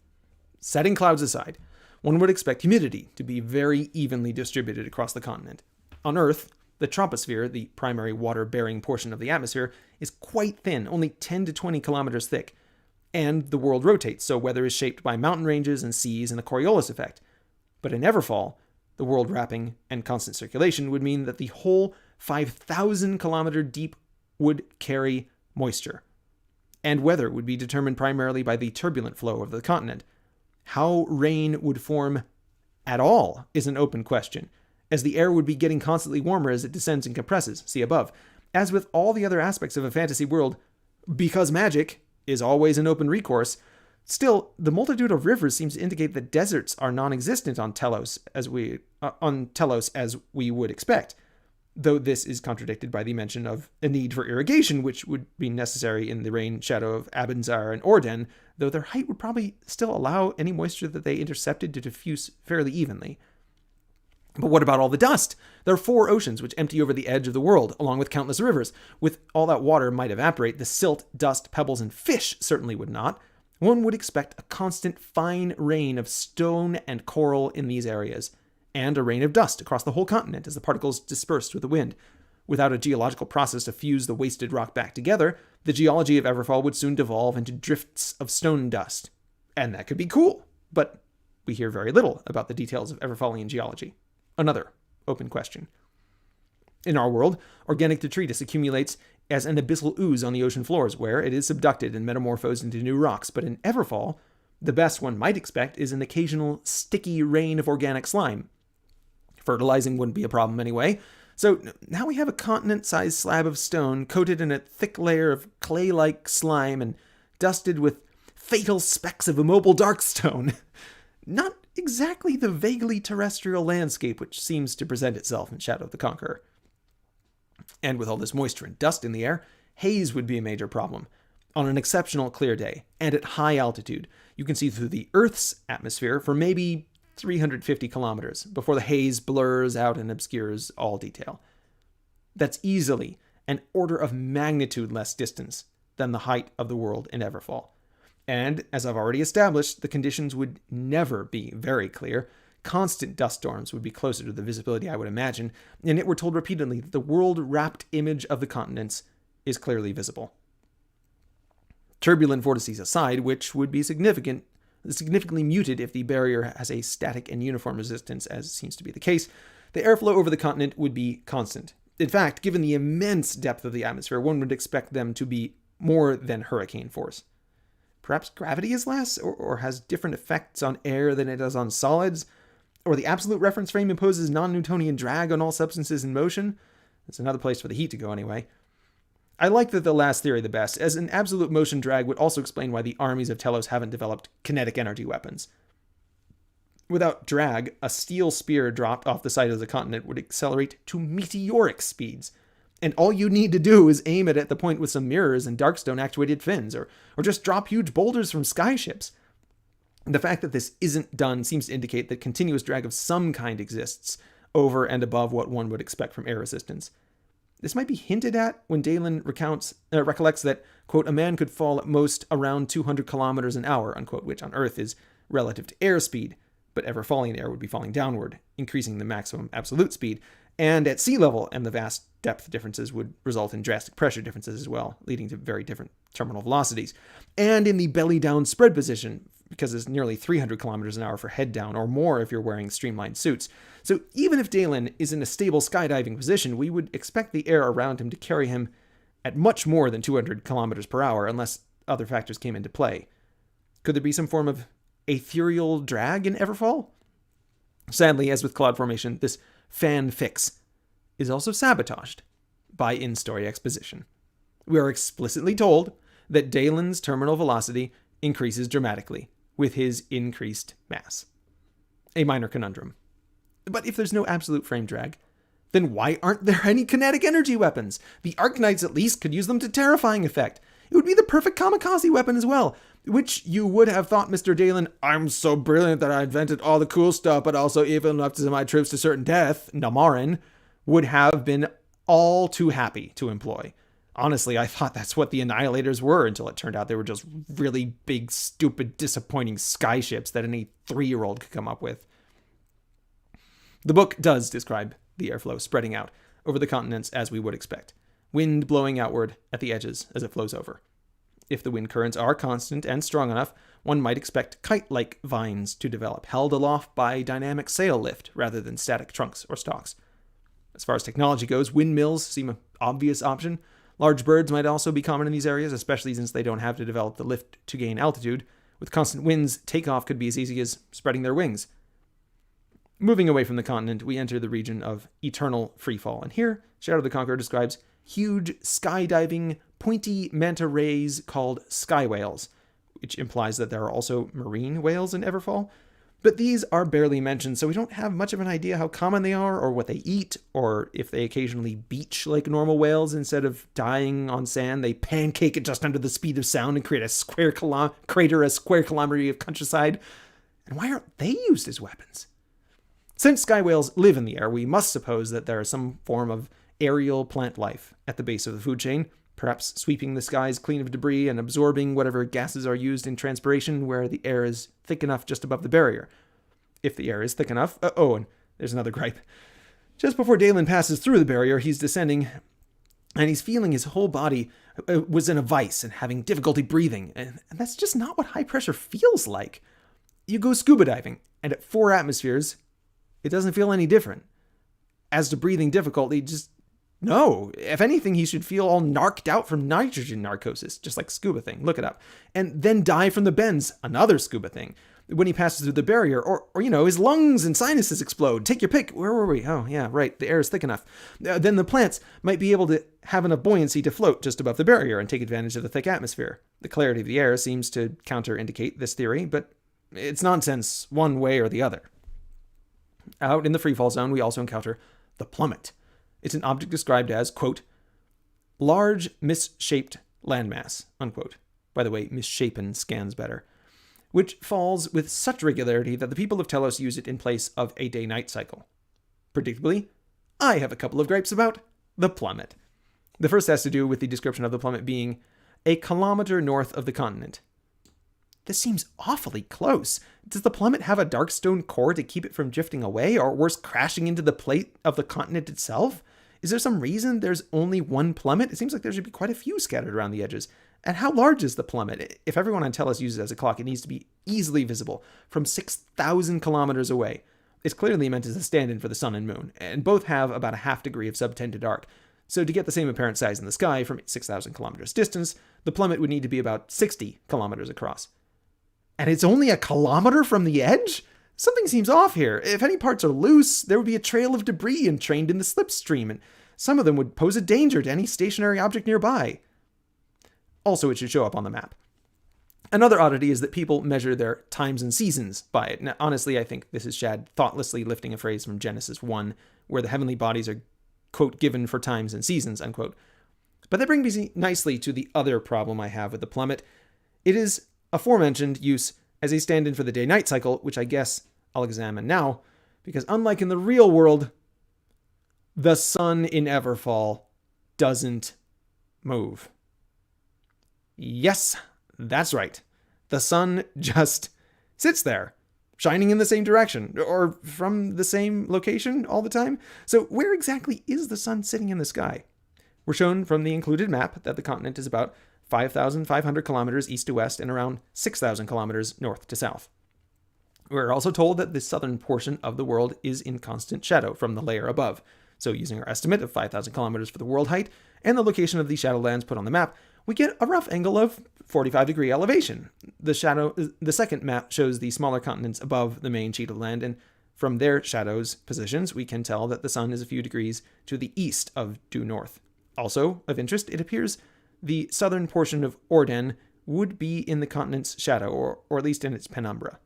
setting clouds aside, one would expect humidity to be very evenly distributed across the continent. On Earth, the troposphere, the primary water-bearing portion of the atmosphere, is quite thin, only 10 to 20 kilometers thick. And the world rotates, so weather is shaped by mountain ranges and seas and the Coriolis effect. But in Everfall, the world wrapping and constant circulation would mean that the whole 5,000 kilometer deep would carry moisture. And weather would be determined primarily by the turbulent flow of the continent. How rain would form at all is an open question, as the air would be getting constantly warmer as it descends and compresses, see above. As with all the other aspects of a fantasy world, because magic is always an open recourse, still, the multitude of rivers seems to indicate that deserts are non-existent on Telos as we would expect, though this is contradicted by the mention of a need for irrigation, which would be necessary in the rain shadow of Abenzar and Orden, though their height would probably still allow any moisture that they intercepted to diffuse fairly evenly. But what about all the dust? There are 4 oceans which empty over the edge of the world, along with countless rivers. With all that water might evaporate, the silt, dust, pebbles, and fish certainly would not. One would expect a constant fine rain of stone and coral in these areas, and a rain of dust across the whole continent as the particles dispersed with the wind. Without a geological process to fuse the wasted rock back together, the geology of Everfall would soon devolve into drifts of stone dust. And that could be cool, but we hear very little about the details of Everfallian geology. Another open question. In our world, organic detritus accumulates as an abyssal ooze on the ocean floors, where it is subducted and metamorphosed into new rocks. But in Everfall, the best one might expect is an occasional sticky rain of organic slime. Fertilizing wouldn't be a problem anyway. So now we have a continent-sized slab of stone coated in a thick layer of clay-like slime and dusted with fatal specks of immobile Darkstone. Not exactly the vaguely terrestrial landscape which seems to present itself in Shadow of the Conqueror. And with all this moisture and dust in the air, haze would be a major problem. On an exceptional clear day, and at high altitude, you can see through the Earth's atmosphere for maybe 350 kilometers before the haze blurs out and obscures all detail. That's easily an order of magnitude less distance than the height of the world in Everfall. And, as I've already established, the conditions would never be very clear. Constant dust storms would be closer to the visibility, I would imagine, and it were told repeatedly that the world-wrapped image of the continents is clearly visible. Turbulent vortices aside, which would be significantly muted if the barrier has a static and uniform resistance, as seems to be the case, the airflow over the continent would be constant. In fact, given the immense depth of the atmosphere, one would expect them to be more than hurricane force. Perhaps gravity is less, or has different effects on air than it does on solids, or the absolute reference frame imposes non-Newtonian drag on all substances in motion. That's another place for the heat to go anyway. I like the last theory the best, as an absolute motion drag would also explain why the armies of Telos haven't developed kinetic energy weapons. Without drag, a steel spear dropped off the side of the continent would accelerate to meteoric speeds. And all you need to do is aim it at the point with some mirrors and Darkstone-actuated fins, or just drop huge boulders from skyships. The fact that this isn't done seems to indicate that continuous drag of some kind exists over and above what one would expect from air resistance. This might be hinted at when Daylen recollects that, quote, a man could fall at most around 200 kilometers an hour, unquote, which on Earth is relative to airspeed, but Everfallian air would be falling downward, increasing the maximum absolute speed. And at sea level, and the vast depth differences would result in drastic pressure differences as well, leading to very different terminal velocities. And in the belly-down spread position, because it's nearly 300 kilometers an hour for head down, or more if you're wearing streamlined suits. So even if Daylen is in a stable skydiving position, we would expect the air around him to carry him at much more than 200 kilometers per hour, unless other factors came into play. Could there be some form of ethereal drag in Everfall? Sadly, as with cloud formation, this fan fix is also sabotaged by in-story exposition. We are explicitly told that Daylen's terminal velocity increases dramatically with his increased mass. A minor conundrum. But if there's no absolute frame drag, then why aren't there any kinetic energy weapons? The Archknights at least could use them to terrifying effect. It would be the perfect kamikaze weapon as well, which you would have thought, Mr. Daylen, I'm so brilliant that I invented all the cool stuff, but also even left my troops to certain death, Namarin, would have been all too happy to employ. Honestly, I thought that's what the Annihilators were until it turned out they were just really big, stupid, disappointing skyships that any 3-year-old could come up with. The book does describe the airflow spreading out over the continents as we would expect, wind blowing outward at the edges as it flows over. If the wind currents are constant and strong enough, one might expect kite-like vines to develop, held aloft by dynamic sail lift rather than static trunks or stalks. As far as technology goes, windmills seem an obvious option. Large birds might also be common in these areas, especially since they don't have to develop the lift to gain altitude. With constant winds, takeoff could be as easy as spreading their wings. Moving away from the continent, we enter the region of eternal freefall, and here, Shadow the Conqueror describes huge skydiving pointy manta rays called sky whales, which implies that there are also marine whales in Everfall. But these are barely mentioned, so we don't have much of an idea how common they are, or what they eat, or if they occasionally beach like normal whales. Instead of dying on sand, they pancake it just under the speed of sound and create a square kilometer of countryside. And why aren't they used as weapons? Since sky whales live in the air, we must suppose that there is some form of aerial plant life at the base of the food chain, perhaps sweeping the skies clean of debris and absorbing whatever gases are used in transpiration where the air is thick enough just above the barrier. If the air is thick enough... and there's another gripe. Just before Daylen passes through the barrier, he's descending, and he's feeling his whole body was in a vice and having difficulty breathing, and that's just not what high pressure feels like. You go scuba diving, and at 4 atmospheres, it doesn't feel any different. As to breathing difficulty, just no. If anything, he should feel all narked out from nitrogen narcosis, just like scuba thing. Look it up. And then die from the bends, another scuba thing. When he passes through the barrier, or his lungs and sinuses explode. Take your pick. Where were we? Oh, yeah, right. The air is thick enough. Then the plants might be able to have enough buoyancy to float just above the barrier and take advantage of the thick atmosphere. The clarity of the air seems to counter-indicate this theory, but it's nonsense one way or the other. Out in the freefall zone, we also encounter the plummet. It's an object described as, quote, large misshaped landmass, unquote. By the way, misshapen scans better. Which falls with such regularity that the people of Telos use it in place of a day-night cycle. Predictably, I have a couple of gripes about the plummet. The first has to do with the description of the plummet being a kilometer north of the continent. This seems awfully close. Does the plummet have a Darkstone core to keep it from drifting away, or worse, crashing into the plate of the continent itself? Is there some reason there's only one plummet? It seems like there should be quite a few scattered around the edges. And how large is the plummet? If everyone on Telos uses it as a clock, it needs to be easily visible from 6,000 kilometers away. It's clearly meant as a stand-in for the sun and moon, and both have about a half degree of subtended arc. So to get the same apparent size in the sky from 6,000 kilometers distance, the plummet would need to be about 60 kilometers across. And it's only a kilometer from the edge? Something seems off here. If any parts are loose, there would be a trail of debris entrained in the slipstream, and some of them would pose a danger to any stationary object nearby. Also, it should show up on the map. Another oddity is that people measure their times and seasons by it. Now, honestly, I think this is Shad thoughtlessly lifting a phrase from Genesis 1, where the heavenly bodies are, quote, given for times and seasons, unquote. But that brings me nicely to the other problem I have with the plummet. It is aforementioned use as a stand-in for the day-night cycle, which I guess I'll examine now, because unlike in the real world, the sun in Everfall doesn't move. Yes, that's right. The sun just sits there, shining in the same direction, or from the same location all the time. So where exactly is the sun sitting in the sky? We're shown from the included map that the continent is about 5,500 kilometers east to west and around 6,000 kilometers north to south. We're also told that the southern portion of the world is in constant shadow from the layer above. So using our estimate of 5,000 kilometers for the world height and the location of the Shadowlands put on the map, we get a rough angle of 45-degree elevation. The second map shows the smaller continents above the main sheet of land, and from their shadows positions, we can tell that the sun is a few degrees to the east of due north. Also, of interest, it appears the southern portion of Orden would be in the continent's shadow, or at least in its penumbra.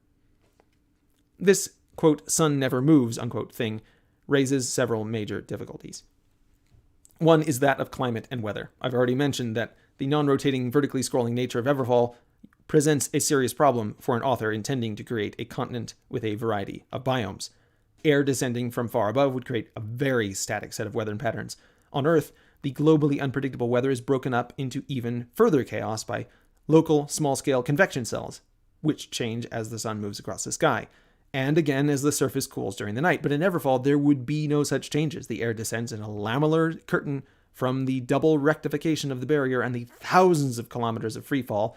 This, quote, sun never moves, unquote, thing raises several major difficulties. One is that of climate and weather. I've already mentioned that the non-rotating, vertically scrolling nature of Everfall presents a serious problem for an author intending to create a continent with a variety of biomes. Air descending from far above would create a very static set of weather patterns. On Earth, the globally unpredictable weather is broken up into even further chaos by local, small-scale convection cells, which change as the sun moves across the sky, and again as the surface cools during the night. But in Everfall, there would be no such changes. The air descends in a lamellar curtain from the double rectification of the barrier and the thousands of kilometers of freefall,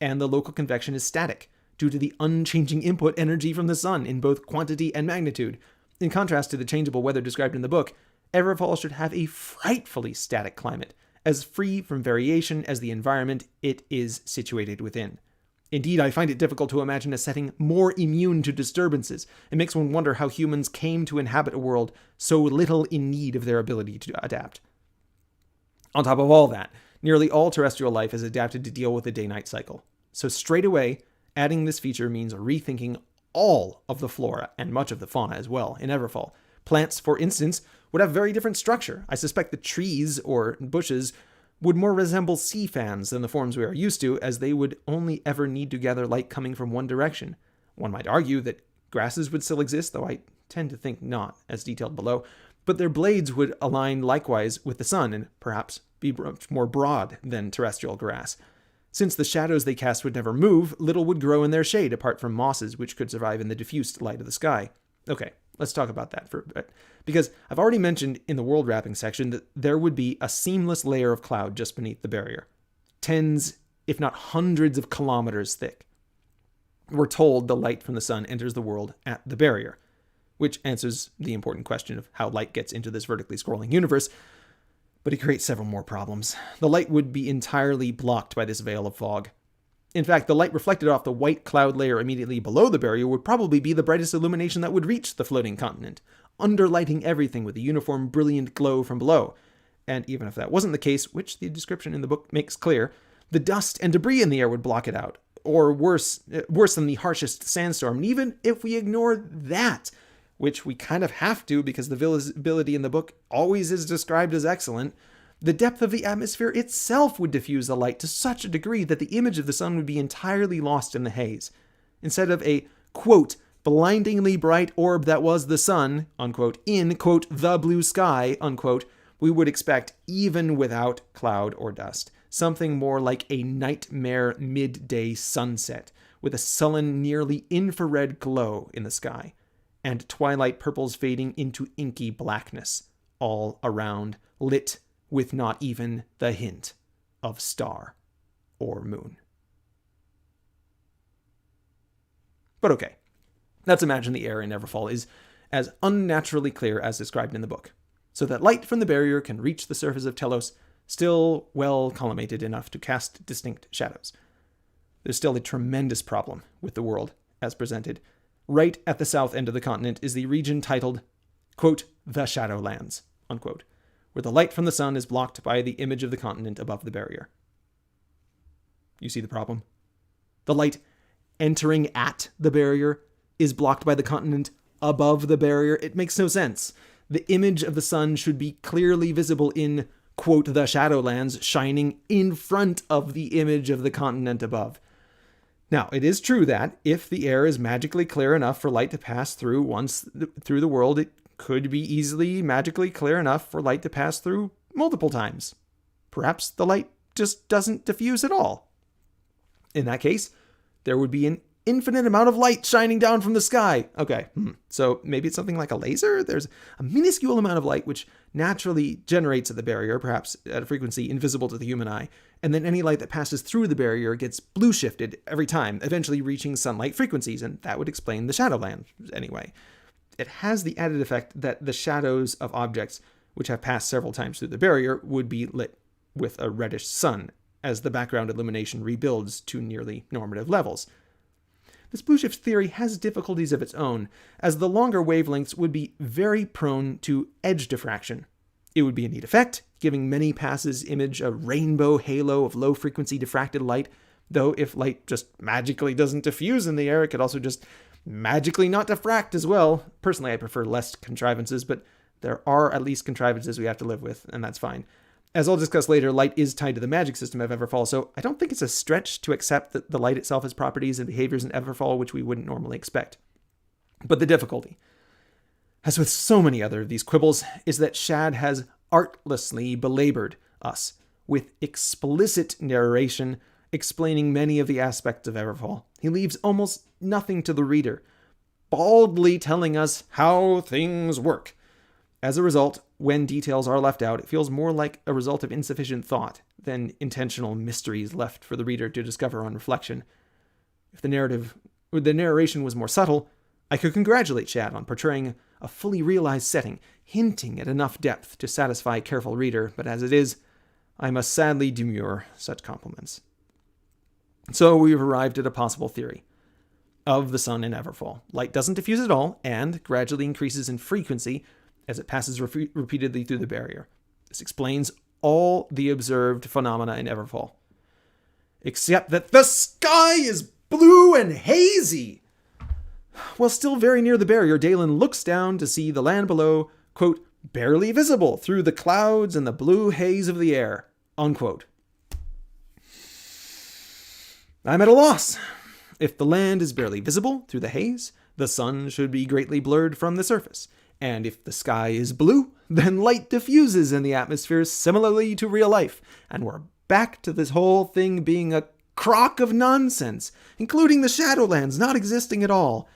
and the local convection is static due to the unchanging input energy from the sun in both quantity and magnitude. In contrast to the changeable weather described in the book, Everfall should have a frightfully static climate, as free from variation as the environment it is situated within. Indeed, I find it difficult to imagine a setting more immune to disturbances. It makes one wonder how humans came to inhabit a world so little in need of their ability to adapt. On top of all that, nearly all terrestrial life is adapted to deal with the day-night cycle. So straight away, adding this feature means rethinking all of the flora and much of the fauna as well in Everfall. Plants, for instance, would have very different structure. I suspect the trees or bushes would more resemble sea fans than the forms we are used to, as they would only ever need to gather light coming from one direction. One might argue that grasses would still exist, though I tend to think not, as detailed below, but their blades would align likewise with the sun and perhaps be much more broad than terrestrial grass. Since the shadows they cast would never move, little would grow in their shade apart from mosses which could survive in the diffused light of the sky. Okay, let's talk about that for a bit, because I've already mentioned in the world wrapping section that there would be a seamless layer of cloud just beneath the barrier, tens, if not hundreds of kilometers thick. We're told the light from the sun enters the world at the barrier, which answers the important question of how light gets into this vertically scrolling universe, but it creates several more problems. The light would be entirely blocked by this veil of fog. In fact, the light reflected off the white cloud layer immediately below the barrier would probably be the brightest illumination that would reach the floating continent, underlighting everything with a uniform, brilliant glow from below. And even if that wasn't the case, which the description in the book makes clear, the dust and debris in the air would block it out, or worse than the harshest sandstorm. And even if we ignore that, which we kind of have to because the visibility in the book always is described as excellent, the depth of the atmosphere itself would diffuse the light to such a degree that the image of the sun would be entirely lost in the haze. Instead of a, quote, blindingly bright orb that was the sun, unquote, in, quote, the blue sky, unquote, we would expect, even without cloud or dust, something more like a nightmare midday sunset with a sullen, nearly infrared glow in the sky, and twilight purples fading into inky blackness all around, lit with not even the hint of star or moon. But okay, let's imagine the air in Everfall is as unnaturally clear as described in the book, so that light from the barrier can reach the surface of Telos, still well collimated enough to cast distinct shadows. There's still a tremendous problem with the world as presented. Right at the south end of the continent is the region titled, quote, the Shadowlands, unquote, where the light from the sun is blocked by the image of the continent above the barrier. You see the problem? The light entering at the barrier is blocked by the continent above the barrier. It makes no sense. The image of the sun should be clearly visible in, quote, the Shadowlands, shining in front of the image of the continent above. Now, it is true that if the air is magically clear enough for light to pass through once through the world, it could be easily magically clear enough for light to pass through multiple times. Perhaps the light just doesn't diffuse at all. In that case, there would be an infinite amount of light shining down from the sky. Okay, so maybe it's something like a laser? There's a minuscule amount of light which naturally generates at the barrier, perhaps at a frequency invisible to the human eye, and then any light that passes through the barrier gets blue shifted every time, eventually reaching sunlight frequencies, and that would explain the Shadowlands anyway. It has the added effect that the shadows of objects which have passed several times through the barrier would be lit with a reddish sun, as the background illumination rebuilds to nearly normative levels. This blue shift theory has difficulties of its own, as the longer wavelengths would be very prone to edge diffraction. It would be a neat effect, giving many passes image a rainbow halo of low-frequency diffracted light, though if light just magically doesn't diffuse in the air, it could also just magically not diffract as well. Personally, I prefer less contrivances, but there are at least contrivances we have to live with, and that's fine. As I'll discuss later, light is tied to the magic system of Everfall, so I don't think it's a stretch to accept that the light itself has properties and behaviors in Everfall which we wouldn't normally expect. But the difficulty, as with so many other of these quibbles, is that Shad has artlessly belabored us with explicit narration explaining many of the aspects of Everfall. He leaves almost nothing to the reader, baldly telling us how things work. As a result, when details are left out, it feels more like a result of insufficient thought than intentional mysteries left for the reader to discover on reflection. If the narration was more subtle, I could congratulate Shad on portraying a fully realized setting, hinting at enough depth to satisfy a careful reader, but as it is, I must sadly demur such compliments. So we've arrived at a possible theory of the sun in Everfall. Light doesn't diffuse at all, and gradually increases in frequency as it passes repeatedly through the barrier. This explains all the observed phenomena in Everfall. Except that the sky is blue and hazy! While still very near the barrier, Daylen looks down to see the land below, quote, barely visible through the clouds and the blue haze of the air, unquote. I'm at a loss. If the land is barely visible through the haze, the sun should be greatly blurred from the surface. And if the sky is blue, then light diffuses in the atmosphere similarly to real life. And we're back to this whole thing being a crock of nonsense, including the Shadowlands not existing at all.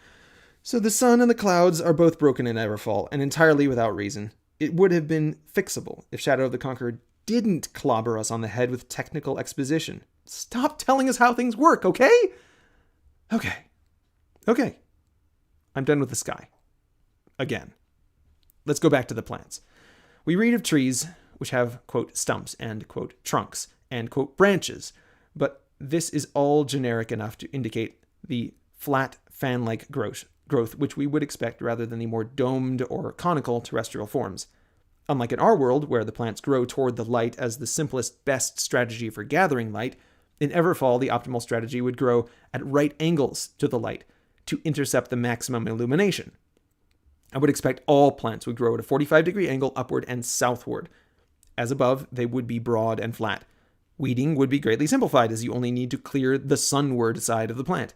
So the sun and the clouds are both broken in Everfall, and entirely without reason. It would have been fixable if Shadow of the Conqueror didn't clobber us on the head with technical exposition. Stop telling us how things work, okay? Okay. I'm done with the sky. Again. Let's go back to the plants. We read of trees which have, quote, stumps and, quote, trunks and, quote, branches, but this is all generic enough to indicate the flat fan-like growth which we would expect rather than the more domed or conical terrestrial forms. Unlike in our world, where the plants grow toward the light as the simplest, best strategy for gathering light, in Everfall the optimal strategy would grow at right angles to the light to intercept the maximum illumination. I would expect all plants would grow at a 45-degree angle upward and southward. As above, they would be broad and flat. Weeding would be greatly simplified, as you only need to clear the sunward side of the plant.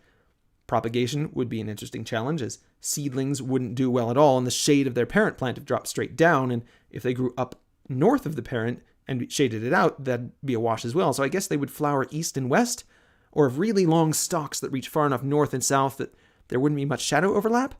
Propagation would be an interesting challenge, as seedlings wouldn't do well at all in the shade of their parent plant if dropped straight down, and if they grew up north of the parent and shaded it out, that'd be a wash as well. So I guess they would flower east and west, or have really long stalks that reach far enough north and south that there wouldn't be much shadow overlap.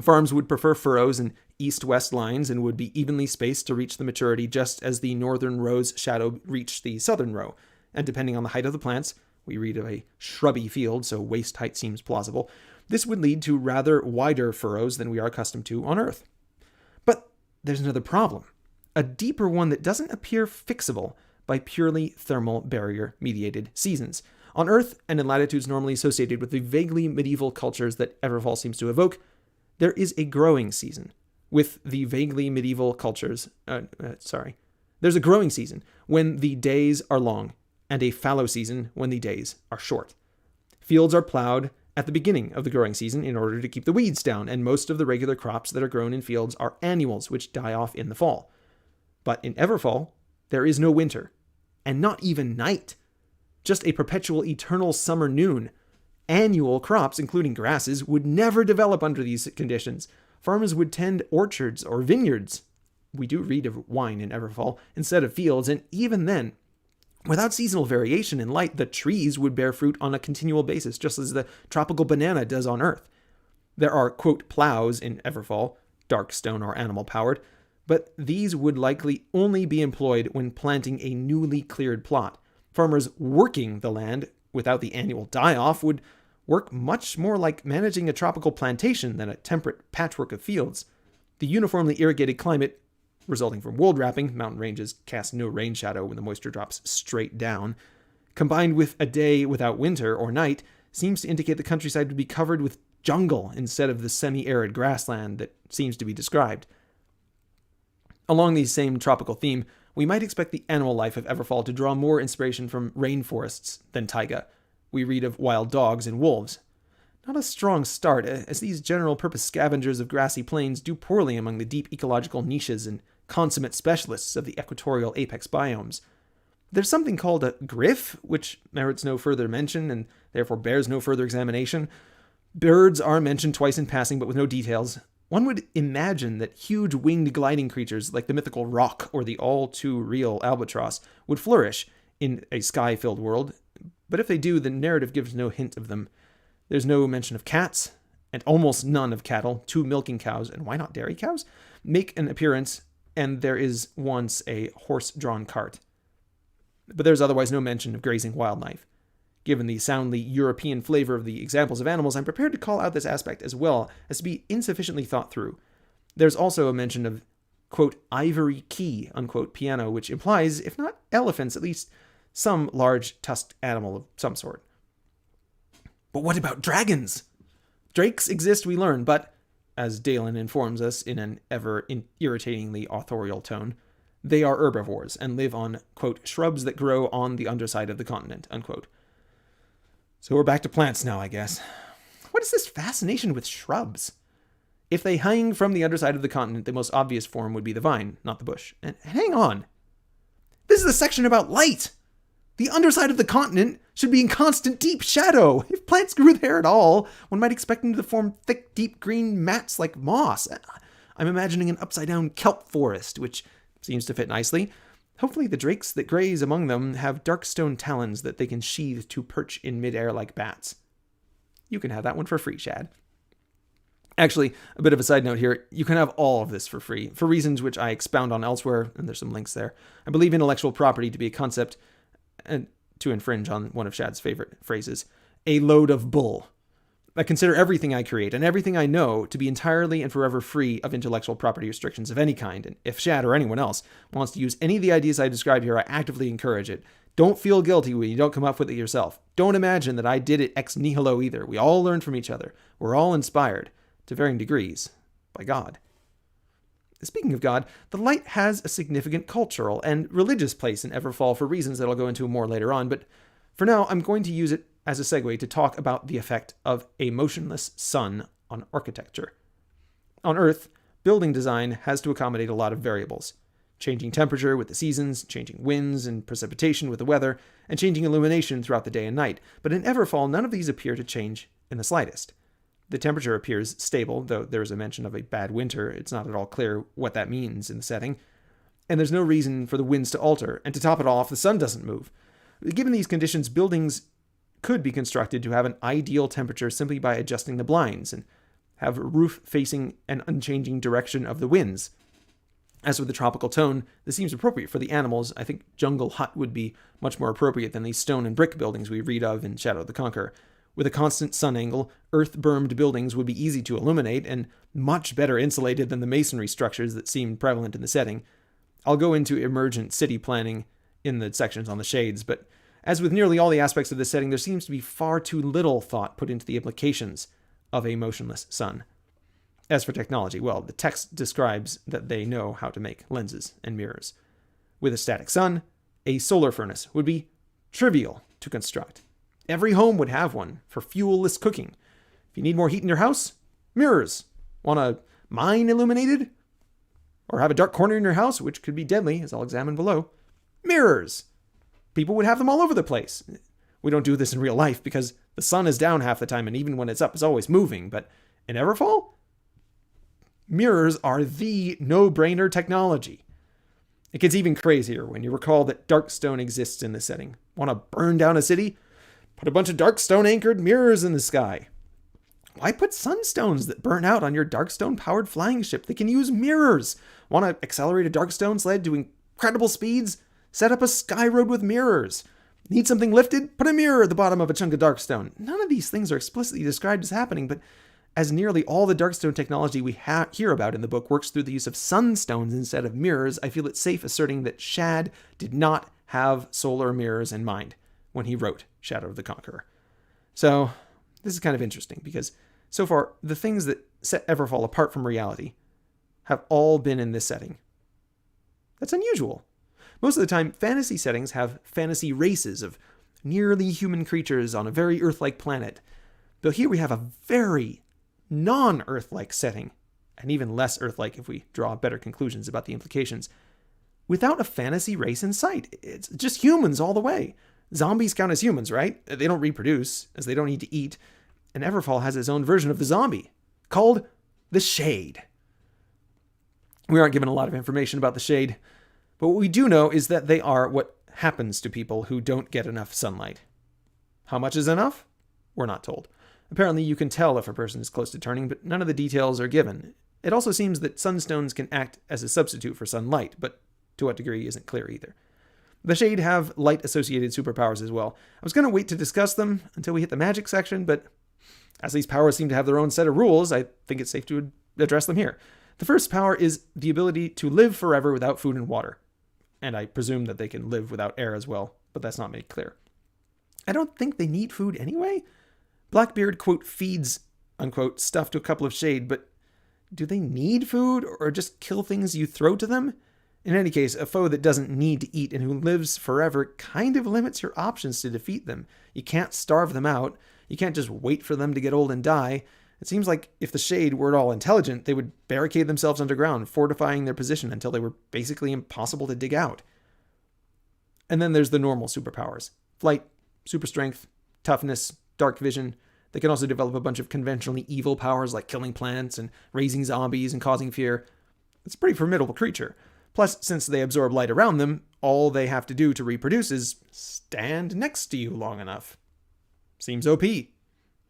Farms would prefer furrows and east-west lines and would be evenly spaced to reach the maturity just as the northern row's shadow reached the southern row. And depending on the height of the plants, we read of a shrubby field, so waist height seems plausible, this would lead to rather wider furrows than we are accustomed to on Earth. But there's another problem, a deeper one that doesn't appear fixable by purely thermal barrier-mediated seasons. On Earth, and in latitudes normally associated with the vaguely medieval cultures that Everfall seems to evoke, there is a growing season with the vaguely medieval cultures. There's a growing season when the days are long, and a fallow season when the days are short. Fields are plowed at the beginning of the growing season in order to keep the weeds down, and most of the regular crops that are grown in fields are annuals, which die off in the fall. But in Everfall, there is no winter, and not even night. Just a perpetual eternal summer noon. Annual crops, including grasses, would never develop under these conditions. Farmers would tend orchards or vineyards. We do read of wine in Everfall instead of fields, and even then, Without seasonal variation in light, the trees would bear fruit on a continual basis, just as the tropical banana does on Earth. There are, quote, plows in Everfall, Darkstone or animal-powered, but these would likely only be employed when planting a newly cleared plot. Farmers working the land without the annual die-off would work much more like managing a tropical plantation than a temperate patchwork of fields. The uniformly irrigated climate resulting from wold wrapping, mountain ranges cast no rain shadow when the moisture drops straight down, combined with a day without winter or night, seems to indicate the countryside would be covered with jungle instead of the semi-arid grassland that seems to be described. Along these same tropical theme, we might expect the animal life of Everfall to draw more inspiration from rainforests than taiga. We read of wild dogs and wolves. Not a strong start, as these general-purpose scavengers of grassy plains do poorly among the deep ecological niches and consummate specialists of the equatorial apex biomes. There's something called a griff, which merits no further mention and therefore bears no further examination. Birds are mentioned twice in passing, but with no details. One would imagine that huge winged gliding creatures like the mythical roc or the all-too-real albatross would flourish in a sky-filled world, but if they do, the narrative gives no hint of them. There's no mention of cats, and almost none of cattle. 2 milking cows, and why not dairy cows, make an appearance, and there is once a horse-drawn cart. But there's otherwise no mention of grazing wildlife. Given the soundly European flavor of the examples of animals, I'm prepared to call out this aspect as well as to be insufficiently thought through. There's also a mention of, quote, ivory key, unquote, piano, which implies, if not elephants, at least some large tusked animal of some sort. But what about dragons? Drakes exist, we learn, but, as Daylen informs us in an ever-irritatingly authorial tone, they are herbivores and live on, quote, shrubs that grow on the underside of the continent, unquote. So we're back to plants now, I guess. What is this fascination with shrubs? If they hang from the underside of the continent, the most obvious form would be the vine, not the bush. And hang on. This is a section about light. The underside of the continent should be in constant deep shadow. If plants grew there at all, one might expect them to form thick, deep green mats like moss. I'm imagining an upside-down kelp forest, which seems to fit nicely. Hopefully the drakes that graze among them have darkstone talons that they can sheathe to perch in midair like bats. You can have that one for free, Shad. Actually, a bit of a side note here, you can have all of this for free, for reasons which I expound on elsewhere, and there's some links there. I believe intellectual property to be a concept, and to infringe on one of Shad's favorite phrases, a load of bull. I consider everything I create and everything I know to be entirely and forever free of intellectual property restrictions of any kind, and if Shad or anyone else wants to use any of the ideas I described here, I actively encourage it. Don't feel guilty when you don't come up with it yourself. Don't imagine that I did it ex nihilo either. We all learn from each other. We're all inspired, to varying degrees, by God. Speaking of God, the light has a significant cultural and religious place in Everfall for reasons that I'll go into more later on, but for now I'm going to use it as a segue to talk about the effect of a motionless sun on architecture. On Earth, building design has to accommodate a lot of variables. Changing temperature with the seasons, changing winds and precipitation with the weather, and changing illumination throughout the day and night. But in Everfall, none of these appear to change in the slightest. The temperature appears stable, though there is a mention of a bad winter. It's not at all clear what that means in the setting. And there's no reason for the winds to alter, and to top it off, the sun doesn't move. Given these conditions, buildings could be constructed to have an ideal temperature simply by adjusting the blinds and have a roof facing an unchanging direction of the winds. As for the tropical tone, this seems appropriate for the animals. I think jungle hut would be much more appropriate than these stone and brick buildings we read of in Shadow the Conqueror. With a constant sun angle, earth-bermed buildings would be easy to illuminate and much better insulated than the masonry structures that seem prevalent in the setting. I'll go into emergent city planning in the sections on the shades, but as with nearly all the aspects of this setting, there seems to be far too little thought put into the implications of a motionless sun. As for technology, well, the text describes that they know how to make lenses and mirrors. With a static sun, a solar furnace would be trivial to construct. Every home would have one for fuel-less cooking. If you need more heat in your house, mirrors. Want a mine illuminated? Or have a dark corner in your house, which could be deadly, as I'll examine below. Mirrors. People would have them all over the place. We don't do this in real life because the sun is down half the time, and even when it's up, it's always moving. But in Everfall, mirrors are the no-brainer technology. It gets even crazier when you recall that Darkstone exists in this setting. Want to burn down a city? Put a bunch of Darkstone-anchored mirrors in the sky. Why put sunstones that burn out on your Darkstone-powered flying ship? They can use mirrors. Want to accelerate a Darkstone sled to incredible speeds? Set up a sky road with mirrors. Need something lifted? Put a mirror at the bottom of a chunk of Darkstone. None of these things are explicitly described as happening, but as nearly all the Darkstone technology we hear about in the book works through the use of sunstones instead of mirrors, I feel it's safe asserting that Shad did not have solar mirrors in mind when he wrote Shadow of the Conqueror. So, this is kind of interesting, because so far, the things that set Everfall apart from reality have all been in this setting. That's unusual. Most of the time, fantasy settings have fantasy races of nearly human creatures on a very Earth-like planet. Though here we have a very non-Earth-like setting, and even less Earth-like if we draw better conclusions about the implications, without a fantasy race in sight. It's just humans all the way. Zombies count as humans, right? They don't reproduce, as they don't need to eat. And Everfall has its own version of the zombie, called the Shade. We aren't given a lot of information about the Shade, but what we do know is that they are what happens to people who don't get enough sunlight. How much is enough? We're not told. Apparently you can tell if a person is close to turning, but none of the details are given. It also seems that sunstones can act as a substitute for sunlight, but to what degree isn't clear either. The Shade have light-associated superpowers as well. I was going to wait to discuss them until we hit the magic section, but as these powers seem to have their own set of rules, I think it's safe to address them here. The first power is the ability to live forever without food and water. And I presume that they can live without air as well, but that's not made clear. I don't think they need food anyway. Blackbeard, quote, feeds, unquote, stuff to a couple of Shade, but do they need food or just kill things you throw to them? In any case, a foe that doesn't need to eat and who lives forever kind of limits your options to defeat them. You can't starve them out. You can't just wait for them to get old and die. It seems like if the Shade were at all intelligent, they would barricade themselves underground, fortifying their position until they were basically impossible to dig out. And then there's the normal superpowers. Flight, super strength, toughness, dark vision. They can also develop a bunch of conventionally evil powers like killing plants and raising zombies and causing fear. It's a pretty formidable creature. Plus, since they absorb light around them, all they have to do to reproduce is stand next to you long enough. Seems OP.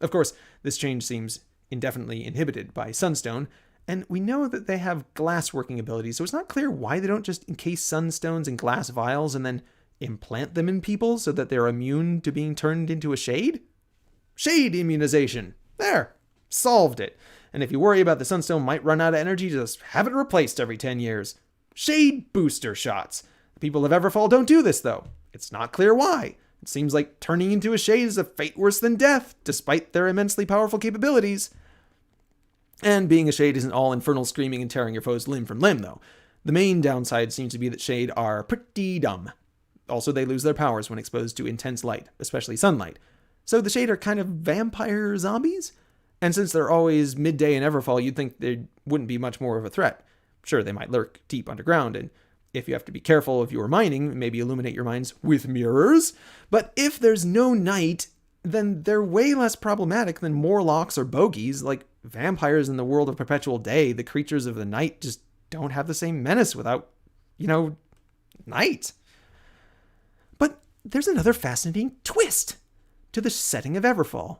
Of course, this change seems indefinitely inhibited by Sunstone, and we know that they have glass working abilities, so it's not clear why they don't just encase sunstones in glass vials and then implant them in people so that they're immune to being turned into a Shade? Shade immunization. There. Solved it. And if you worry about the sunstone might run out of energy, just have it replaced every 10 years. Shade booster shots. The people of Everfall don't do this, though. It's not clear why. It seems like turning into a Shade is a fate worse than death, despite their immensely powerful capabilities. And being a Shade isn't all infernal screaming and tearing your foes limb from limb, though. The main downside seems to be that Shade are pretty dumb. Also, they lose their powers when exposed to intense light, especially sunlight. So the Shade are kind of vampire zombies? And since they're always midday in Everfall, you'd think they wouldn't be much more of a threat. Sure, they might lurk deep underground, and if you have to be careful if you are mining, maybe illuminate your mines with mirrors. But if there's no night, then they're way less problematic than Morlocks or Bogies. Like vampires in the world of Perpetual Day, the creatures of the night just don't have the same menace without, night. But there's another fascinating twist to the setting of Everfall.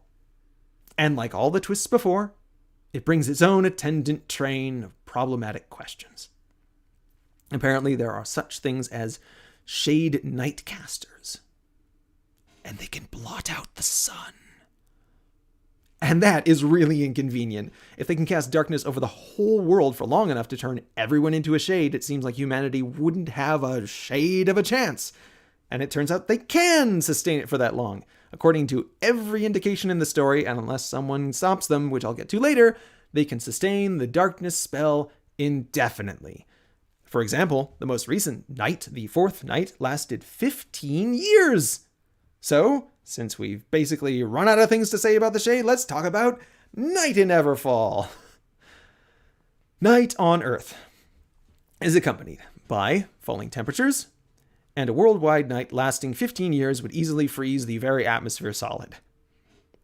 And like all the twists before, it brings its own attendant train of problematic questions. Apparently, there are such things as Shade Nightcasters. And they can blot out the sun. And that is really inconvenient. If they can cast darkness over the whole world for long enough to turn everyone into a Shade, it seems like humanity wouldn't have a shade of a chance. And it turns out they can sustain it for that long. According to every indication in the story, and unless someone stops them, which I'll get to later, they can sustain the darkness spell indefinitely. For example, the most recent night, the fourth night, lasted 15 years. So, since we've basically run out of things to say about the Shade, let's talk about Night in Everfall. Night on Earth is accompanied by falling temperatures, and a worldwide night lasting 15 years would easily freeze the very atmosphere solid.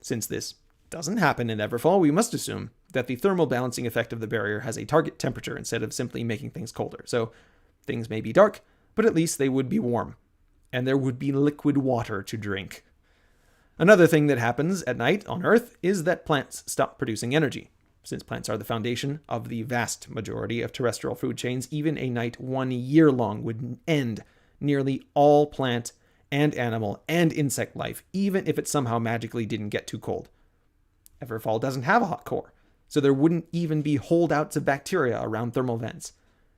Since this doesn't happen in Everfall, we must assume that the thermal balancing effect of the barrier has a target temperature instead of simply making things colder. So Things may be dark, but at least they would be warm. And there would be liquid water to drink. Another thing that happens at night on Earth is that plants stop producing energy. Since plants are the foundation of the vast majority of terrestrial food chains, even a night 1 year long would end nearly all plant and animal and insect life, even if it somehow magically didn't get too cold. Everfall doesn't have a hot core, so there wouldn't even be holdouts of bacteria around thermal vents.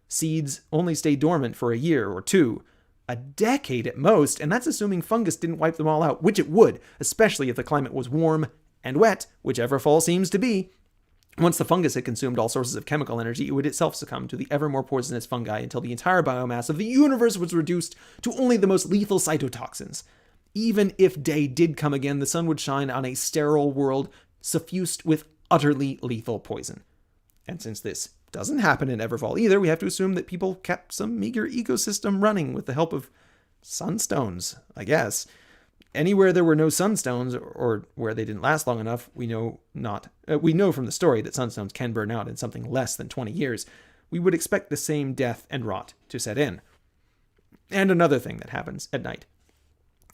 Seeds only stay dormant for a year or two, a decade at most, and that's assuming fungus didn't wipe them all out, which it would, especially if the climate was warm and wet, which Everfall seems to be. Once the fungus had consumed all sources of chemical energy, it would itself succumb to the ever more poisonous fungi until the entire biomass of the universe was reduced to only the most lethal cytotoxins. Even if day did come again, the sun would shine on a sterile world suffused with utterly lethal poison. And since this doesn't happen in Everfall either, we have to assume that people kept some meager ecosystem running with the help of sunstones, I guess. Anywhere there were no sunstones, or where they didn't last long enough, we know from the story that sunstones can burn out in something less than 20 years. We would expect the same death and rot to set in. And another thing that happens at night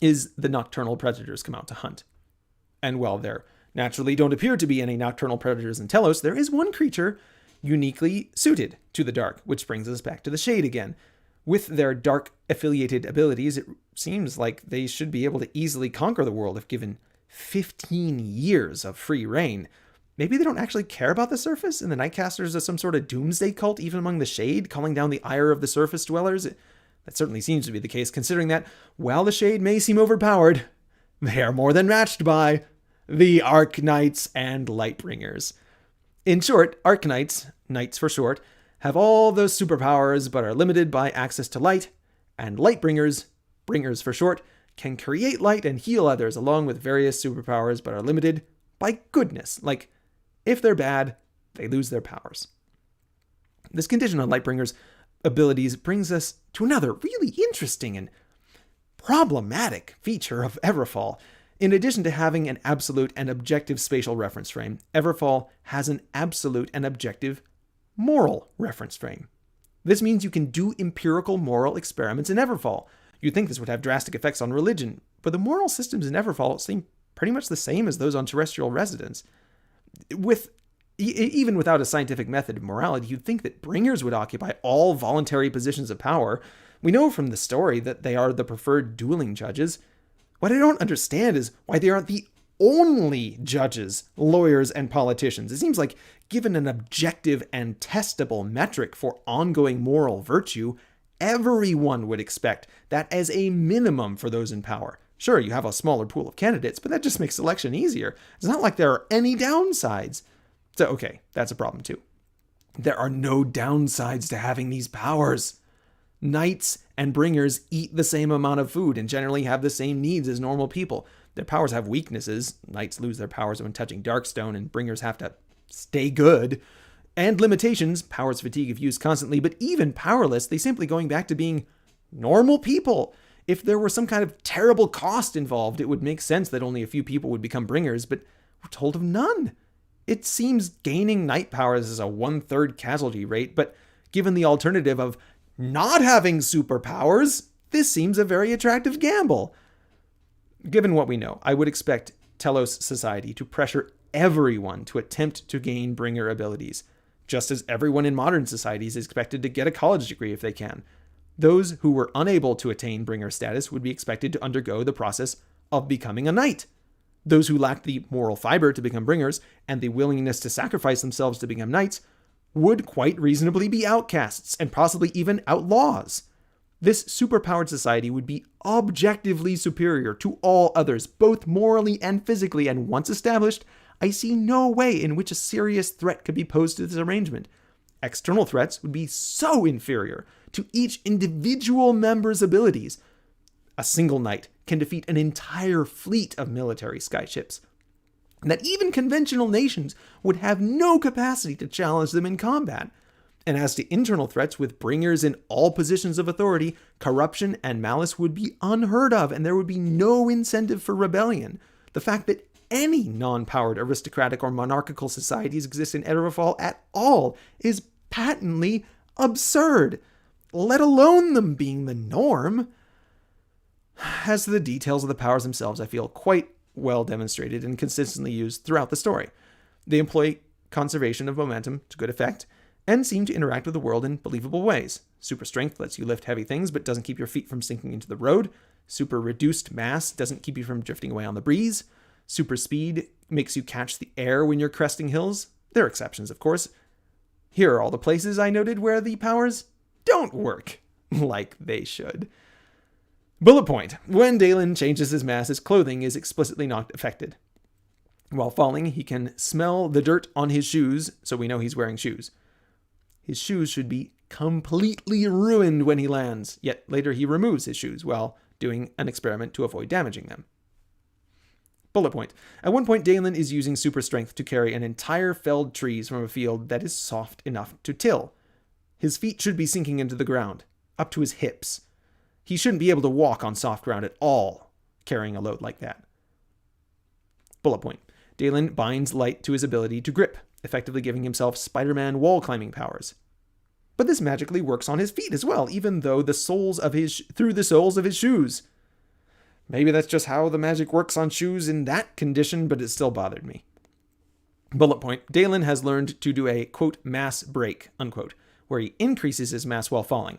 is the nocturnal predators come out to hunt. And while there naturally don't appear to be any nocturnal predators in Telos, there is one creature uniquely suited to the dark, which brings us back to the Shade again. With their dark-affiliated abilities, it seems like they should be able to easily conquer the world if given 15 years of free reign. Maybe they don't actually care about the surface, and the Nightcasters are some sort of doomsday cult even among the Shade, calling down the ire of the surface dwellers? That certainly seems to be the case, considering that, while the Shade may seem overpowered, they are more than matched by the Archknights and Lightbringers. In short, Archknights, knights for short, have all those superpowers but are limited by access to light, and Lightbringers, bringers for short, can create light and heal others along with various superpowers but are limited by goodness. Like, if they're bad, they lose their powers. This condition on Lightbringers' abilities brings us to another really interesting and problematic feature of Everfall. In addition to having an absolute and objective spatial reference frame, Everfall has an absolute and objective moral reference frame. This means you can do empirical moral experiments in Everfall. You'd think this would have drastic effects on religion, but the moral systems in Everfall seem pretty much the same as those on terrestrial residents. Even without a scientific method of morality, you'd think that bringers would occupy all voluntary positions of power. We know from the story that they are the preferred dueling judges. What I don't understand is why they aren't the only judges, lawyers, and politicians. It seems like, given an objective and testable metric for ongoing moral virtue, everyone would expect that as a minimum for those in power. Sure, you have a smaller pool of candidates, but that just makes selection easier. It's not like there are any downsides. So, okay, that's a problem too. There are no downsides to having these powers. Knights and bringers eat the same amount of food and generally have the same needs as normal people. Their powers have weaknesses. Knights lose their powers when touching Darkstone, and bringers have to stay good. And limitations, powers fatigue if used constantly, but even powerless, they simply going back to being normal people. If there were some kind of terrible cost involved, it would make sense that only a few people would become bringers, but we're told of none. It seems gaining knight powers is a 1/3 casualty rate, but given the alternative of not having superpowers, this seems a very attractive gamble. Given what we know, I would expect Telos society to pressure everyone to attempt to gain bringer abilities, just as everyone in modern society is expected to get a college degree if they can. Those who were unable to attain bringer status would be expected to undergo the process of becoming a knight. Those who lacked the moral fiber to become bringers and the willingness to sacrifice themselves to become knights would quite reasonably be outcasts and possibly even outlaws. This superpowered society would be objectively superior to all others, both morally and physically, and once established, I see no way in which a serious threat could be posed to this arrangement. External threats would be so inferior to each individual member's abilities. A single knight can defeat an entire fleet of military skyships, and that even conventional nations would have no capacity to challenge them in combat. And as to internal threats, with bringers in all positions of authority, corruption and malice would be unheard of, and there would be no incentive for rebellion. The fact that any non-powered aristocratic or monarchical societies exist in Everfall at all is patently absurd. let alone them being the norm. As to the details of the powers themselves, I feel quite well demonstrated and consistently used throughout the story. They employ conservation of momentum to good effect, and seem to interact with the world in believable ways. Super strength lets you lift heavy things, but doesn't keep your feet from sinking into the road. Super reduced mass doesn't keep you from drifting away on the breeze. Super speed makes you catch the air when you're cresting hills. There are exceptions, of course. Here are all the places I noted where the powers don't work like they should. Bullet point. When Daylen changes his mass, his clothing is explicitly not affected. While falling, he can smell the dirt on his shoes, so we know he's wearing shoes. His shoes should be completely ruined when he lands, yet later he removes his shoes while doing an experiment to avoid damaging them. Bullet point. At one point, Daylen is using super strength to carry an entire felled trees from a field that is soft enough to till. His feet should be sinking into the ground, up to his hips. He shouldn't be able to walk on soft ground at all, carrying a load like that. Bullet point. Daylen binds light to his ability to grip, effectively giving himself Spider-Man wall climbing powers. But this magically works on his feet as well, even though through the soles of his shoes. Maybe that's just how the magic works on shoes in that condition, but it still bothered me. Bullet point. Daylen has learned to do a, quote, mass break, unquote, where he increases his mass while falling.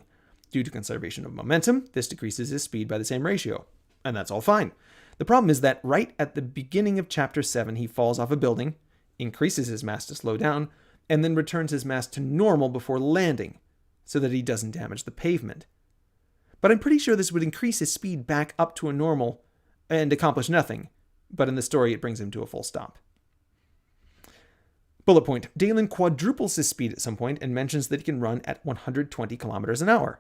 Due to conservation of momentum, this decreases his speed by the same ratio. And that's all fine. The problem is that right at the beginning of Chapter 7, he falls off a building, increases his mass to slow down, and then returns his mass to normal before landing, so that he doesn't damage the pavement. But I'm pretty sure this would increase his speed back up to a normal and accomplish nothing, but in the story it brings him to a full stop. Bullet point. Daylen quadruples his speed at some point and mentions that he can run at 120 kilometers an hour.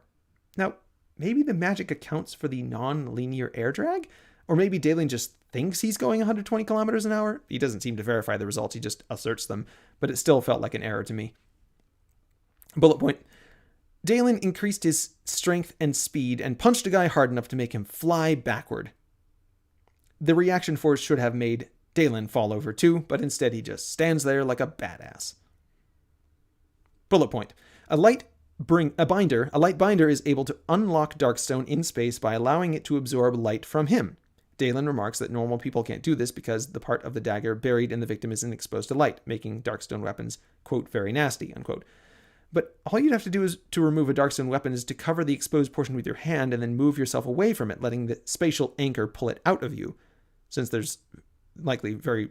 Now, maybe the magic accounts for the non-linear air drag? Or maybe Daylen just thinks he's going 120 kilometers an hour? He doesn't seem to verify the results, he just asserts them, but it still felt like an error to me. Bullet point. Daylen increased his strength and speed and punched a guy hard enough to make him fly backward. The reaction force should have made Daylen fall over too, but instead he just stands there like a badass. Bullet point. A light binder is able to unlock Darkstone in space by allowing it to absorb light from him. Daylen remarks that normal people can't do this because the part of the dagger buried in the victim isn't exposed to light, making Darkstone weapons, quote, very nasty, unquote. But all you'd have to do is to remove a Darkstone weapon is to cover the exposed portion with your hand and then move yourself away from it, letting the spatial anchor pull it out of you. Since there's very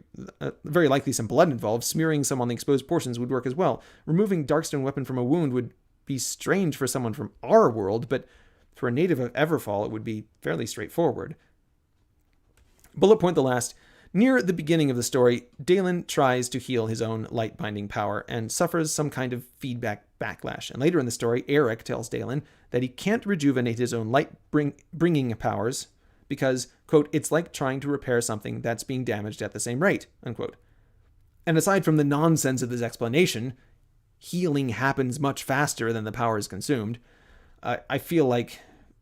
likely some blood involved, smearing some on the exposed portions would work as well. Removing Darkstone weapon from a wound would be strange for someone from our world, but for a native of Everfall, it would be fairly straightforward. Bullet point the last. Near the beginning of the story, Daylen tries to heal his own light binding power and suffers some kind of feedback backlash. And later in the story, Eric tells Daylen that he can't rejuvenate his own light bringing powers because, quote, it's like trying to repair something that's being damaged at the same rate, unquote. And aside from the nonsense of this explanation, healing happens much faster than the power is consumed. I feel like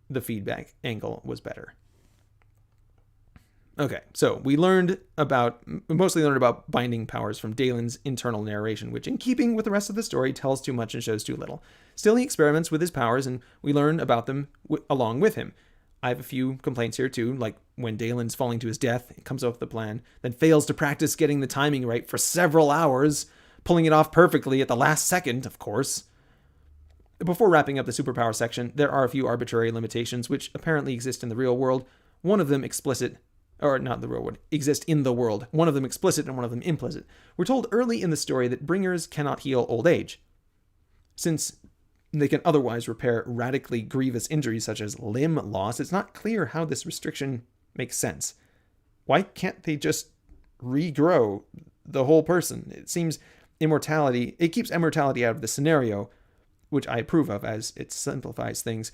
the feedback angle was better. Okay, so we mostly learned about binding powers from Daylen's internal narration, which in keeping with the rest of the story tells too much and shows too little. Still, he experiments with his powers and we learn about them along with him. I have a few complaints here too, like when Daylen's falling to his death, he comes up with the plan, then fails to practice getting the timing right for several hours, pulling it off perfectly at the last second, of course. Before wrapping up the superpower section, there are a few arbitrary limitations which apparently exist in the real world. One of them exist in the world. One of them explicit and one of them implicit. We're told early in the story that bringers cannot heal old age, since they can otherwise repair radically grievous injuries such as limb loss. It's not clear how this restriction makes sense. Why can't they just regrow the whole person? It seems it keeps immortality out of the scenario, which I approve of as it simplifies things.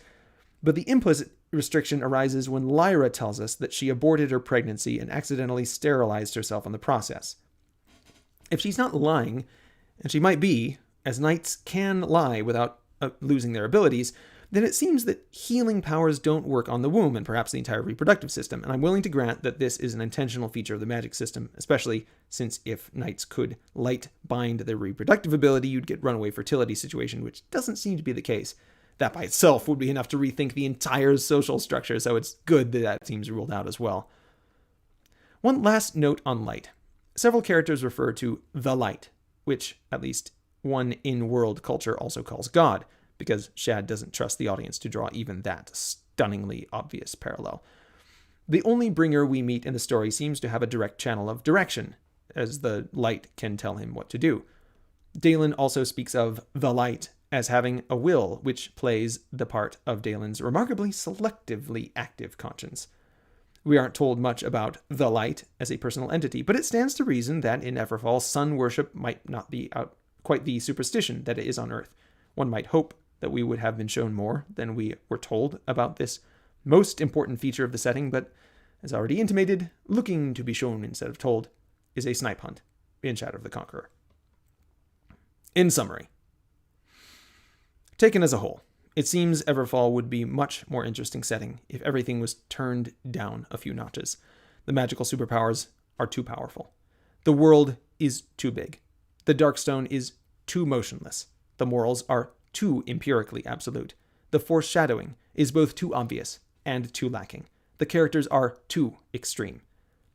But the implicit restriction arises when Lyra tells us that she aborted her pregnancy and accidentally sterilized herself in the process. If she's not lying, and she might be, as knights can lie without losing their abilities, then it seems that healing powers don't work on the womb and perhaps the entire reproductive system, and I'm willing to grant that this is an intentional feature of the magic system, especially since if knights could light bind their reproductive ability, you'd get runaway fertility situation, which doesn't seem to be the case. That by itself would be enough to rethink the entire social structure, so it's good that that seems ruled out as well. One last note on light. Several characters refer to the light, which at least one in-world culture also calls God, because Shad doesn't trust the audience to draw even that stunningly obvious parallel. The only bringer we meet in the story seems to have a direct channel of direction, as the light can tell him what to do. Daylen also speaks of the light as having a will, which plays the part of Daylen's remarkably selectively active conscience. We aren't told much about the light as a personal entity, but it stands to reason that in Everfall, sun worship might not be quite the superstition that it is on Earth. One might hope that we would have been shown more than we were told about this most important feature of the setting, but as already intimated, looking to be shown instead of told is a snipe hunt in Shadow of the Conqueror. In summary, taken as a whole, it seems Everfall would be much more interesting setting if everything was turned down a few notches. The magical superpowers are too powerful. The world is too big. The Darkstone is too motionless. The morals are too empirically absolute. The foreshadowing is both too obvious and too lacking. The characters are too extreme.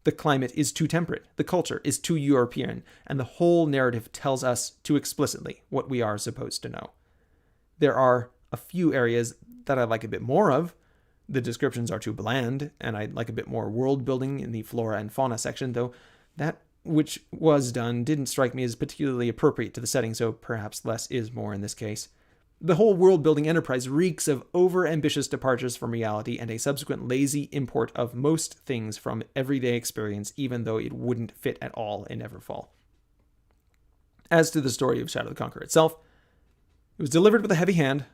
The climate is too temperate. The culture is too European. And the whole narrative tells us too explicitly what we are supposed to know. There are a few areas that I'd like a bit more of. The descriptions are too bland, and I'd like a bit more world building in the flora and fauna section, though that which was done didn't strike me as particularly appropriate to the setting, so perhaps less is more in this case. The whole world-building enterprise reeks of over-ambitious departures from reality and a subsequent lazy import of most things from everyday experience, even though it wouldn't fit at all in Everfall. As to the story of Shadow of the Conqueror itself, it was delivered with a heavy hand,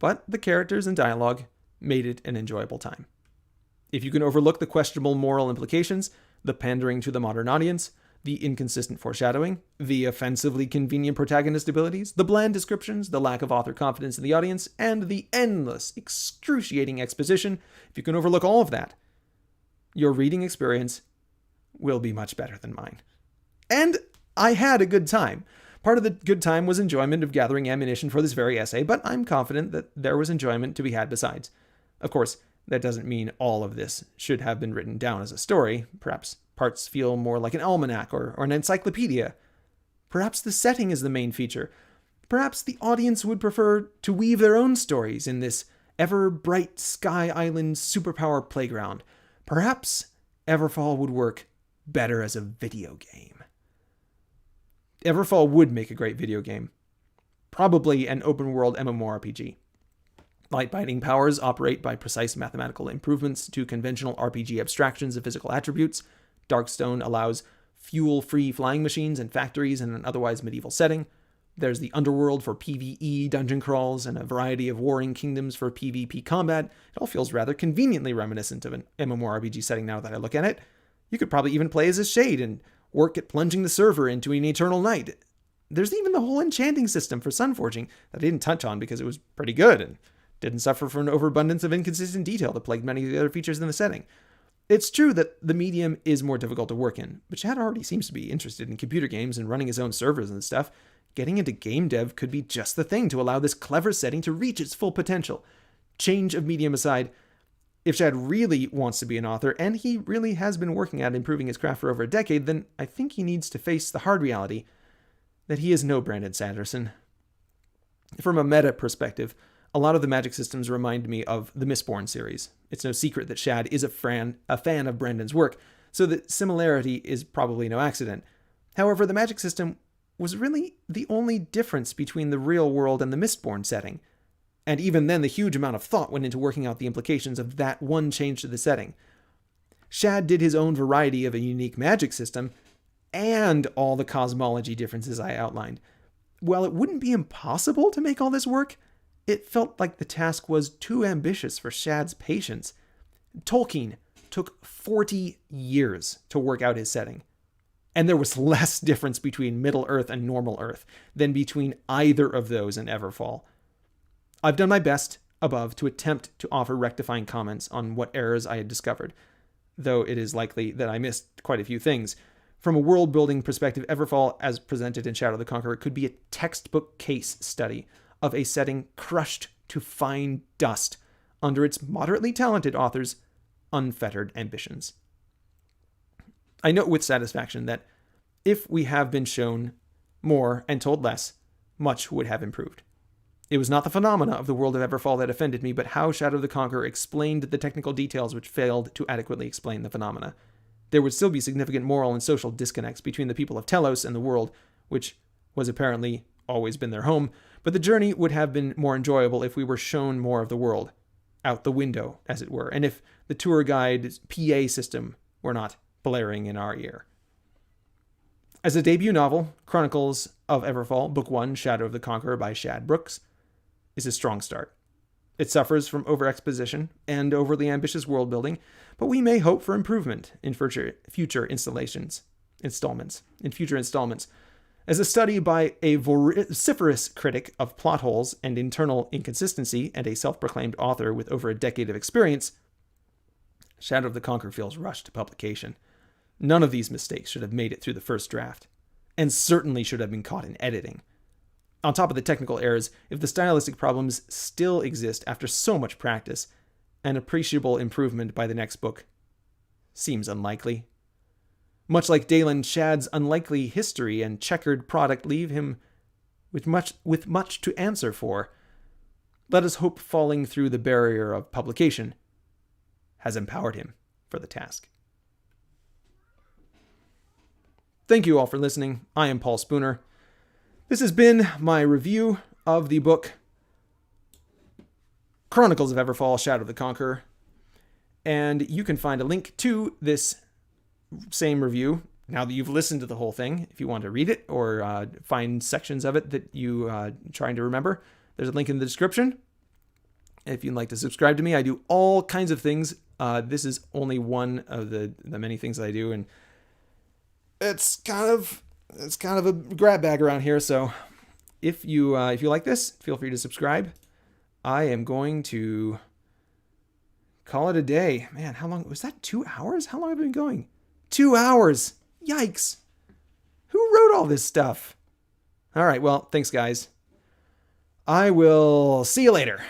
but the characters and dialogue made it an enjoyable time. If you can overlook the questionable moral implications, the pandering to the modern audience, the inconsistent foreshadowing, the offensively convenient protagonist abilities, the bland descriptions, the lack of author confidence in the audience, and the endless, excruciating exposition, if you can overlook all of that, your reading experience will be much better than mine. And I had a good time. Part of the good time was enjoyment of gathering ammunition for this very essay, but I'm confident that there was enjoyment to be had besides. Of course, that doesn't mean all of this should have been written down as a story. Perhaps parts feel more like an almanac or an encyclopedia. Perhaps the setting is the main feature. Perhaps the audience would prefer to weave their own stories in this ever-bright Sky Island superpower playground. Perhaps Everfall would work better as a video game. Everfall would make a great video game. Probably an open-world MMORPG. Light-binding powers operate by precise mathematical improvements to conventional RPG abstractions of physical attributes. Darkstone allows fuel-free flying machines and factories in an otherwise medieval setting. There's the underworld for PvE dungeon crawls and a variety of warring kingdoms for PvP combat. It all feels rather conveniently reminiscent of an MMORPG setting now that I look at it. You could probably even play as a Shade and work at plunging the server into an eternal night. There's even the whole enchanting system for sunforging that I didn't touch on because it was pretty good and didn't suffer from an overabundance of inconsistent detail that plagued many of the other features in the setting. It's true that the medium is more difficult to work in, but Chad already seems to be interested in computer games and running his own servers and stuff. Getting into game dev could be just the thing to allow this clever setting to reach its full potential. Change of medium aside, if Chad really wants to be an author, and he really has been working at improving his craft for over a decade, then I think he needs to face the hard reality that he is no Brandon Sanderson. From a meta perspective, a lot of the magic systems remind me of the Mistborn series. It's no secret that Shad is a fan of Brandon's work, so the similarity is probably no accident. However, the magic system was really the only difference between the real world and the Mistborn setting. And even then, the huge amount of thought went into working out the implications of that one change to the setting. Shad did his own variety of a unique magic system, and all the cosmology differences I outlined. While it wouldn't be impossible to make all this work, it felt like the task was too ambitious for Shad's patience. Tolkien took 40 years to work out his setting, and there was less difference between Middle-earth and Normal Earth than between either of those in Everfall. I've done my best above to attempt to offer rectifying comments on what errors I had discovered, though it is likely that I missed quite a few things. From a world-building perspective, Everfall, as presented in Shadow of the Conqueror, could be a textbook case study of a setting crushed to fine dust under its moderately talented author's unfettered ambitions. I note with satisfaction that if we have been shown more and told less, much would have improved. It was not the phenomena of the world of Everfall that offended me, but how Shadow the Conqueror explained the technical details which failed to adequately explain the phenomena. There would still be significant moral and social disconnects between the people of Telos and the world, which was apparently always been their home, but the journey would have been more enjoyable if we were shown more of the world, out the window, as it were, and if the tour guide's PA system were not blaring in our ear. As a debut novel, Chronicles of Everfall, Book 1, Shadow of the Conqueror by Shad Brooks, is a strong start. It suffers from over-exposition and overly ambitious world-building, but we may hope for improvement in future installments. As a study by a vociferous critic of plot holes and internal inconsistency and a self-proclaimed author with over a decade of experience, Shadow of the Conqueror feels rushed to publication. None of these mistakes should have made it through the first draft, and certainly should have been caught in editing. On top of the technical errors, if the stylistic problems still exist after so much practice, an appreciable improvement by the next book seems unlikely. Much like Daylen, Shad's unlikely history and checkered product leave him with much to answer for. Let us hope falling through the barrier of publication has empowered him for the task. Thank you all for listening. I am Paul Spooner. This has been my review of the book Chronicles of Everfall, Shadow of the Conqueror. And you can find a link to this same review now that you've listened to the whole thing. If you want to read it or find sections of it that you trying to remember, there's a link in the description. If you'd like to subscribe to me, I do all kinds of things. This is only one of the many things that I do, and it's kind of a grab bag around here. So if you like this, feel free to subscribe. I am going to call it a day. Man, how long was that? 2 hours? How long have I been going? 2 hours. Yikes. Who wrote all this stuff? All right. Well, thanks guys. I will see you later.